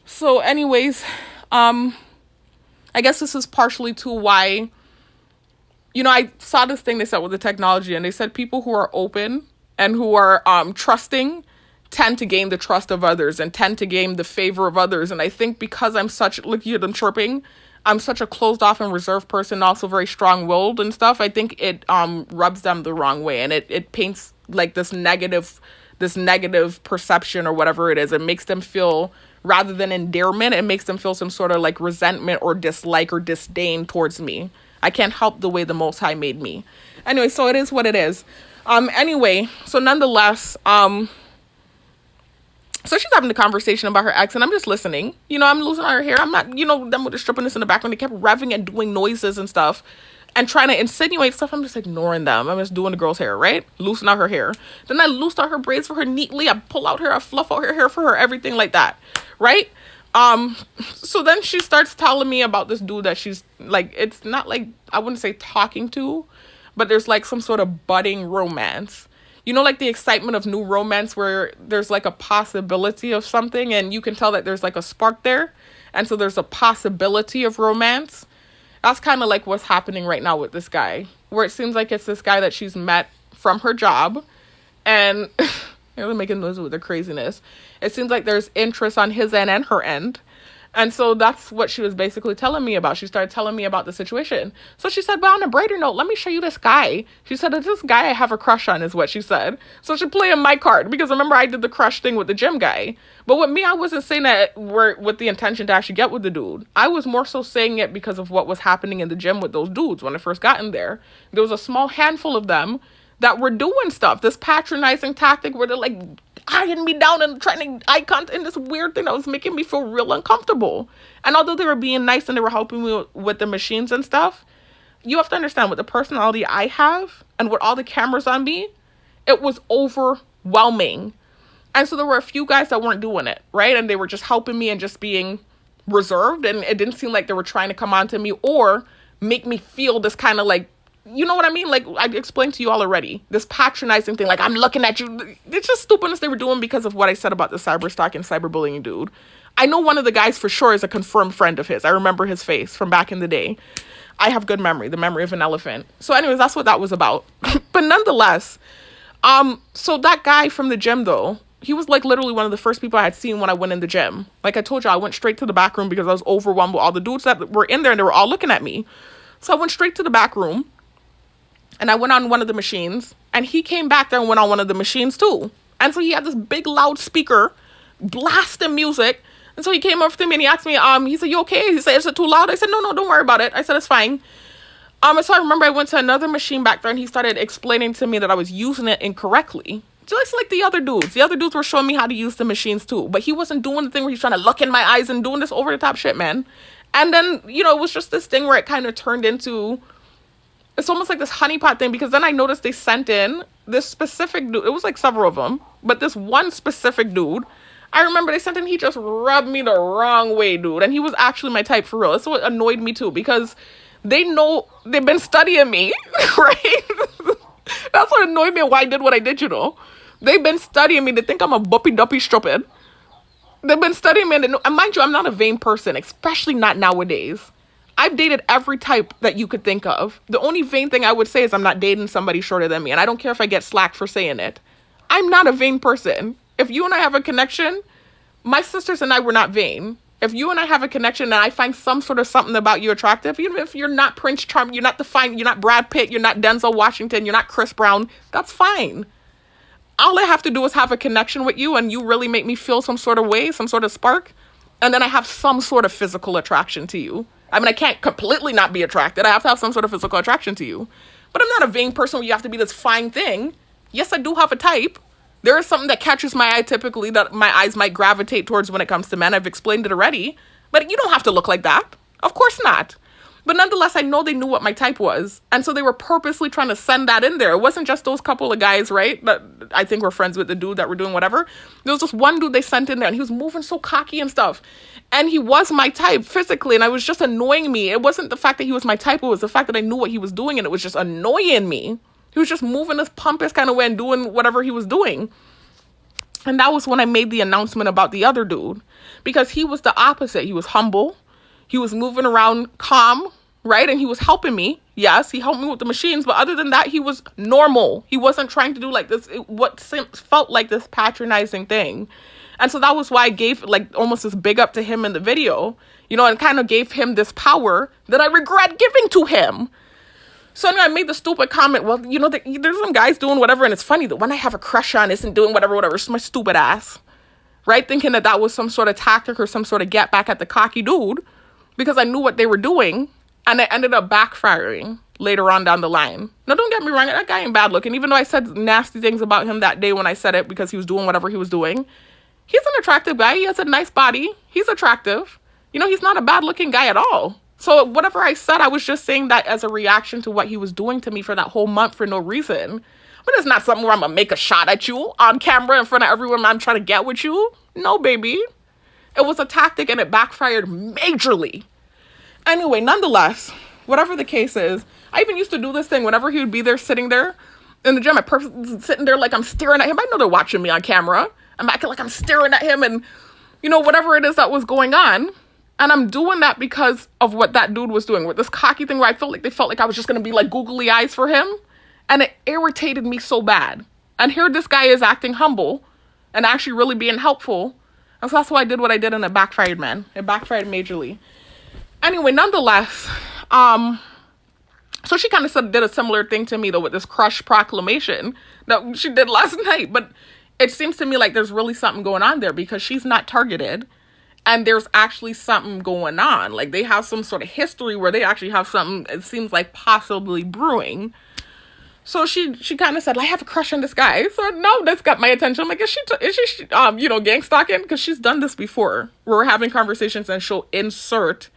So anyways, I guess this is partially too why, I saw this thing they said with the technology, and they said people who are open and who are trusting tend to gain the trust of others and tend to gain the favor of others. And I think because I'm look at them chirping, I'm such a closed off and reserved person, also very strong-willed and stuff. I think it rubs them the wrong way, and it paints like this negative perception or whatever it is. It makes them feel, rather than endearment, it makes them feel some sort of like resentment or dislike or disdain towards me. I can't help the way the Most High made me. Anyway, so it is what it is. Anyway, so nonetheless, so she's having a conversation about her ex, and I'm just listening. I'm losing her hair. I'm not, them with the strippiness in the background. They kept revving and doing noises and stuff and trying to insinuate stuff. I'm just ignoring them. I'm just doing the girl's hair, right? Loosen out her hair. Then I loosed out her braids for her neatly. I pull out her, I fluff out her hair for her, everything like that, right? So then she starts telling me about this dude that she's like, it's not like, I wouldn't say talking to, but there's like some sort of budding romance. Like the excitement of new romance where there's like a possibility of something and you can tell that there's like a spark there. And so there's a possibility of romance. That's kind of like what's happening right now with this guy, where it seems like it's this guy that she's met from her job, and they're making noise with their craziness. It seems like there's interest on his end and her end. And so that's what she was basically telling me about. She started telling me about the situation. So she said, but on a brighter note, let me show you this guy. She said, this guy I have a crush on is what she said. So she played my card, because remember I did the crush thing with the gym guy. But with me, I wasn't saying that with the intention to actually get with the dude. I was more so saying it because of what was happening in the gym with those dudes when I first got in there. There was a small handful of them that were doing stuff, this patronizing tactic where they're like eyeing me down and trying to eye contact, and this weird thing that was making me feel real uncomfortable. And although they were being nice and they were helping me with the machines and stuff, you have to understand, with the personality I have and with all the cameras on me, it was overwhelming. And so there were a few guys that weren't doing it, right? And they were just helping me and just being reserved, and it didn't seem like they were trying to come on to me or make me feel this kind of like, you know what I mean? Like I explained to you all already, this patronizing thing, like I'm looking at you. It's just stupidness they were doing because of what I said about the cyberstalking, cyberbullying dude. I know one of the guys for sure is a confirmed friend of his. I remember his face from back in the day. I have good memory, the memory of an elephant. So anyways, that's what that was about. But nonetheless, so that guy from the gym though, he was like literally one of the first people I had seen when I went in the gym. Like I told you, I went straight to the back room because I was overwhelmed with all the dudes that were in there, and they were all looking at me. So I went straight to the back room. And I went on one of the machines, and he came back there and went on one of the machines too. And so he had this big loud speaker blasting music. And so he came up to me and he asked me, he said, you okay? He said, is it too loud? I said, no, don't worry about it. I said, it's fine. And so I remember I went to another machine back there, and he started explaining to me that I was using it incorrectly. Just like the other dudes. The other dudes were showing me how to use the machines too. But he wasn't doing the thing where he's trying to look in my eyes and doing this over the top shit, man. And then, it was just this thing where it kind of turned into, it's almost like this honeypot thing, because then I noticed they sent in this specific dude. It was like several of them, but this one specific dude, I remember they sent in, he just rubbed me the wrong way, dude. And he was actually my type for real. That's what annoyed me too, because they know they've been studying me, right? That's what annoyed me and why I did what I did, They've been studying me. They think I'm a buppy-duppy stupid. They've been studying me. And mind you, I'm not a vain person, especially not nowadays. I've dated every type that you could think of. The only vain thing I would say is I'm not dating somebody shorter than me. And I don't care if I get slack for saying it. I'm not a vain person. If you and I have a connection, my sisters and I were not vain. If you and I have a connection and I find some sort of something about you attractive, even if you're not Prince Charming, you're not Brad Pitt, you're not Denzel Washington, you're not Chris Brown, that's fine. All I have to do is have a connection with you and you really make me feel some sort of way, some sort of spark. And then I have some sort of physical attraction to you. I mean, I can't completely not be attracted. I have to have some sort of physical attraction to you. But I'm not a vain person where you have to be this fine thing. Yes, I do have a type. There is something that catches my eye typically that my eyes might gravitate towards when it comes to men. I've explained it already. But you don't have to look like that. Of course not. But nonetheless, I know they knew what my type was. And so they were purposely trying to send that in there. It wasn't just those couple of guys, right? That I think were friends with the dude that were doing whatever. There was just one dude they sent in there and he was moving so cocky and stuff. And he was my type physically. And it was just annoying me. It wasn't the fact that he was my type. It was the fact that I knew what he was doing. And it was just annoying me. He was just moving this pompous kind of way and doing whatever he was doing. And that was when I made the announcement about the other dude. Because he was the opposite. He was humble. He was moving around calm, right? And he was helping me. Yes, he helped me with the machines. But other than that, he was normal. He wasn't trying to do like this, what felt like this patronizing thing. And so that was why I gave like almost this big up to him in the video, and kind of gave him this power that I regret giving to him. So I made the stupid comment, well, there's some guys doing whatever. And it's funny that when I have a crush on isn't doing whatever. It's my stupid ass, right? Thinking that was some sort of tactic or some sort of get back at the cocky dude. Because I knew what they were doing, and it ended up backfiring later on down the line. Now, don't get me wrong, that guy ain't bad looking, even though I said nasty things about him that day when I said it because he was doing whatever he was doing. He's an attractive guy. He has a nice body. He's attractive. He's not a bad looking guy at all. So whatever I said, I was just saying that as a reaction to what he was doing to me for that whole month for no reason. But it's not something where I'm going to make a shot at you on camera in front of everyone. I'm trying to get with you. No, baby. It was a tactic and it backfired majorly. Anyway, nonetheless, whatever the case is, I even used to do this thing whenever he would be there sitting there in the gym. I'm sitting there like I'm staring at him. I know they're watching me on camera. I'm acting like I'm staring at him and, whatever it is that was going on. And I'm doing that because of what that dude was doing with this cocky thing where I felt like they felt like I was just going to be like googly eyes for him. And it irritated me so bad. And here this guy is acting humble and actually really being helpful. And so that's why I did what I did, and it backfired, man. It backfired majorly. Anyway, nonetheless, so she kind of did a similar thing to me, though, with this crush proclamation that she did last night. But it seems to me like there's really something going on there because she's not targeted. And there's actually something going on. Like, they have some sort of history where they actually have something, it seems like, possibly brewing. So she kind of said, I have a crush on this guy. So no, that's got my attention. I'm like, is she gang stalking? Because she's done this before. We're having conversations and she'll insert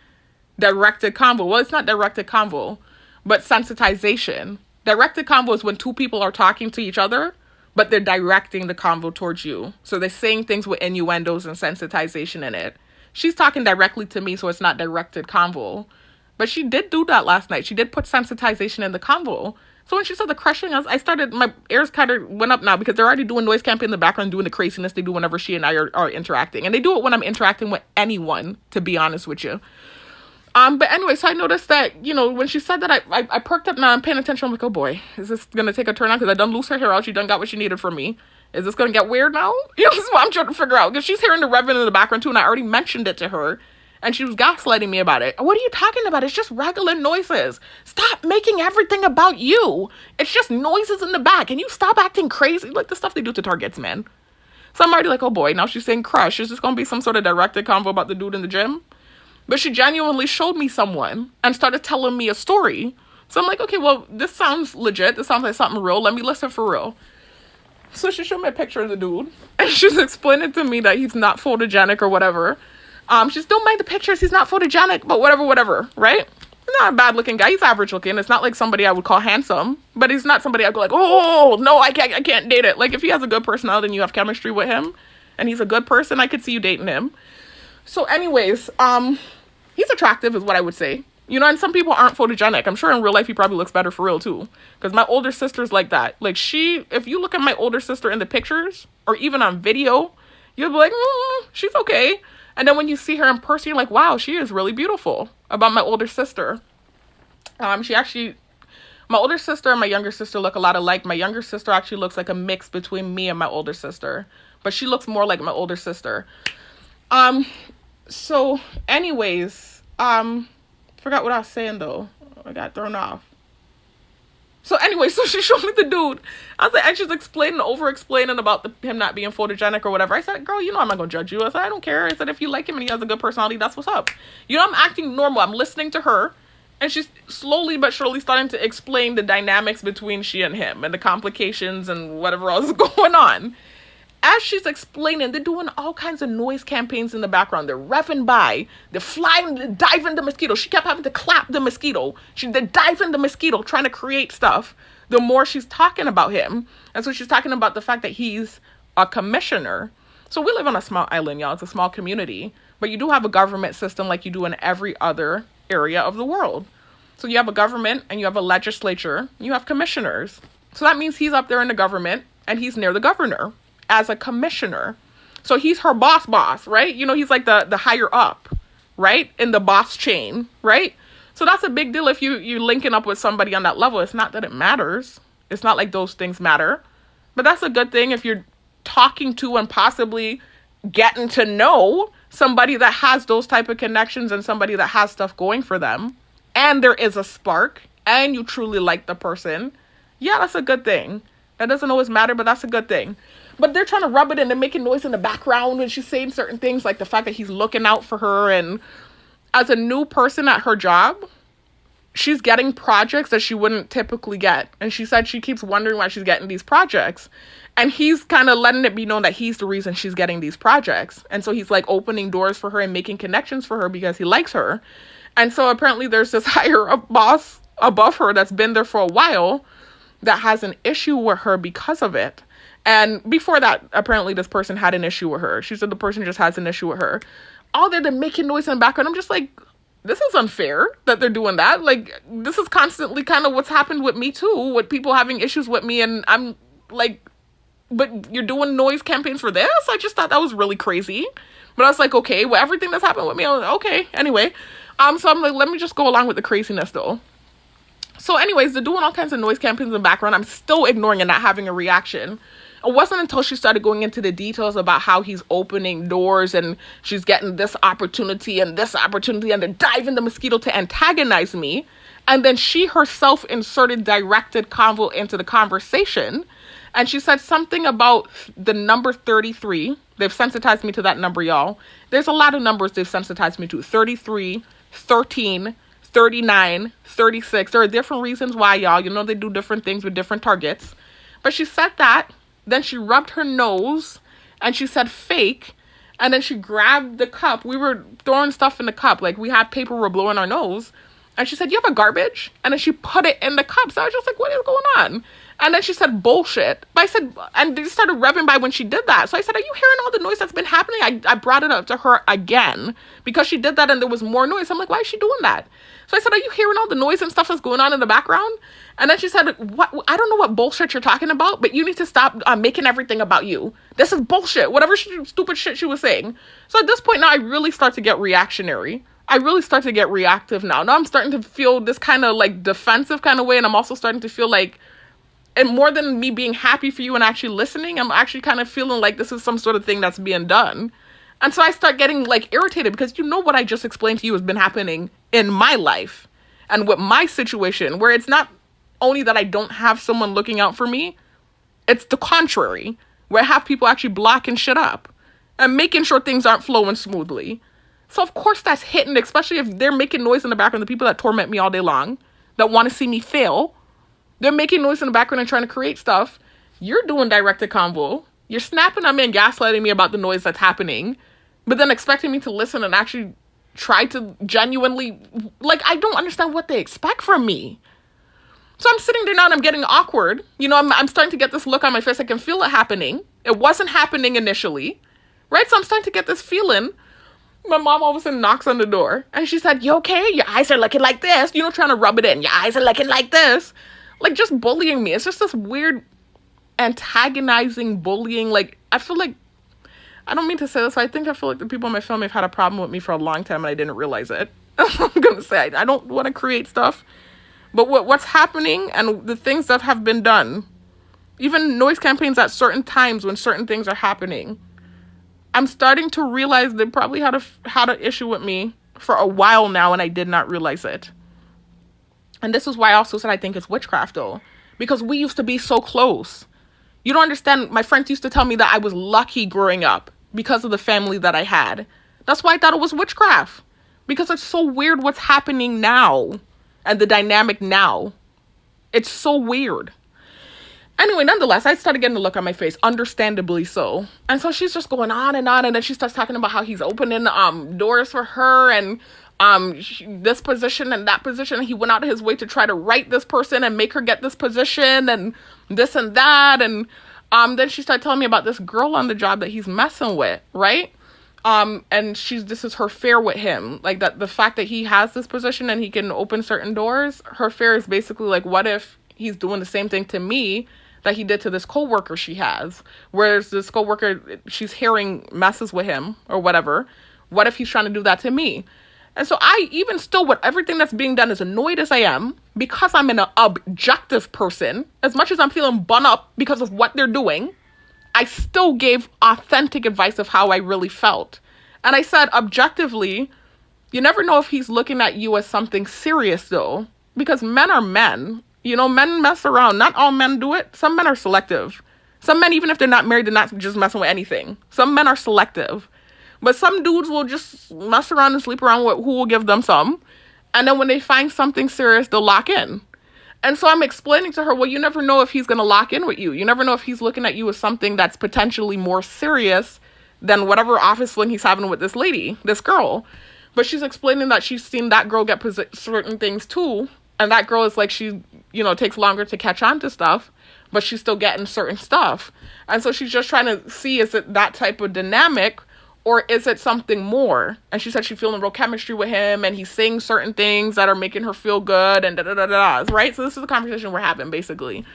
directed convo. Well, it's not directed convo, but sensitization. Directed convo is when two people are talking to each other, but they're directing the convo towards you. So they're saying things with innuendos and sensitization in it. She's talking directly to me, so it's not directed convo. But she did do that last night. She did put sensitization in the convo. So when she said the crushing, I started, my ears kind of went up now because they're already doing noise campaign in the background, doing the craziness they do whenever she and I are interacting. And they do it when I'm interacting with anyone, to be honest with you. But anyway, so I noticed that, when she said that, I perked up now. I'm paying attention. I'm like, oh boy, is this going to take a turn on? Because I done lose her hair out. She done got what she needed from me. Is this going to get weird now? This is what I'm trying to figure out. Because she's hearing the revving in the background too. And I already mentioned it to her. And she was gaslighting me about it. What are you talking about? It's just regular noises. Stop making everything about you. It's just noises in the back. And you stop acting crazy. Like the stuff they do to targets, man. So I'm already like, oh boy, now she's saying crush. Is this going to be some sort of directed convo about the dude in the gym? But she genuinely showed me someone and started telling me a story. So I'm like, okay, well, this sounds legit. This sounds like something real. Let me listen for real. So she showed me a picture of the dude. And she's explaining to me that he's not photogenic or whatever. She's, don't mind the pictures. He's not photogenic, but whatever, right? He's not a bad looking guy. He's average looking. It's not like somebody I would call handsome. But he's not somebody I'd go like, oh, no, I can't date it. Like, if he has a good personality and you have chemistry with him and he's a good person, I could see you dating him. So anyways, he's attractive is what I would say. And some people aren't photogenic. I'm sure in real life he probably looks better for real too. Because my older sister's like that. Like if you look at my older sister in the pictures or even on video, you'll be like, she's okay. And then when you see her in person, you're like, wow, she is really beautiful. About my older sister. My older sister and my younger sister look a lot alike. My younger sister actually looks like a mix between me and my older sister. But she looks more like my older sister. So anyways, forgot what I was saying though. I got thrown off. So anyway, so she showed me the dude. I was like, and she's over-explaining about him not being photogenic or whatever. I said, girl, I'm not going to judge you. I said, I don't care. I said, if you like him and he has a good personality, that's what's up. I'm acting normal. I'm listening to her. And she's slowly but surely starting to explain the dynamics between she and him and the complications and whatever else is going on. As she's explaining, they're doing all kinds of noise campaigns in the background. They're revving by. They're flying, they're diving the mosquito. She kept having to clap the mosquito. They're diving the mosquito, trying to create stuff. The more she's talking about him. And so she's talking about the fact that he's a commissioner. So we live on a small island, y'all. It's a small community. But you do have a government system like you do in every other area of the world. So you have a government and you have a legislature. You have commissioners. So that means he's up there in the government and he's near the governor as a commissioner. So he's her boss, right? He's like the higher up, right? In the boss chain, right? So that's a big deal if you're linking up with somebody on that level. It's not that it matters. It's not like those things matter. But that's a good thing if you're talking to and possibly getting to know somebody that has those type of connections and somebody that has stuff going for them. And there is a spark and you truly like the person. Yeah, that's a good thing. That doesn't always matter, but that's a good thing. But they're trying to rub it in and making noise in the background when she's saying certain things, like the fact that he's looking out for her. And as a new person at her job, she's getting projects that she wouldn't typically get. And she said she keeps wondering why she's getting these projects. And he's kind of letting it be known that he's the reason she's getting these projects. And so he's like opening doors for her and making connections for her because he likes her. And so apparently there's this higher up boss above her that's been there for a while that has an issue with her because of it. And before that, apparently this person had an issue with her. She said the person just has an issue with her. All they're making noise in the background. I'm just like, this is unfair that they're doing that. Like, this is constantly kind of what's happened with me too, with people having issues with me. And I'm like, but you're doing noise campaigns for this? I just thought that was really crazy. But I was like, okay, well, everything that's happened with me, I was like, okay, anyway. So I'm like, let me just go along with the craziness though. So anyways, they're doing all kinds of noise campaigns in the background. I'm still ignoring and not having a reaction. It wasn't until she started going into the details about how he's opening doors and she's getting this opportunity and then diving the mosquito to antagonize me. And then she herself inserted directed convo into the conversation. And she said something about the number 33. They've sensitized me to that number, y'all. There's a lot of numbers they've sensitized me to. 33, 13, 39, 36. There are different reasons why, y'all. You know, they do different things with different targets. But she said that. Then she rubbed her nose and she said fake. And then she grabbed the cup. We were throwing stuff in the cup. Like we had paper, we're blowing our nose. And she said, you have a garbage? And then she put it in the cup. So I was just like, what is going on? And then she said, bullshit. But I said, and they started revving by when she did that. So I said, are you hearing all the noise that's been happening? I brought it up to her again because she did that and there was more noise. I'm like, why is she doing that? So I said, are you hearing all the noise and stuff that's going on in the background? And then she said, what? I don't know what bullshit you're talking about, but you need to stop making everything about you. This is bullshit. Whatever stupid shit she was saying. So at this point now, I really start to get reactionary. I really start to get reactive now. Now I'm starting to feel this kind of like defensive kind of way. And I'm also starting to feel like, and more than me being happy for you and actually listening, I'm actually kind of feeling like this is some sort of thing that's being done. And so I start getting like irritated because you know what I just explained to you has been happening in my life and with my situation, where it's not only that I don't have someone looking out for me, it's the contrary, where I have people actually blocking shit up and making sure things aren't flowing smoothly. So of course that's hitting, especially if they're making noise in the background, the people that torment me all day long, that want to see me fail. They're making noise in the background and trying to create stuff. You're doing directed convo. You're snapping at me and gaslighting me about the noise that's happening, but then expecting me to listen and actually try to genuinely, like, I don't understand what they expect from me. So I'm sitting there now and I'm getting awkward. You know, I'm starting to get this look on my face. I can feel it happening. It wasn't happening initially, right? So I'm starting to get this feeling. My mom all of a sudden knocks on the door and she said, you okay? Your eyes are looking like this. You know, trying to rub it in. Your eyes are looking like this. Like just bullying me. It's just this weird antagonizing bullying. Like I feel like, I don't mean to say this, but I feel like the people in my family have had a problem with me for a long time and I didn't realize it. I'm going to say, I don't want to create stuff, but what's happening and the things that have been done, even noise campaigns at certain times when certain things are happening, I'm starting to realize they probably had an issue with me for a while now and I did not realize it. And this is why I also said I think it's witchcraft though, because we used to be so close. You don't understand. My friends used to tell me that I was lucky growing up because of the family that I had. That's why I thought it was witchcraft, because it's so weird what's happening now and the dynamic now. It's so weird. Anyway, nonetheless, I started getting the look on my face, understandably so. And so she's just going on, and then she starts talking about how he's opening doors for her and this position and that position. He went out of his way to try to write this person and make her get this position and this and that. And then she started telling me about this girl on the job that he's messing with, right? And this is her fear with him. Like that, the fact that he has this position and he can open certain doors, her fear is basically like, what if he's doing the same thing to me that he did to this coworker she has? Whereas this coworker, she's hearing messes with him or whatever. What if he's trying to do that to me? And so I, even still with everything that's being done, as annoyed as I am, because I'm an objective person, as much as I'm feeling bun up because of what they're doing, I still gave authentic advice of how I really felt. And I said, objectively, you never know if he's looking at you as something serious though, because men are men. You know, men mess around. Not all men do it. Some men are selective. Some men, even if they're not married, they're not just messing with anything. Some men are selective. But some dudes will just mess around and sleep around with who will give them some. And then when they find something serious, they'll lock in. And so I'm explaining to her, well, you never know if he's going to lock in with you. You never know if he's looking at you as something that's potentially more serious than whatever office fling he's having with this lady, this girl. But she's explaining that she's seen that girl get certain things too. And that girl is like, she, you know, takes longer to catch on to stuff, but she's still getting certain stuff. And so she's just trying to see, is it that type of dynamic or is it something more? And she said she's feeling real chemistry with him and he's saying certain things that are making her feel good and da-da-da-da, right? So this is the conversation we're having, basically.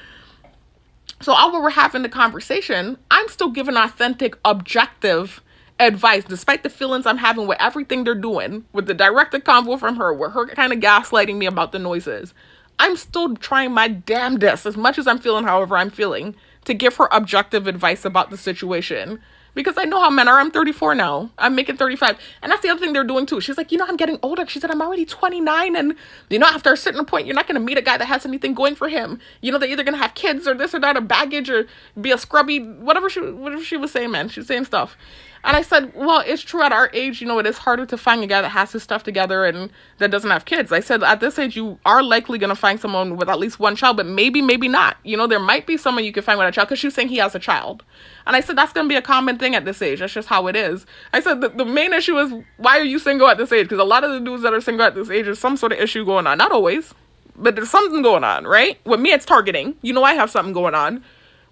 So while we're having the conversation, I'm still giving authentic, objective advice, despite the feelings I'm having with everything they're doing, with the directed convo from her, with her kind of gaslighting me about the noises, I'm still trying my damnedest, as much as I'm feeling however I'm feeling, to give her objective advice about the situation. Because I know how men are. I'm 34 now. I'm making 35. And that's the other thing they're doing too. She's like, I'm getting older. She said, I'm already 29. And, after a certain point, you're not going to meet a guy that has anything going for him. They're either going to have kids or this or that, or baggage, or be a scrubby, whatever she was saying, man. She was saying stuff. And I said, well, it's true at our age, it is harder to find a guy that has his stuff together and that doesn't have kids. I said, at this age, you are likely going to find someone with at least one child, but maybe not. There might be someone you can find with a child, because she was saying he has a child. And I said, that's going to be a common thing at this age. That's just how it is. I said, the main issue is, why are you single at this age? Because a lot of the dudes that are single at this age, there's some sort of issue going on. Not always, but there's something going on, right? With me, it's targeting. I have something going on.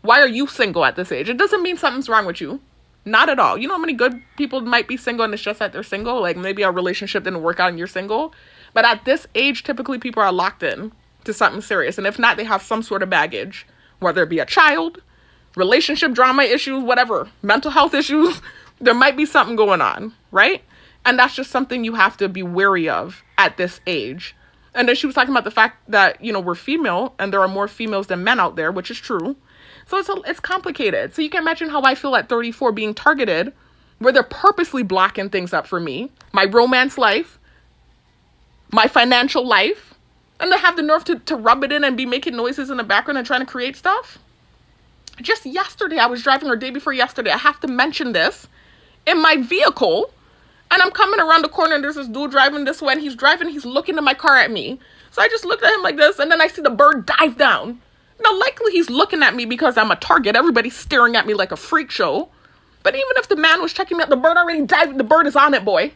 Why are you single at this age? It doesn't mean something's wrong with you. Not at all. How many good people might be single and it's just that they're single? Like maybe a relationship didn't work out and you're single. But at this age, typically people are locked in to something serious. And if not, they have some sort of baggage, whether it be a child, relationship drama issues, whatever, mental health issues. There might be something going on, right? And that's just something you have to be wary of at this age. And then she was talking about the fact that, we're female and there are more females than men out there, which is true. So it's complicated. So you can imagine how I feel at 34 being targeted, where they're purposely blocking things up for me, my romance life, my financial life, and they have the nerve to rub it in and be making noises in the background and trying to create stuff. Just yesterday, I was driving, or day before yesterday, I have to mention this, in my vehicle, and I'm coming around the corner and there's this dude driving this way, and he's looking at my car at me. So I just looked at him like this, and then I see the bird dive down. Now, likely he's looking at me because I'm a target. Everybody's staring at me like a freak show. But even if the man was checking me out, the bird already dived. The bird is on it, boy.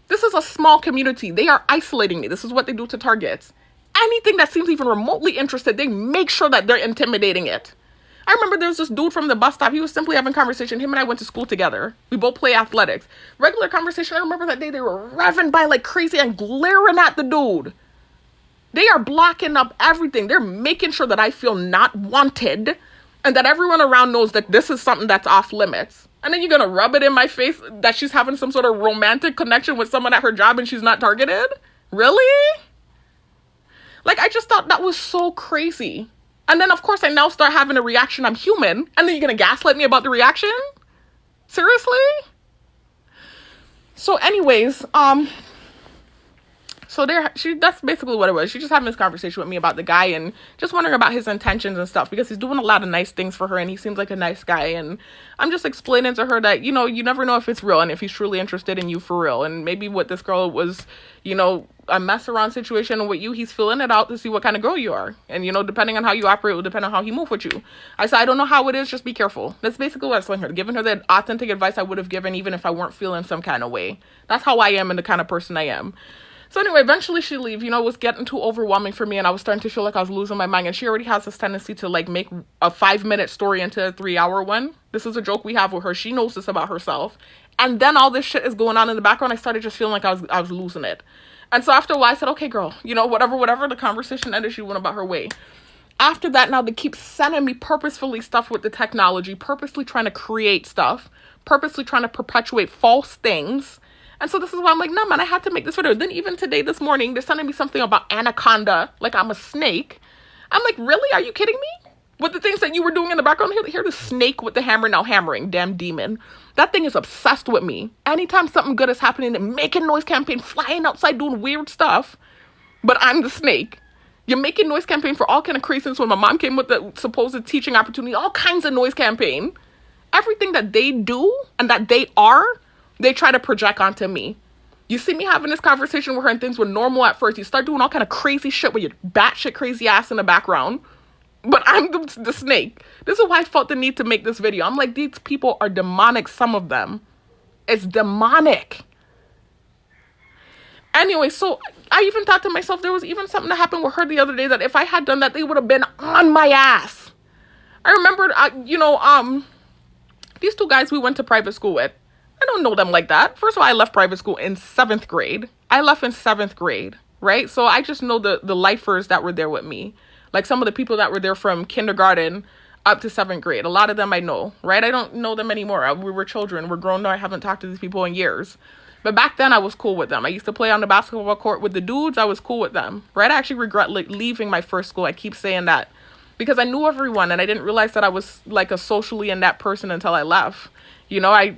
This is a small community. They are isolating me. This is what they do to targets. Anything that seems even remotely interested, they make sure that they're intimidating it. I remember there was this dude from the bus stop. He was simply having conversation. Him and I went to school together. We both play athletics. Regular conversation. I remember that day they were revving by like crazy and glaring at the dude. They are blocking up everything. They're making sure that I feel not wanted and that everyone around knows that this is something that's off limits. And then you're going to rub it in my face that she's having some sort of romantic connection with someone at her job and she's not targeted? Really? Like, I just thought that was so crazy. And then, of course, I now start having a reaction. I'm human. And then you're going to gaslight me about the reaction? Seriously? So anyways, So that's basically what it was. She just having this conversation with me about the guy and just wondering about his intentions and stuff, because he's doing a lot of nice things for her and he seems like a nice guy. And I'm just explaining to her that, you never know if it's real and if he's truly interested in you for real. And maybe what this girl was, a mess around situation, and with you, he's filling it out to see what kind of girl you are. And, depending on how you operate will depend on how he move with you. I said, I don't know how it is. Just be careful. That's basically what I was telling her. Giving her the authentic advice I would have given even if I weren't feeling some kind of way. That's how I am and the kind of person I am. So anyway, eventually she leave. It was getting too overwhelming for me and I was starting to feel like I was losing my mind. And she already has this tendency to make a 5-minute story into a 3-hour one. This is a joke we have with her. She knows this about herself. And then all this shit is going on in the background. I started just feeling like I was losing it. And so after a while I said, okay, girl, whatever. The conversation ended. She went about her way. After that, now they keep sending me purposefully stuff with the technology, purposely trying to create stuff, purposely trying to perpetuate false things. And so this is why I'm like, no, man, I had to make this video. Then even today, this morning, they're sending me something about anaconda, like I'm a snake. I'm like, really? Are you kidding me? With the things that you were doing in the background, here the snake with the hammer now hammering, damn demon. That thing is obsessed with me. Anytime something good is happening, they're making noise campaign, flying outside, doing weird stuff. But I'm the snake. You're making noise campaign for all kind of crazy things. When my mom came with the supposed teaching opportunity, all kinds of noise campaign. Everything that they do and that they are, they try to project onto me. You see me having this conversation with her and things were normal at first. You start doing all kind of crazy shit with your batshit crazy ass in the background. But I'm the snake. This is why I felt the need to make this video. I'm like, these people are demonic, some of them. It's demonic. Anyway, so I even thought to myself, there was even something that happened with her the other day that if I had done that, they would have been on my ass. I remembered, these two guys we went to private school with. I don't know them like that. First of all, I left private school in 7th grade. I left in 7th grade, right? So I just know the lifers that were there with me. Like some of the people that were there from kindergarten up to 7th grade. A lot of them I know, right? I don't know them anymore. We were children. We're grown now. I haven't talked to these people in years. But back then, I was cool with them. I used to play on the basketball court with the dudes. I was cool with them, right? I actually regret leaving my first school. I keep saying that because I knew everyone, and I didn't realize that I was like a socially inept person until I left. I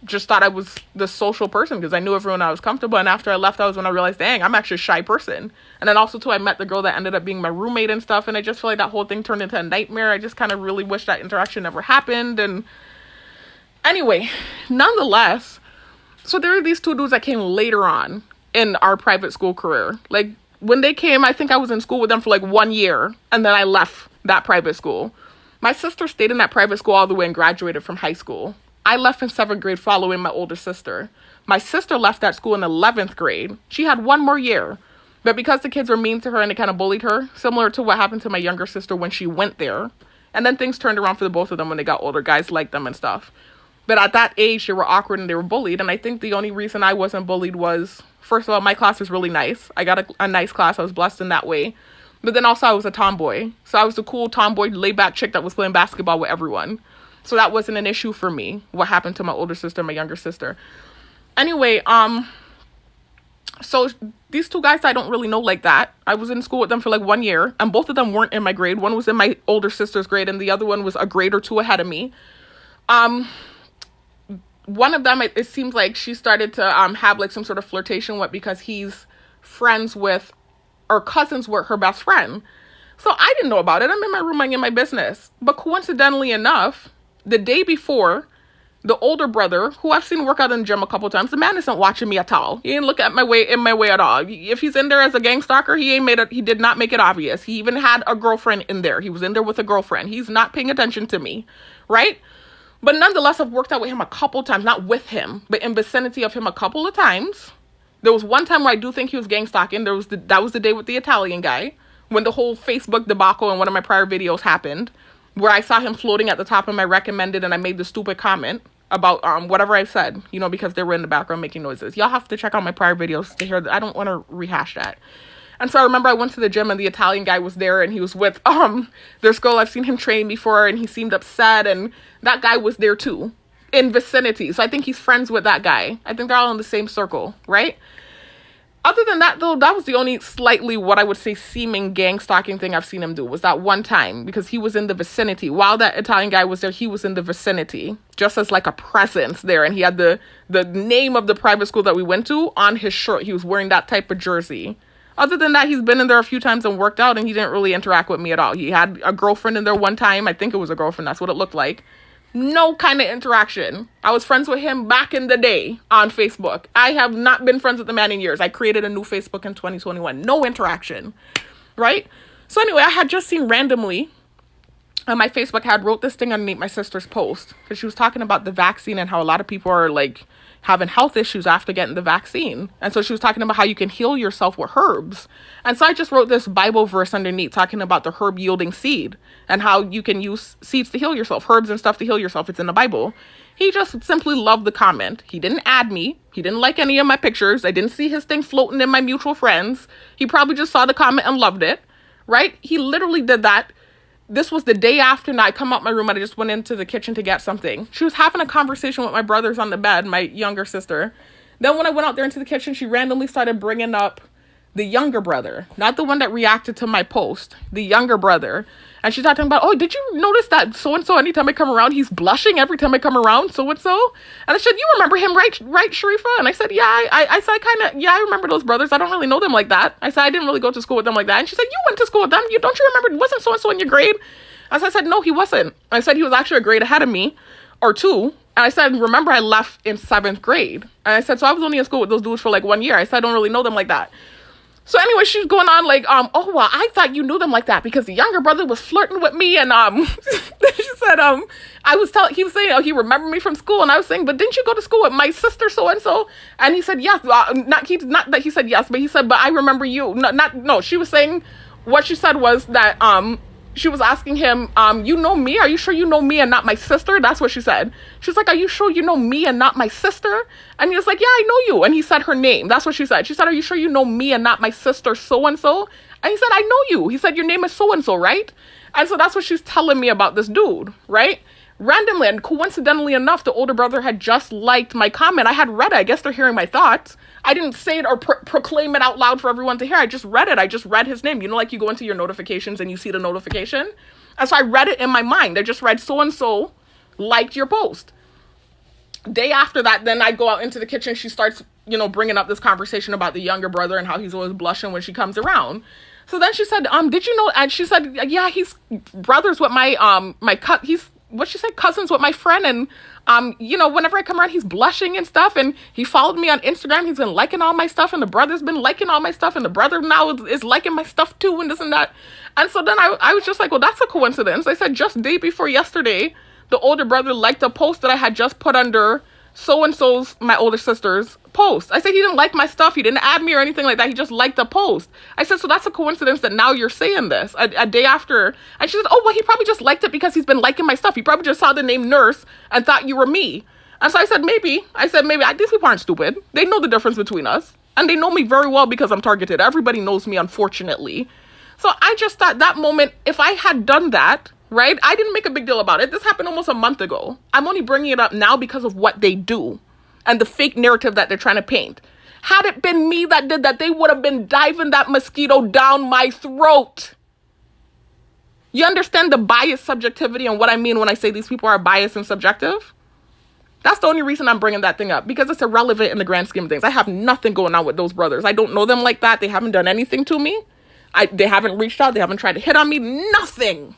just thought I was the social person because I knew everyone. I was comfortable. And after I left, that was when I realized, dang, I'm actually a shy person. And then also, too, I met the girl that ended up being my roommate and stuff. And I just feel like that whole thing turned into a nightmare. I just kind of really wish that interaction never happened. And anyway, nonetheless, so there are these two dudes that came later on in our private school career. Like, when they came, I think I was in school with them for like 1 year. And then I left that private school. My sister stayed in that private school all the way and graduated from high school. I left in 7th grade following my older sister. My sister left that school in 11th grade. She had 1 more year. But because the kids were mean to her and they kind of bullied her, similar to what happened to my younger sister when she went there. And then things turned around for the both of them when they got older. Guys liked them and stuff. But at that age, they were awkward and they were bullied. And I think the only reason I wasn't bullied was, first of all, my class was really nice. I got a nice class. I was blessed in that way. But then also I was a tomboy. So I was the cool tomboy, laid-back chick that was playing basketball with everyone. So that wasn't an issue for me, what happened to my older sister and my younger sister. Anyway, so these two guys I don't really know like that. I was in school with them for like 1 year, and both of them weren't in my grade. One was in my older sister's grade, and the other one was a grade or two ahead of me. One of them, it seems like she started to have like some sort of flirtation with because he's friends with, or cousins with her best friend. So I didn't know about it. I'm in my room minding my business. But coincidentally enough, the day before, the older brother, who I've seen work out in the gym a couple times, the man isn't watching me at all. He didn't look at my way at all. If he's in there as a gang stalker, he did not make it obvious. He even had a girlfriend in there. He was in there with a girlfriend. He's not paying attention to me, right? But nonetheless, I've worked out with him a couple times, not with him, but in vicinity of him a couple of times. There was one time where I do think he was gang stalking. That was the day with the Italian guy, when the whole Facebook debacle in one of my prior videos happened, where I saw him floating at the top of my recommended and I made the stupid comment about whatever I said, because they were in the background making noises. Y'all have to check out my prior videos to hear that. I don't want to rehash that. And so I remember I went to the gym and the Italian guy was there and he was with this girl. I've seen him train before and he seemed upset, and that guy was there too, in vicinity. So I think he's friends with that guy. I think they're all in the same circle, right? Other than that, though, that was the only slightly what I would say seeming gang stalking thing I've seen him do, was that one time, because he was in the vicinity. While that Italian guy was there, he was in the vicinity, just as like a presence there. And he had the name of the private school that we went to on his shirt. He was wearing that type of jersey. Other than that, he's been in there a few times and worked out, and he didn't really interact with me at all. He had a girlfriend in there one time. I think it was a girlfriend. That's what it looked like. No kind of interaction. I was friends with him back in the day on Facebook. I have not been friends with the man in years. I created a new Facebook in 2021. No interaction, right? So anyway, I had just seen randomly on my Facebook, I had wrote this thing underneath my sister's post because she was talking about the vaccine and how a lot of people are like having health issues after getting the vaccine. And so she was talking about how you can heal yourself with herbs. And so I just wrote this Bible verse underneath talking about the herb yielding seed and how you can use seeds to heal yourself, herbs and stuff to heal yourself. It's in the Bible. He just simply loved the comment. He didn't add me. He didn't like any of my pictures. I didn't see his thing floating in my mutual friends. He probably just saw the comment and loved it, right? He literally did that. This was the day after, and I come out my room and I just went into the kitchen to get something. She was having a conversation with my brothers on the bed, my younger sister. Then when I went out there into the kitchen, she randomly started bringing up the younger brother, not the one that reacted to my post, the younger brother. And she's talking about, oh, did you notice that so-and-so, anytime I come around, he's blushing every time I come around, so-and-so? And I said, you remember him, right, Sharifa? And I said, yeah, I said, I remember those brothers. I don't really know them like that. I said, I didn't really go to school with them like that. And she said, you went to school with them. Don't you remember, wasn't so-and-so in your grade? And so I said, no, he wasn't. I said, he was actually a grade ahead of me, or two. And I said, remember, I left in 7th grade. And I said, so I was only in school with those dudes for like 1 year. I said, I don't really know them like that. So anyway, she's going on like, oh, well, I thought you knew them like that because the younger brother was flirting with me. And she said, he was saying, oh, he remembered me from school. And I was saying, but didn't you go to school with my sister so-and-so? And he said, yes. Not that he said yes, but he said, but I remember you. No, she was saying, what she said was that, she was asking him, you know me? Are you sure you know me and not my sister? That's what she said. She was like, are you sure you know me and not my sister? And he was like, yeah, I know you. And he said her name. That's what she said. She said, are you sure you know me and not my sister so-and-so? And he said, I know you. He said, your name is so-and-so, right? And so that's what she's telling me about this dude, right? Randomly and coincidentally enough, the older brother had just liked my comment. I had read it. I guess they're hearing my thoughts. I didn't say it or proclaim it out loud for everyone to hear. I just read it. I just read his name. You know, like you go into your notifications and you see the notification. And so I read it in my mind. I just read so-and-so liked your post. Day after that, then I go out into the kitchen. She starts, you know, bringing up this conversation about the younger brother and how he's always blushing when she comes around. So then she said, did you know? And she said, yeah, he's brothers with my, he's, what she said, cousins with my friend. And, you know, whenever I come around, he's blushing and stuff. And he followed me on Instagram. He's been liking all my stuff. And the brother's been liking all my stuff. And the brother now is liking my stuff too. And this and that. And so then I was just like, well, that's a coincidence. I said, just day before yesterday, the older brother liked a post that I had just put under so-and-so's, my older sister's post. I said, he didn't like my stuff. He didn't add me or anything like that. He just liked the post. I said, so that's a coincidence that now you're saying this a day after. And she said, oh, well, he probably just liked it because he's been liking my stuff. He probably just saw the name Nurse and thought you were me. And so I said, maybe. These people aren't stupid. They know the difference between us. And they know me very well because I'm targeted. Everybody knows me, unfortunately. So I just thought that moment, if I had done that, right? I didn't make a big deal about it. This happened almost a month ago. I'm only bringing it up now because of what they do and the fake narrative that they're trying to paint. Had it been me that did that, they would have been diving that mosquito down my throat. You understand the bias, subjectivity, and what I mean when I say these people are biased and subjective? That's the only reason I'm bringing that thing up, because it's irrelevant in the grand scheme of things. I have nothing going on with those brothers. I don't know them like that. They haven't done anything to me. They haven't reached out. They haven't tried to hit on me. Nothing.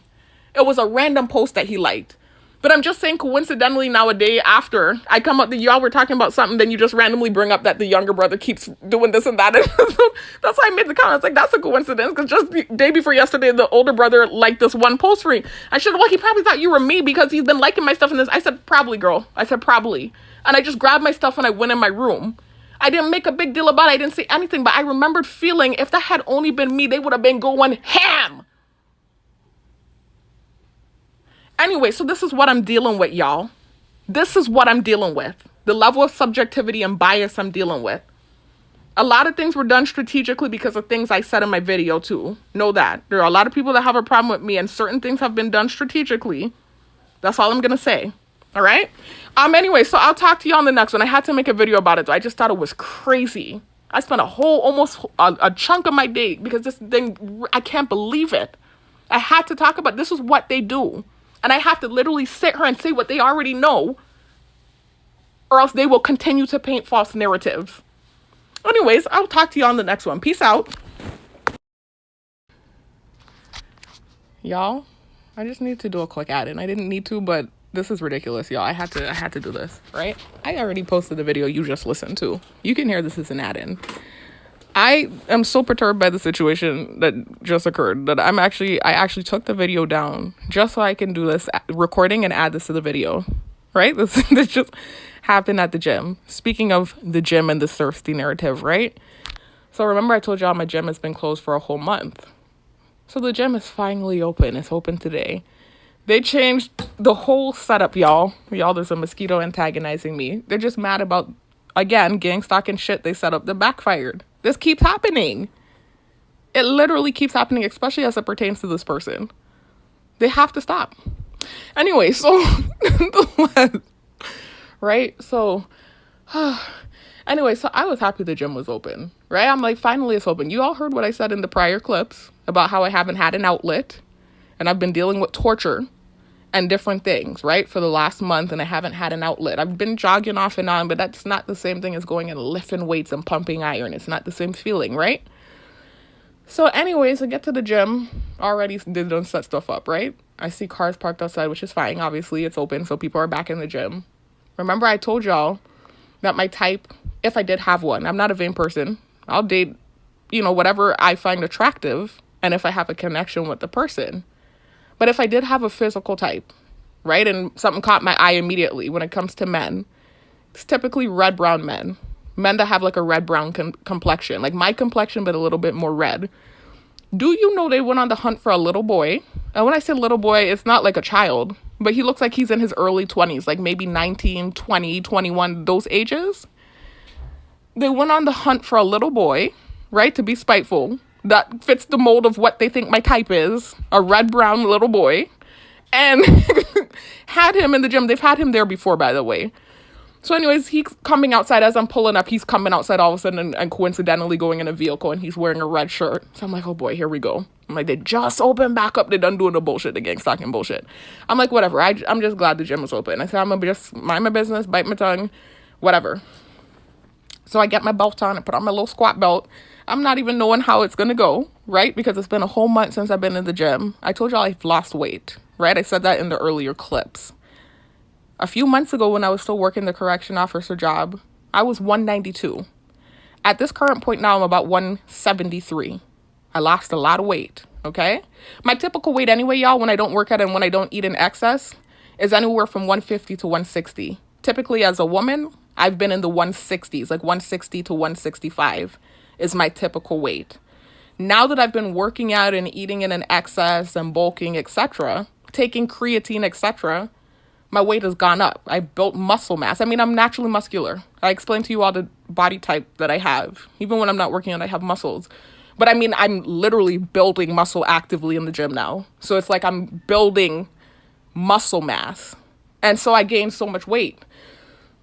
It was a random post that he liked. But I'm just saying, coincidentally, now a day after I come up, y'all were talking about something, then you just randomly bring up that the younger brother keeps doing this and that. And so that's why I made the comment. It's like, that's a coincidence, because just the day before yesterday, the older brother liked this one post for me. I said, well, he probably thought you were me because he's been liking my stuff in this. I said, probably, girl. I said, probably. And I just grabbed my stuff and I went in my room. I didn't make a big deal about it. I didn't say anything, but I remembered feeling if that had only been me, they would have been going ham. Anyway, so this is what I'm dealing with, y'all. This is what I'm dealing with. The level of subjectivity and bias I'm dealing with. A lot of things were done strategically because of things I said in my video too. Know that. There are a lot of people that have a problem with me, and certain things have been done strategically. That's all I'm going to say. All right? Anyway, so I'll talk to you on the next one. I had to make a video about it, though. I just thought it was crazy. I spent almost a chunk of my day because this thing, I can't believe it. I had to talk about this is what they do. And I have to literally sit here and say what they already know, or else they will continue to paint false narratives. Anyways, I'll talk to you on the next one. Peace out. Y'all, I just need to do a quick add-in. I didn't need to, but this is ridiculous, y'all. I had to do this, right? I already posted the video you just listened to. You can hear this is an add-in. I am so perturbed by the situation that just occurred that I actually took the video down just so I can do this recording and add this to the video, right? This just happened at the gym. Speaking of the gym and the thirsty narrative, right? So remember I told y'all my gym has been closed for a whole month. So the gym is finally open. It's open today. They changed the whole setup, y'all. Y'all, there's a mosquito antagonizing me. They're just mad about, again, gang stalking shit they set up that backfired. This keeps happening. It literally keeps happening, especially as it pertains to this person. They have to stop. Anyway, so, right? So, anyway, so I was happy the gym was open, right? I'm like, finally it's open. You all heard what I said in the prior clips about how I haven't had an outlet and I've been dealing with torture and different things, right, for the last month, and I haven't had an outlet. I've been jogging off and on, but that's not the same thing as going and lifting weights and pumping iron. It's not the same feeling, right? So anyways, I get to the gym, already they don't set stuff up, right? I see cars parked outside, which is fine. Obviously, it's open, so people are back in the gym. Remember I told y'all that my type, if I did have one, I'm not a vain person. I'll date, whatever I find attractive, and if I have a connection with the person. But if I did have a physical type, right, and something caught my eye immediately when it comes to men, it's typically red-brown men. Men that have like a red-brown complexion, like my complexion, but a little bit more red. Do you know they went on the hunt for a little boy? And when I say little boy, it's not like a child, but he looks like he's in his early 20s, like maybe 19, 20, 21, those ages. They went on the hunt for a little boy, right, to be spiteful. that fits the mold of what they think my type is, a red-brown little boy, and had him in the gym. They've had him there before, by the way. So anyways, he's coming outside as I'm pulling up. He's coming outside all of a sudden and coincidentally going in a vehicle, and he's wearing a red shirt. So I'm like, oh boy, here we go. I'm like, they just opened back up. They done doing the bullshit, the gang stalking bullshit. I'm like, whatever. I'm just glad the gym was open. I said, I'm going to just mind my business, bite my tongue, whatever. So I get my belt on and put on my little squat belt. I'm not even knowing how it's going to go, right? Because it's been a whole month since I've been in the gym. I told y'all I've lost weight, right? I said that in the earlier clips. A few months ago when I was still working the correction officer job, I was 192. At this current point now, I'm about 173. I lost a lot of weight, okay? My typical weight anyway, y'all, when I don't work out and when I don't eat in excess, is anywhere from 150 to 160. Typically, as a woman, I've been in the 160s, like 160 to 165 is my typical weight. Now that I've been working out and eating in an excess and bulking, etc., taking creatine, etc., my weight has gone up. I built muscle mass. I mean, I'm naturally muscular. I explained to you all the body type that I have. Even when I'm not working out, I have muscles. But I mean, I'm literally building muscle actively in the gym now. So it's like I'm building muscle mass. And so I gained so much weight.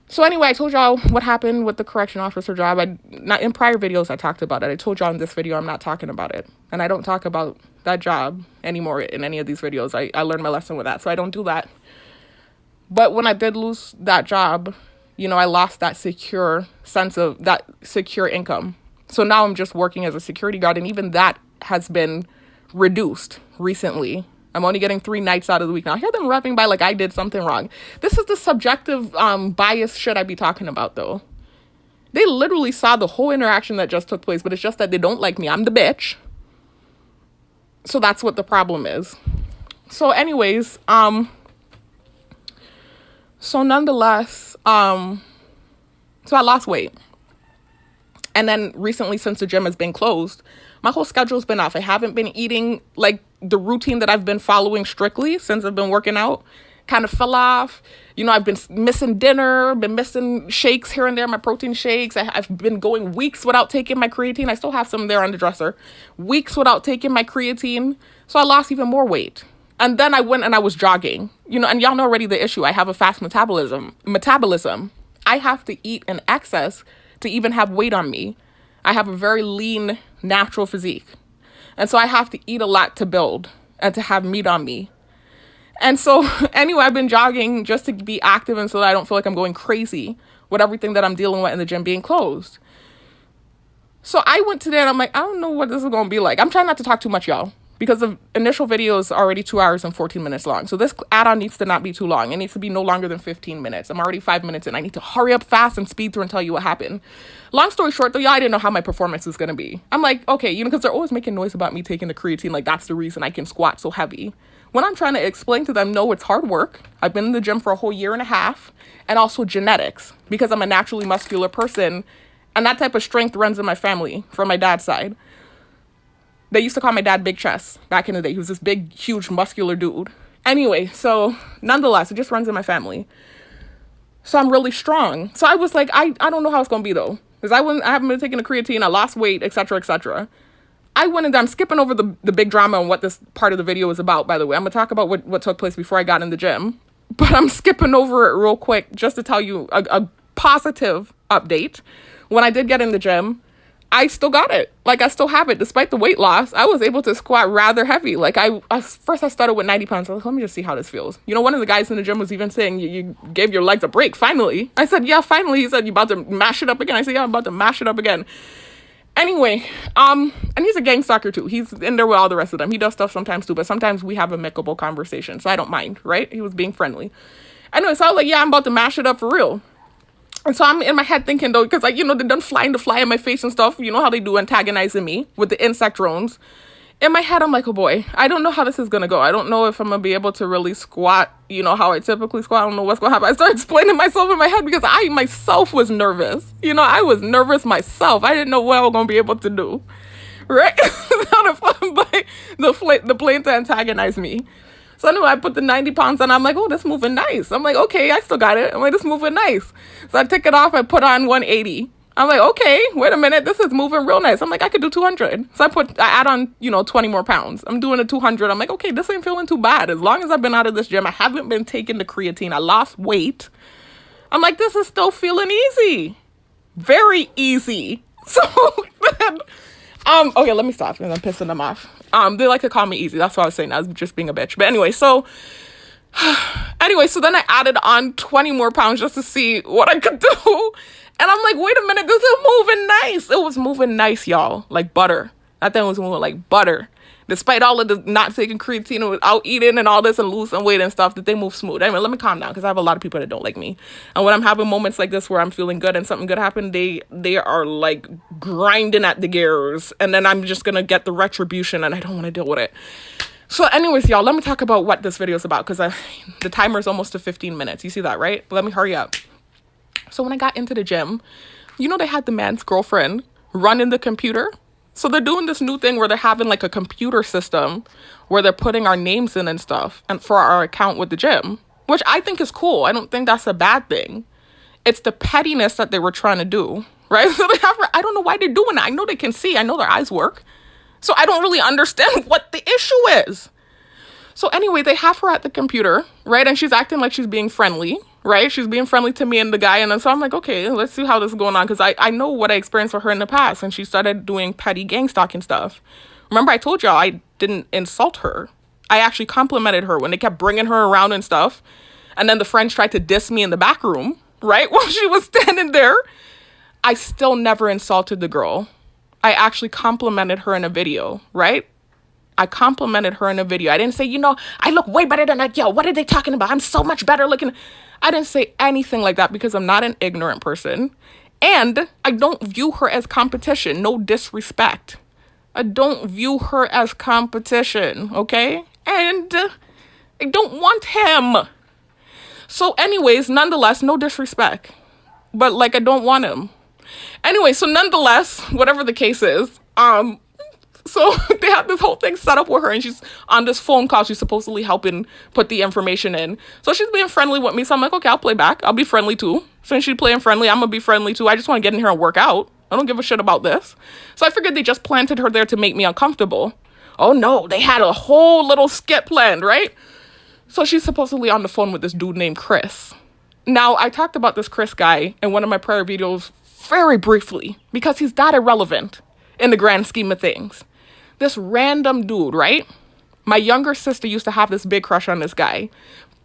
So anyway, I told y'all what happened with the correction officer job. Not in prior videos, I talked about it. I told y'all in this video, I'm not talking about it. And I don't talk about that job anymore in any of these videos. I learned my lesson with that. So I don't do that. But when I did lose that job, you know, I lost that secure sense of that secure income. So now I'm just working as a security guard. And even that has been reduced recently. I'm only getting 3 nights out of the week now. I hear them rapping by like I did something wrong. This is the subjective bias shit I be talking about, though. They literally saw the whole interaction that just took place, but it's just that they don't like me. I'm the bitch. So that's what the problem is. So anyways, so nonetheless, so I lost weight. And then recently, since the gym has been closed, my whole schedule's been off. I haven't been eating like the routine that I've been following strictly since I've been working out. Kind of fell off. You know, I've been missing dinner, been missing shakes here and there, my protein shakes. I've been going weeks without taking my creatine. I still have some there on the dresser. Weeks without taking my creatine. So I lost even more weight. And then I went and I was jogging, you know, and y'all know already the issue. I have a fast metabolism. I have to eat in excess to even have weight on me. I have a very lean, natural physique. And so I have to eat a lot to build and to have meat on me. And so anyway, I've been jogging just to be active and so that I don't feel like I'm going crazy with everything that I'm dealing with in the gym being closed. So I went today and I'm like, I don't know what this is going to be like. I'm trying not to talk too much, y'all, because the initial video is already 2 hours and 14 minutes long. So this add-on needs to not be too long. It needs to be no longer than 15 minutes. I'm already 5 minutes in. I need to hurry up fast and speed through and tell you what happened. Long story short, though, y'all, I didn't know how my performance was going to be. I'm like, okay, you know, because they're always making noise about me taking the creatine. Like, that's the reason I can squat so heavy. When I'm trying to explain to them, no, it's hard work. I've been in the gym for a whole year and a half. And also genetics, because I'm a naturally muscular person. And that type of strength runs in my family from my dad's side. They used to call my dad Big Chest back in the day. He was this big, huge, muscular dude. Anyway, so nonetheless, it just runs in my family. So I'm really strong. So I was like, I don't know how it's going to be, though. Because I haven't been taking the creatine. I lost weight, etc., etc. I went and I'm skipping over the big drama and what this part of the video is about, by the way. I'm going to talk about what took place before I got in the gym. But I'm skipping over it real quick just to tell you a positive update. When I did get in the gym, I still got it. Like, I still have it. Despite the weight loss, I was able to squat rather heavy. Like, first I started with 90 pounds. I was like, let me just see how this feels. You know, one of the guys in the gym was even saying, you gave your legs a break, finally. I said, yeah, finally. He said, you about to mash it up again? I said, yeah, I'm about to mash it up again. Anyway, and he's a gang stalker too. He's in there with all the rest of them. He does stuff sometimes too, but sometimes we have amicable conversation, so I don't mind, right? He was being friendly. Anyway, so I was like, yeah, I'm about to mash it up for real. And so I'm in my head thinking, though, because, like, you know, they done flying the fly in my face and stuff. You know how they do, antagonizing me with the insect drones. In my head, I'm like, oh boy, I don't know how this is going to go. I don't know if I'm going to be able to really squat, you know, how I typically squat. I don't know what's going to happen. I started explaining myself in my head because I myself was nervous. You know, I was nervous myself. I didn't know what I was going to be able to do. Right? the plane to antagonize me. So anyway, I put the 90 pounds on. I'm like, oh, that's moving nice. I'm like, okay, I still got it. I'm like, this moving nice. So I took it off. I put on 180. I'm like, okay, wait a minute, this is moving real nice. I'm like, I could do 200. So I add on, 20 more pounds. I'm doing a 200. I'm like, okay, this ain't feeling too bad. As long as I've been out of this gym, I haven't been taking the creatine. I lost weight. I'm like, this is still feeling easy. Very easy. So then, okay, let me stop because I'm pissing them off. They like to call me easy. That's what I was saying. I was just being a bitch. But anyway, so then I added on 20 more pounds just to see what I could do. And I'm like, wait a minute, this is moving nice. It was moving nice, y'all. Like butter. That thing was moving like butter. Despite all of the not taking creatine and without eating and all this and losing weight and stuff, that they move smooth. Anyway, let me calm down because I have a lot of people that don't like me. And when I'm having moments like this where I'm feeling good and something good happened, they are like grinding at the gears. And then I'm just going to get the retribution and I don't want to deal with it. So anyways, y'all, let me talk about what this video is about because the timer is almost to 15 minutes. You see that, right? Let me hurry up. So when I got into the gym, they had the man's girlfriend running the computer. So they're doing this new thing where they're having like a computer system where they're putting our names in and stuff and for our account with the gym, which I think is cool. I don't think that's a bad thing. It's the pettiness that they were trying to do, right? So I don't know why they're doing that. I know they can see. I know their eyes work. So I don't really understand what the issue is. So anyway, they have her at the computer, right? And she's acting like she's being friendly, right? She's being friendly to me and the guy. And then so I'm like, okay, let's see how this is going on. Because I know what I experienced with her in the past. And she started doing petty gang stalking stuff. Remember, I told y'all I didn't insult her. I actually complimented her when they kept bringing her around and stuff. And then the friends tried to diss me in the back room, right? While she was standing there. I still never insulted the girl. I actually complimented her in a video, right? I complimented her in a video. I didn't say, I look way better than that. Yo, what are they talking about? I'm so much better looking. I didn't say anything like that because I'm not an ignorant person. And I don't view her as competition. No disrespect. I don't view her as competition, okay? And I don't want him. So anyways, nonetheless, no disrespect. But I don't want him. Anyway, so nonetheless, whatever the case is, so they have this whole thing set up with her and she's on this phone call. She's supposedly helping put the information in. So she's being friendly with me. So I'm like, okay, I'll play back. I'll be friendly too. Since she's playing friendly, I'm going to be friendly too. I just want to get in here and work out. I don't give a shit about this. So I figured they just planted her there to make me uncomfortable. Oh no, they had a whole little skit planned, right? So she's supposedly on the phone with this dude named Chris. Now, I talked about this Chris guy in one of my prior videos very briefly because he's that irrelevant in the grand scheme of things. This random dude, right? My younger sister used to have this big crush on this guy.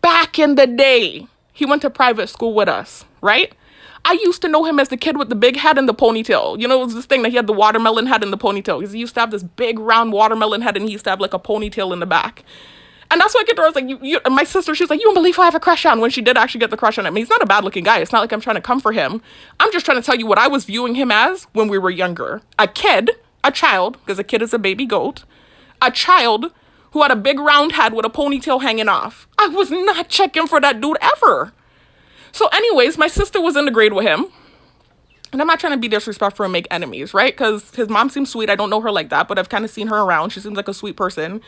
Back in the day, he went to private school with us, right? I used to know him as the kid with the big head and the ponytail. It was this thing that he had the watermelon head and the ponytail. Because he used to have this big round watermelon head and he used to have like a ponytail in the back. And that's why I get there. I was like, my sister, she was like, you don't believe who I have a crush on when she did actually get the crush on him. He's not a bad looking guy. It's not like I'm trying to come for him. I'm just trying to tell you what I was viewing him as when we were younger. A child, because a kid is a baby goat, a child who had a big round head with a ponytail hanging off. I was not checking for that dude ever. So anyways, my sister was in the grade with him. And I'm not trying to be disrespectful and make enemies, right? Because his mom seems sweet. I don't know her like that, but I've kind of seen her around. She seems like a sweet person.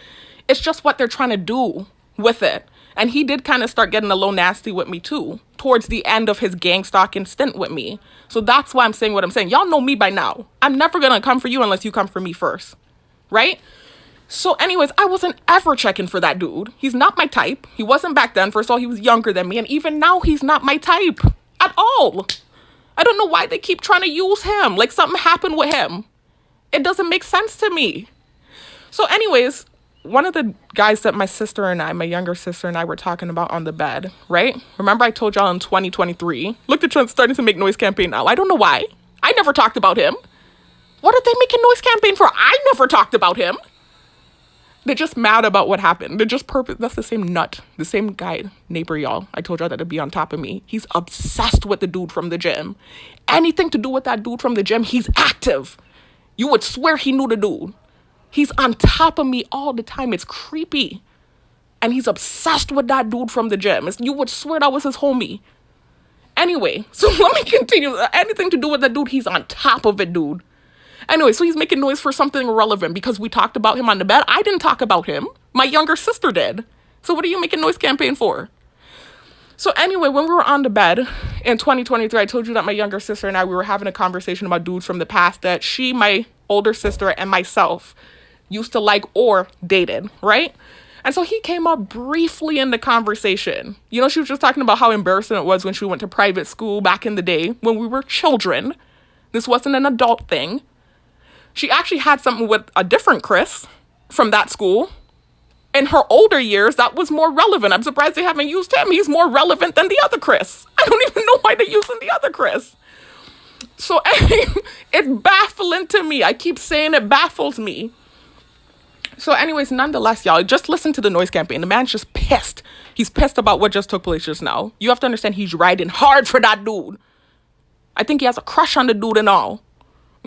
It's just what they're trying to do with it. And he did kind of start getting a little nasty with me too, towards the end of his gang stalking stint with me. So that's why I'm saying what I'm saying. Y'all know me by now. I'm never going to come for you unless you come for me first, right? So anyways, I wasn't ever checking for that dude. He's not my type. He wasn't back then. First of all, he was younger than me. And even now, he's not my type at all. I don't know why they keep trying to use him. Like something happened with him. It doesn't make sense to me. So anyways, one of the guys that my younger sister and I were talking about on the bed, right? Remember I told y'all in 2023, look, they're starting to make noise campaign now. I don't know why. I never talked about him. What are they making noise campaign for? I never talked about him. They're just mad about what happened. They're just that's the same nut, the same guy, neighbor, y'all. I told y'all that to be on top of me. He's obsessed with the dude from the gym. Anything to do with that dude from the gym, he's active. You would swear he knew the dude. He's on top of me all the time. It's creepy. And he's obsessed with that dude from the gym. You would swear that was his homie. Anyway, so let me continue. Anything to do with that dude, he's on top of it, dude. Anyway, so he's making noise for something irrelevant because we talked about him on the bed. I didn't talk about him. My younger sister did. So what are you making noise campaign for? So anyway, when we were on the bed in 2023, I told you that my younger sister and I, we were having a conversation about dudes from the past that she, my older sister, and myself used to like or dated, right? And so he came up briefly in the conversation. You know, she was just talking about how embarrassing it was when she went to private school back in the day when we were children. This wasn't an adult thing. She actually had something with a different Chris from that school. In her older years, that was more relevant. I'm surprised they haven't used him. He's more relevant than the other Chris. I don't even know why they're using the other Chris. So it's baffling to me. I keep saying it baffles me. So anyways, nonetheless, y'all, just listen to the noise campaign. The man's just pissed. He's pissed about what just took place just now. You have to understand he's riding hard for that dude. I think he has a crush on the dude and all.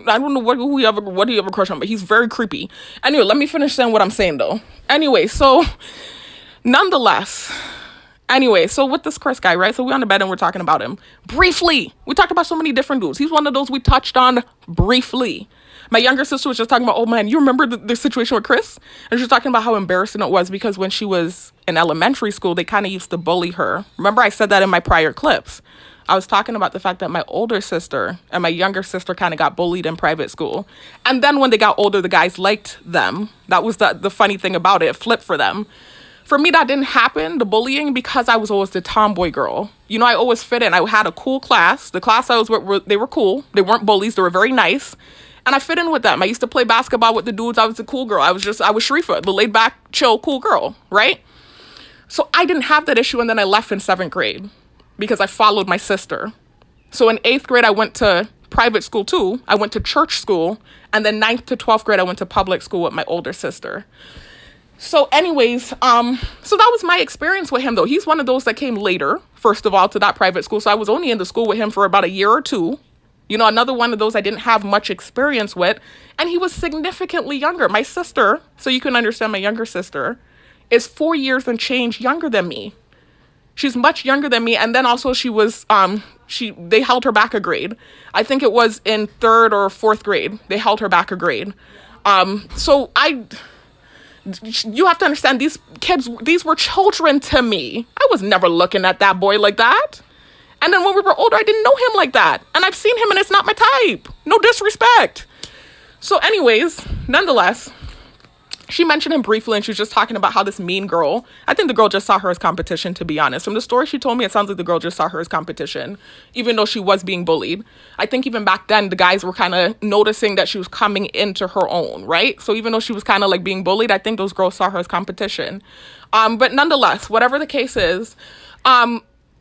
I don't know what he ever crush on, but he's very creepy. Anyway, let me finish saying what I'm saying, though. Anyway, so nonetheless, so with this Chris guy, right? So we're on the bed and we're talking about him briefly. We talked about so many different dudes. He's one of those we touched on briefly. My younger sister was just talking about, oh man, you remember the situation with Chris? And she was talking about how embarrassing it was because when she was in elementary school, they kind of used to bully her. Remember I said that in my prior clips. I was talking about the fact that my older sister and my younger sister kind of got bullied in private school. And then when they got older, the guys liked them. That was the funny thing about it. It flipped for them. For me, that didn't happen, the bullying, because I was always the tomboy girl. You know, I always fit in. I had a cool class. The class I was with, they were cool. They weren't bullies. They were very nice. And I fit in with them. I used to play basketball with the dudes. I was the cool girl. I was Sharifa, the laid back, chill, cool girl, right? So I didn't have that issue. And then I left in 7th grade because I followed my sister. So in 8th grade, I went to private school too. I went to church school. And then 9th to 12th grade, I went to public school with my older sister. So anyways, so that was my experience with him though. He's one of those that came later, first of all, to that private school. So I was only in the school with him for about a year or two. You know, another one of those I didn't have much experience with. And he was significantly younger. My sister, so you can understand, my younger sister is 4 years and change younger than me. She's much younger than me. And then also she was, they held her back a grade. I think it was in 3rd or 4th grade. They held her back a grade. You have to understand, these kids, these were children to me. I was never looking at that boy like that. And then when we were older, I didn't know him like that. And I've seen him and it's not my type. No disrespect. So anyways, nonetheless, she mentioned him briefly and she was just talking about how this mean girl, I think the girl just saw her as competition, to be honest. From the story she told me, it sounds like the girl just saw her as competition, even though she was being bullied. I think even back then, the guys were kind of noticing that she was coming into her own, right? So even though she was kind of like being bullied, I think those girls saw her as competition. But nonetheless, whatever the case is,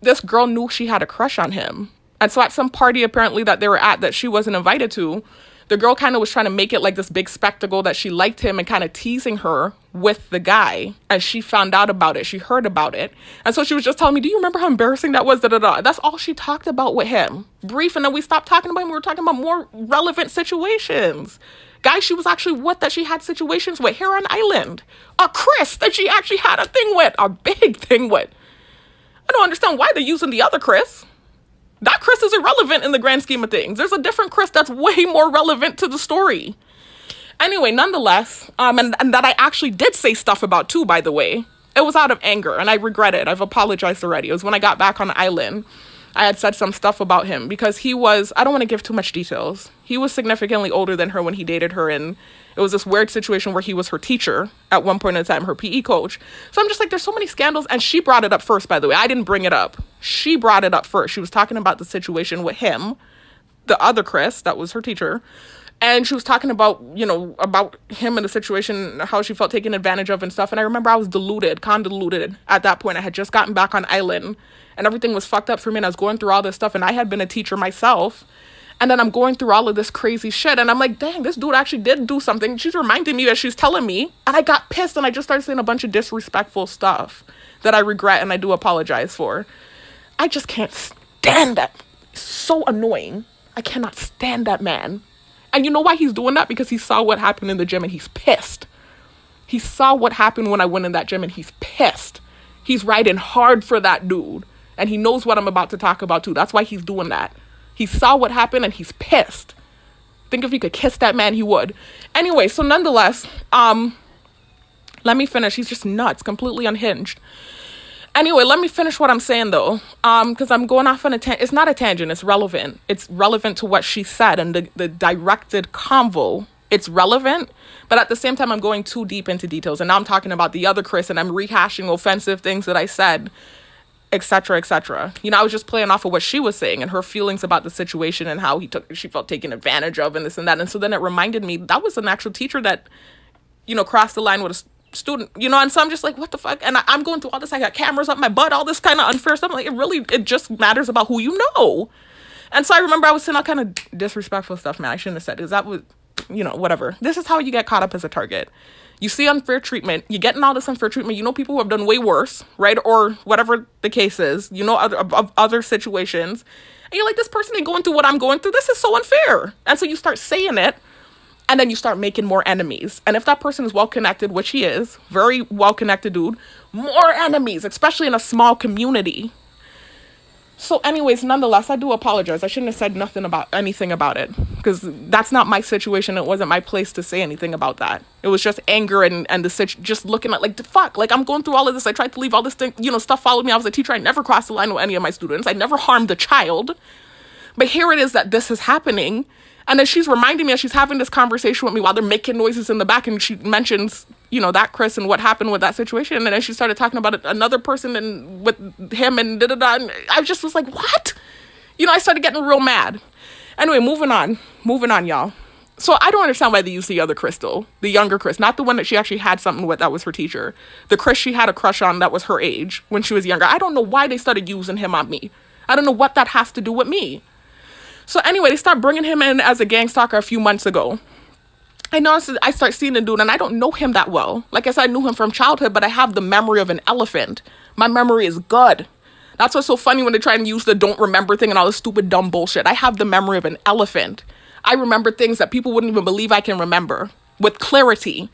this girl knew she had a crush on him. And so at some party apparently that they were at that she wasn't invited to, the girl kind of was trying to make it like this big spectacle that she liked him and kind of teasing her with the guy. And she found out about it. She heard about it. And so she was just telling me, do you remember how embarrassing that was? That's all she talked about with him. Brief. And then we stopped talking about him. We were talking about more relevant situations. Guys she was actually with that she had situations with here on island. A Chris that she actually had a thing with. A big thing with. I don't understand why they're using the other Chris. That Chris is irrelevant in the grand scheme of things. There's a different Chris that's way more relevant to the story. Anyway, nonetheless, and that I actually did say stuff about too, by the way. It was out of anger, and I regret it. I've apologized already. It was when I got back on the island. I had said some stuff about him because he was, I don't want to give too much details. He was significantly older than her when he dated her, and it was this weird situation where he was her teacher at one point in time, her PE coach. So I'm just like, there's so many scandals. And she brought it up first, by the way. I didn't bring it up. She brought it up first. She was talking about the situation with him, the other Chris, that was her teacher. And she was talking about, you know, about him and the situation, how she felt taken advantage of and stuff. And I remember I was convoluted at that point. I had just gotten back on island and everything was fucked up for me. And I was going through all this stuff and I had been a teacher myself. And then I'm going through all of this crazy shit. And I'm like, dang, this dude actually did do something. She's reminding me as she's telling me. And I got pissed and I just started saying a bunch of disrespectful stuff that I regret and I do apologize for. I just can't stand that. It's so annoying. I cannot stand that man. And you know why he's doing that? Because he saw what happened in the gym and he's pissed. He saw what happened when I went in that gym and he's pissed. He's riding hard for that dude. And he knows what I'm about to talk about too. That's why he's doing that. He saw what happened and he's pissed. Think if he could kiss that man, he would. Anyway, so nonetheless, let me finish. He's just nuts, completely unhinged. Anyway, let me finish what I'm saying though, because I'm going off on a tangent. It's not a tangent. It's relevant. It's relevant to what she said and the directed convo. It's relevant, but at the same time, I'm going too deep into details, and now I'm talking about the other Chris, and I'm rehashing offensive things that I said, etc., etc. You know, I was just playing off of what she was saying and her feelings about the situation and how she felt taken advantage of and this and that. And so then it reminded me that was an actual teacher that, you know, crossed the line with a student, you know. And so I'm just like, what the fuck? And I'm going through all this. I got cameras up my butt, all this kind of unfair stuff. I'm like, it just matters about who you know. And so I remember I was saying all kind of disrespectful stuff, man. I shouldn't have said, because that was, you know, whatever. This is how you get caught up as a target. You see unfair treatment, you getting all this unfair treatment, you know, people who have done way worse, right? Or whatever the case is, you know, other situations. And you're like, this person ain't going through what I'm going through. This is so unfair. And so you start saying it, and then you start making more enemies. And if that person is well-connected, which he is, very well-connected dude, more enemies, especially in a small community. So anyways, nonetheless, I do apologize. I shouldn't have said anything about it, because that's not my situation. It wasn't my place to say anything about that. It was just anger and just looking at like, the fuck, like I'm going through all of this. I tried to leave all this thing, you know, stuff followed me. I was a teacher. I never crossed the line with any of my students. I never harmed a child. But here it is that this is happening. And then she's reminding me as she's having this conversation with me while they're making noises in the back, and she mentions, you know, that Chris and what happened with that situation. And then she started talking about another person and with him and da-da-da. And I just was like, what? You know, I started getting real mad. Anyway, moving on, y'all. So I don't understand why they use the other Crystal, the younger Chris, not the one that she actually had something with that was her teacher. The Chris she had a crush on that was her age when she was younger. I don't know why they started using him on me. I don't know what that has to do with me. So anyway, they start bringing him in as a gang stalker a few months ago. I start seeing the dude, and I don't know him that well. Like I said, I knew him from childhood, but I have the memory of an elephant. My memory is good. That's what's so funny when they try and use the don't remember thing and all this stupid dumb bullshit. I have the memory of an elephant. I remember things that people wouldn't even believe I can remember with clarity.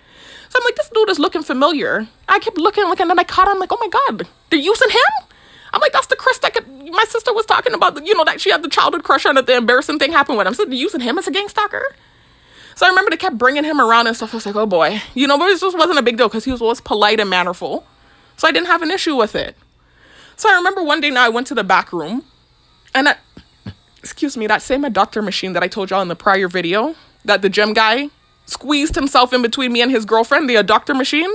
So I'm like, this dude is looking familiar. I kept looking, and then I caught him. I'm like, oh my God, they're using him? I'm like, that's the Chris that my sister was talking about, you know, that she had the childhood crush on, that the embarrassing thing happened with him. So they're using him as a gang stalker? So I remember they kept bringing him around and stuff. I was like, oh boy. You know, but it just wasn't a big deal because he was always polite and mannerful. So I didn't have an issue with it. So I remember one day now I went to the back room, and that same adductor machine that I told y'all in the prior video, that the gym guy squeezed himself in between me and his girlfriend, the adductor machine.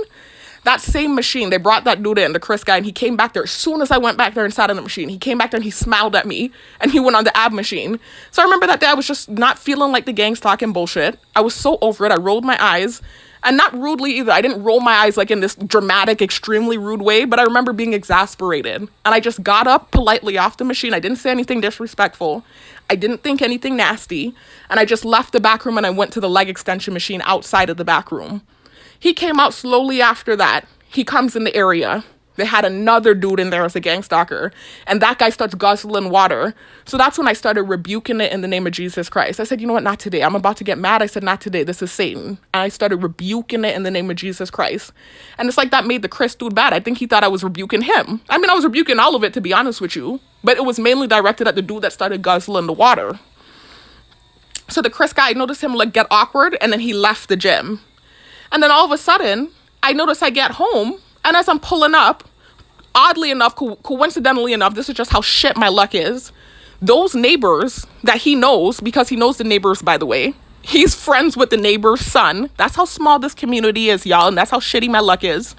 That same machine, they brought that dude in, the Chris guy, and he came back there. As soon as I went back there and sat in the machine, he came back there and he smiled at me, and he went on the ab machine. So I remember that day I was just not feeling like the gang stalking bullshit. I was so over it. I rolled my eyes, and not rudely either. I didn't roll my eyes like in this dramatic, extremely rude way, but I remember being exasperated. And I just got up politely off the machine. I didn't say anything disrespectful. I didn't think anything nasty. And I just left the back room and I went to the leg extension machine outside of the back room. He came out slowly after that. He comes in the area. They had another dude in there as a gang stalker, and that guy starts guzzling water. So that's when I started rebuking it in the name of Jesus Christ. I said, you know what, not today. I'm about to get mad. I said, not today. This is Satan. And I started rebuking it in the name of Jesus Christ. And it's like that made the Chris dude bad. I think he thought I was rebuking him. I mean, I was rebuking all of it, to be honest with you, but it was mainly directed at the dude that started guzzling the water. So the Chris guy, I noticed him like get awkward, and then he left the gym. And then all of a sudden, I notice I get home, and as I'm pulling up, oddly enough, coincidentally enough, this is just how shit my luck is. Those neighbors that he knows, because he knows the neighbors, by the way, he's friends with the neighbor's son. That's how small this community is, y'all, and that's how shitty my luck is.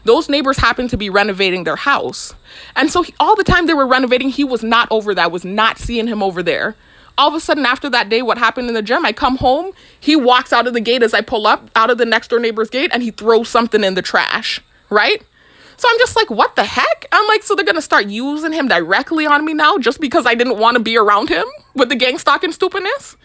Those neighbors happen to be renovating their house. And so all the time they were renovating, he was not over there. I was not seeing him over there. All of a sudden, after that day, what happened in the gym, I come home, he walks out of the gate as I pull up, out of the next door neighbor's gate, and he throws something in the trash, right? So I'm just like, what the heck? I'm like, so they're going to start using him directly on me now just because I didn't want to be around him with the gang stalking stupidness?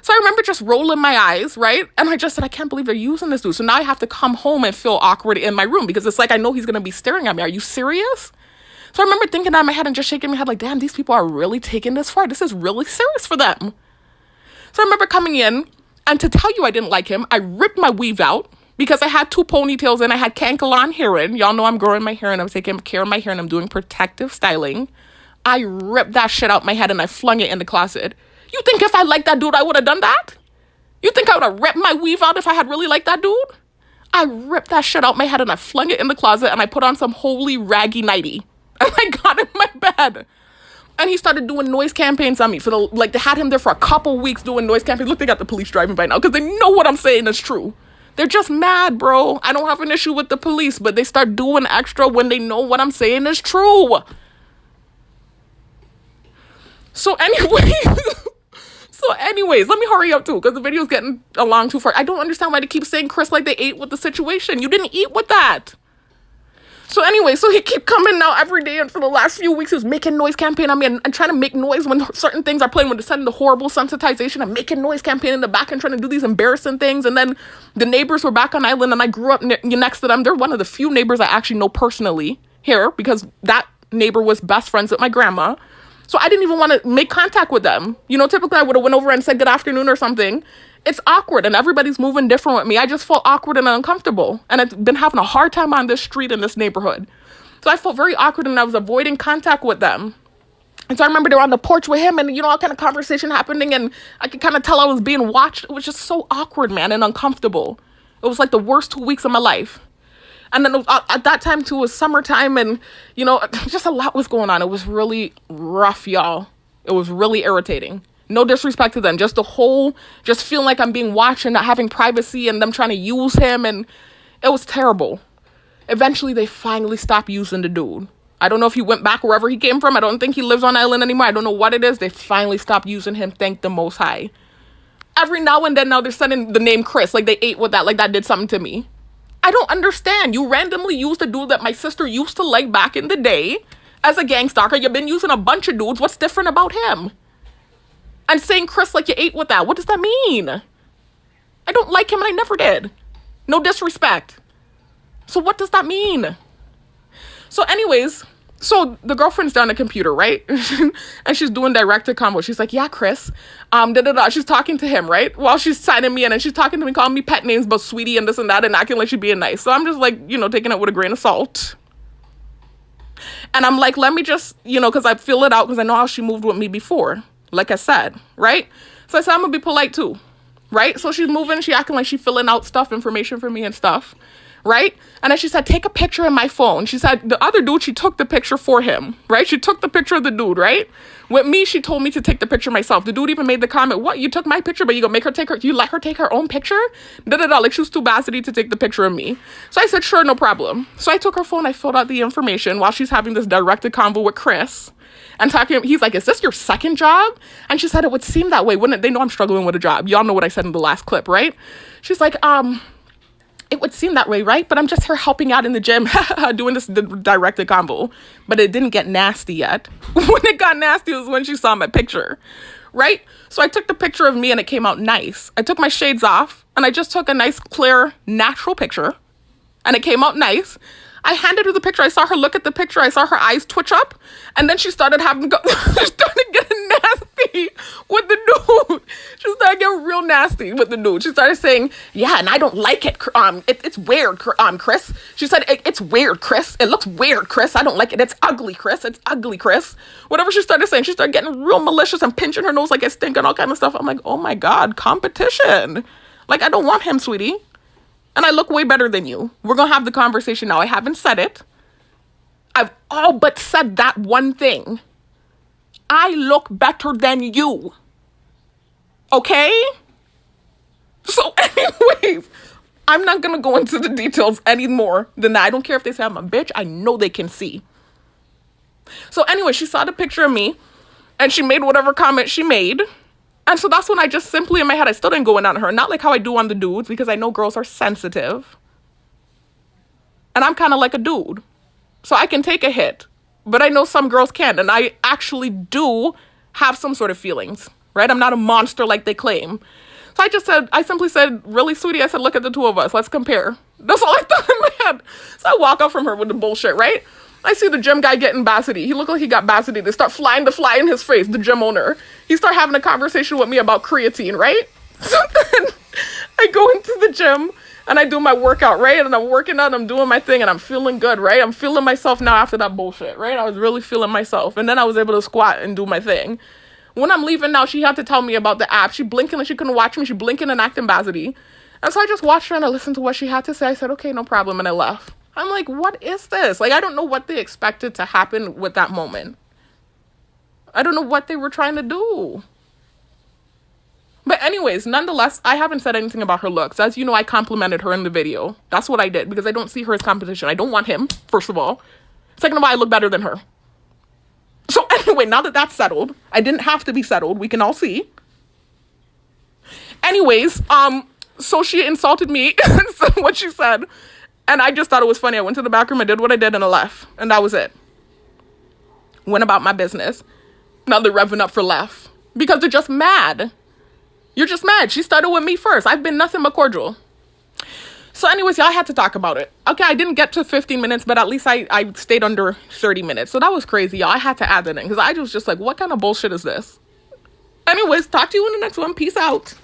So I remember just rolling my eyes, right? And I just said, I can't believe they're using this dude. So now I have to come home and feel awkward in my room because it's like, I know he's going to be staring at me. Are you serious? So I remember thinking that in my head and just shaking my head like, damn, these people are really taking this far. This is really serious for them. So I remember coming in, and to tell you I didn't like him, I ripped my weave out because I had 2 ponytails and I had Kankalon hair in. Y'all know I'm growing my hair and I'm taking care of my hair and I'm doing protective styling. I ripped that shit out my head and I flung it in the closet. You think if I liked that dude, I would have done that? You think I would have ripped my weave out if I had really liked that dude? I ripped that shit out my head and I flung it in the closet and I put on some holy raggy nightie. And I got in my bed. And he started doing noise campaigns on me for they had him there for a couple weeks doing noise campaigns. Look, they got the police driving by now because they know what I'm saying is true. They're just mad, bro. I don't have an issue with the police, but they start doing extra when they know what I'm saying is true. So anyways, let me hurry up too, because the video's getting along too far. I don't understand why they keep saying Chris like they ate with the situation. You didn't eat with that. So anyway, so he keep coming now every day, and for the last few weeks he was making noise campaign on me and trying to make noise when certain things are playing, when they're sending the horrible sensitization and making noise campaign in the back and trying to do these embarrassing things. And then the neighbors were back on island and I grew up next to them. They're one of the few neighbors I actually know personally here, because that neighbor was best friends with my grandma. So I didn't even want to make contact with them. You know, typically I would have went over and said good afternoon or something. It's awkward and everybody's moving different with me. I just felt awkward and uncomfortable. And I've been having a hard time on this street in this neighborhood. So I felt very awkward and I was avoiding contact with them. And so I remember they were on the porch with him and, you know, all kind of conversation happening. And I could kind of tell I was being watched. It was just so awkward, man, and uncomfortable. It was like the worst 2 weeks of my life. And then at that time, too, it was summertime and, you know, just a lot was going on. It was really rough, y'all. It was really irritating. No disrespect to them. Just the whole, just feeling like I'm being watched and not having privacy and them trying to use him. And it was terrible. Eventually, they finally stopped using the dude. I don't know if he went back wherever he came from. I don't think he lives on island anymore. I don't know what it is. They finally stopped using him. Thank the Most High. Every now and then, now they're sending the name Chris. Like they ate with that. Like that did something to me. I don't understand. You randomly used a dude that my sister used to like back in the day as a gang stalker. You've been using a bunch of dudes. What's different about him? And saying Chris like you ate with that. What does that mean? I don't like him and I never did. No disrespect. So what does that mean? So anyways, so the girlfriend's down the computer, right? And she's doing direct-to-convo. She's like, yeah, Chris. She's talking to him, right? While she's signing me in and she's talking to me, calling me pet names, but sweetie and this and that, and acting like she's being nice. So I'm just like, you know, taking it with a grain of salt. And I'm like, let me just, you know, because I feel it out because I know how she moved with me before. Like I said, right? So I said, I'm going to be polite too, right? So she's moving. She acting like she's filling out stuff, information for me and stuff. Right? And then she said, take a picture of my phone. She said, the other dude, she took the picture for him, right? She took the picture of the dude, right? With me, she told me to take the picture myself. The dude even made the comment, what? You took my picture, but you gonna make her take her, you let her take her own picture? Like she was too bastard to take the picture of me. So I said, sure, no problem. So I took her phone, I filled out the information while she's having this directed convo with Chris. And talking, he's like, is this your second job? And she said, it would seem that way, wouldn't it? They know I'm struggling with a job. Y'all know what I said in the last clip, right? She's like, it would seem that way, right? But I'm just here helping out in the gym, doing this directed convo. But it didn't get nasty yet. When it got nasty was when she saw my picture, right? So I took the picture of me and it came out nice. I took my shades off and I just took a nice, clear, natural picture. And it came out nice. I handed her the picture. I saw her look at the picture. I saw her eyes twitch up. And then she started started getting nasty with the dude. She started getting real nasty with the dude. She started saying, yeah, and I don't like it. It's weird, Chris. She said, it's weird, Chris. It looks weird, Chris. I don't like it. It's ugly, Chris. It's ugly, Chris. Whatever she started saying, she started getting real malicious and pinching her nose like it stink and all kind of stuff. I'm like, oh my God, competition. Like, I don't want him, sweetie. And I look way better than you. We're going to have the conversation now. I haven't said it. I've all but said that one thing. I look better than you. Okay? So anyways, I'm not going to go into the details any more than that. I don't care if they say I'm a bitch. I know they can see. So anyway, she saw the picture of me and she made whatever comment she made. And so that's when I just simply in my head, I still didn't go in on her. Not like how I do on the dudes, because I know girls are sensitive. And I'm kind of like a dude. So I can take a hit. But I know some girls can't. And I actually do have some sort of feelings, right? I'm not a monster like they claim. So I simply said, really, sweetie? I said, look at the two of us. Let's compare. That's all I thought in my head. So I walk out from her with the bullshit, right? I see the gym guy getting bassity. He looked like he got bassity. They start flying the fly in his face, the gym owner. He start having a conversation with me about creatine, right? So then I go into the gym and I do my workout, right? And I'm working out, I'm doing my thing and I'm feeling good, right? I'm feeling myself now after that bullshit, right? I was really feeling myself. And then I was able to squat and do my thing. When I'm leaving now, she had to tell me about the app. She blinking and she couldn't watch me. She blinking and acting bassity. And And so I just watched her and I listened to what she had to say. I said, okay, no problem. And I left. I'm like, what is this? Like, I don't know what they expected to happen with that moment. I don't know what they were trying to do. But anyways, nonetheless, I haven't said anything about her looks. As you know, I complimented her in the video. That's what I did because I don't see her as competition. I don't want him, first of all. Second of all, I look better than her. So anyway, now that that's settled, I didn't have to be settled. We can all see. Anyways, so she insulted me and said what she said. And I just thought it was funny. I went to the back room, I did what I did, and I left. And that was it. Went about my business. Now they're revving up for left. Because they're just mad. You're just mad. She started with me first. I've been nothing but cordial. So anyways, y'all, I had to talk about it. Okay, I didn't get to 15 minutes, but at least I stayed under 30 minutes. So that was crazy, y'all. I had to add that in because I was just like, what kind of bullshit is this? Anyways, talk to you in the next one. Peace out.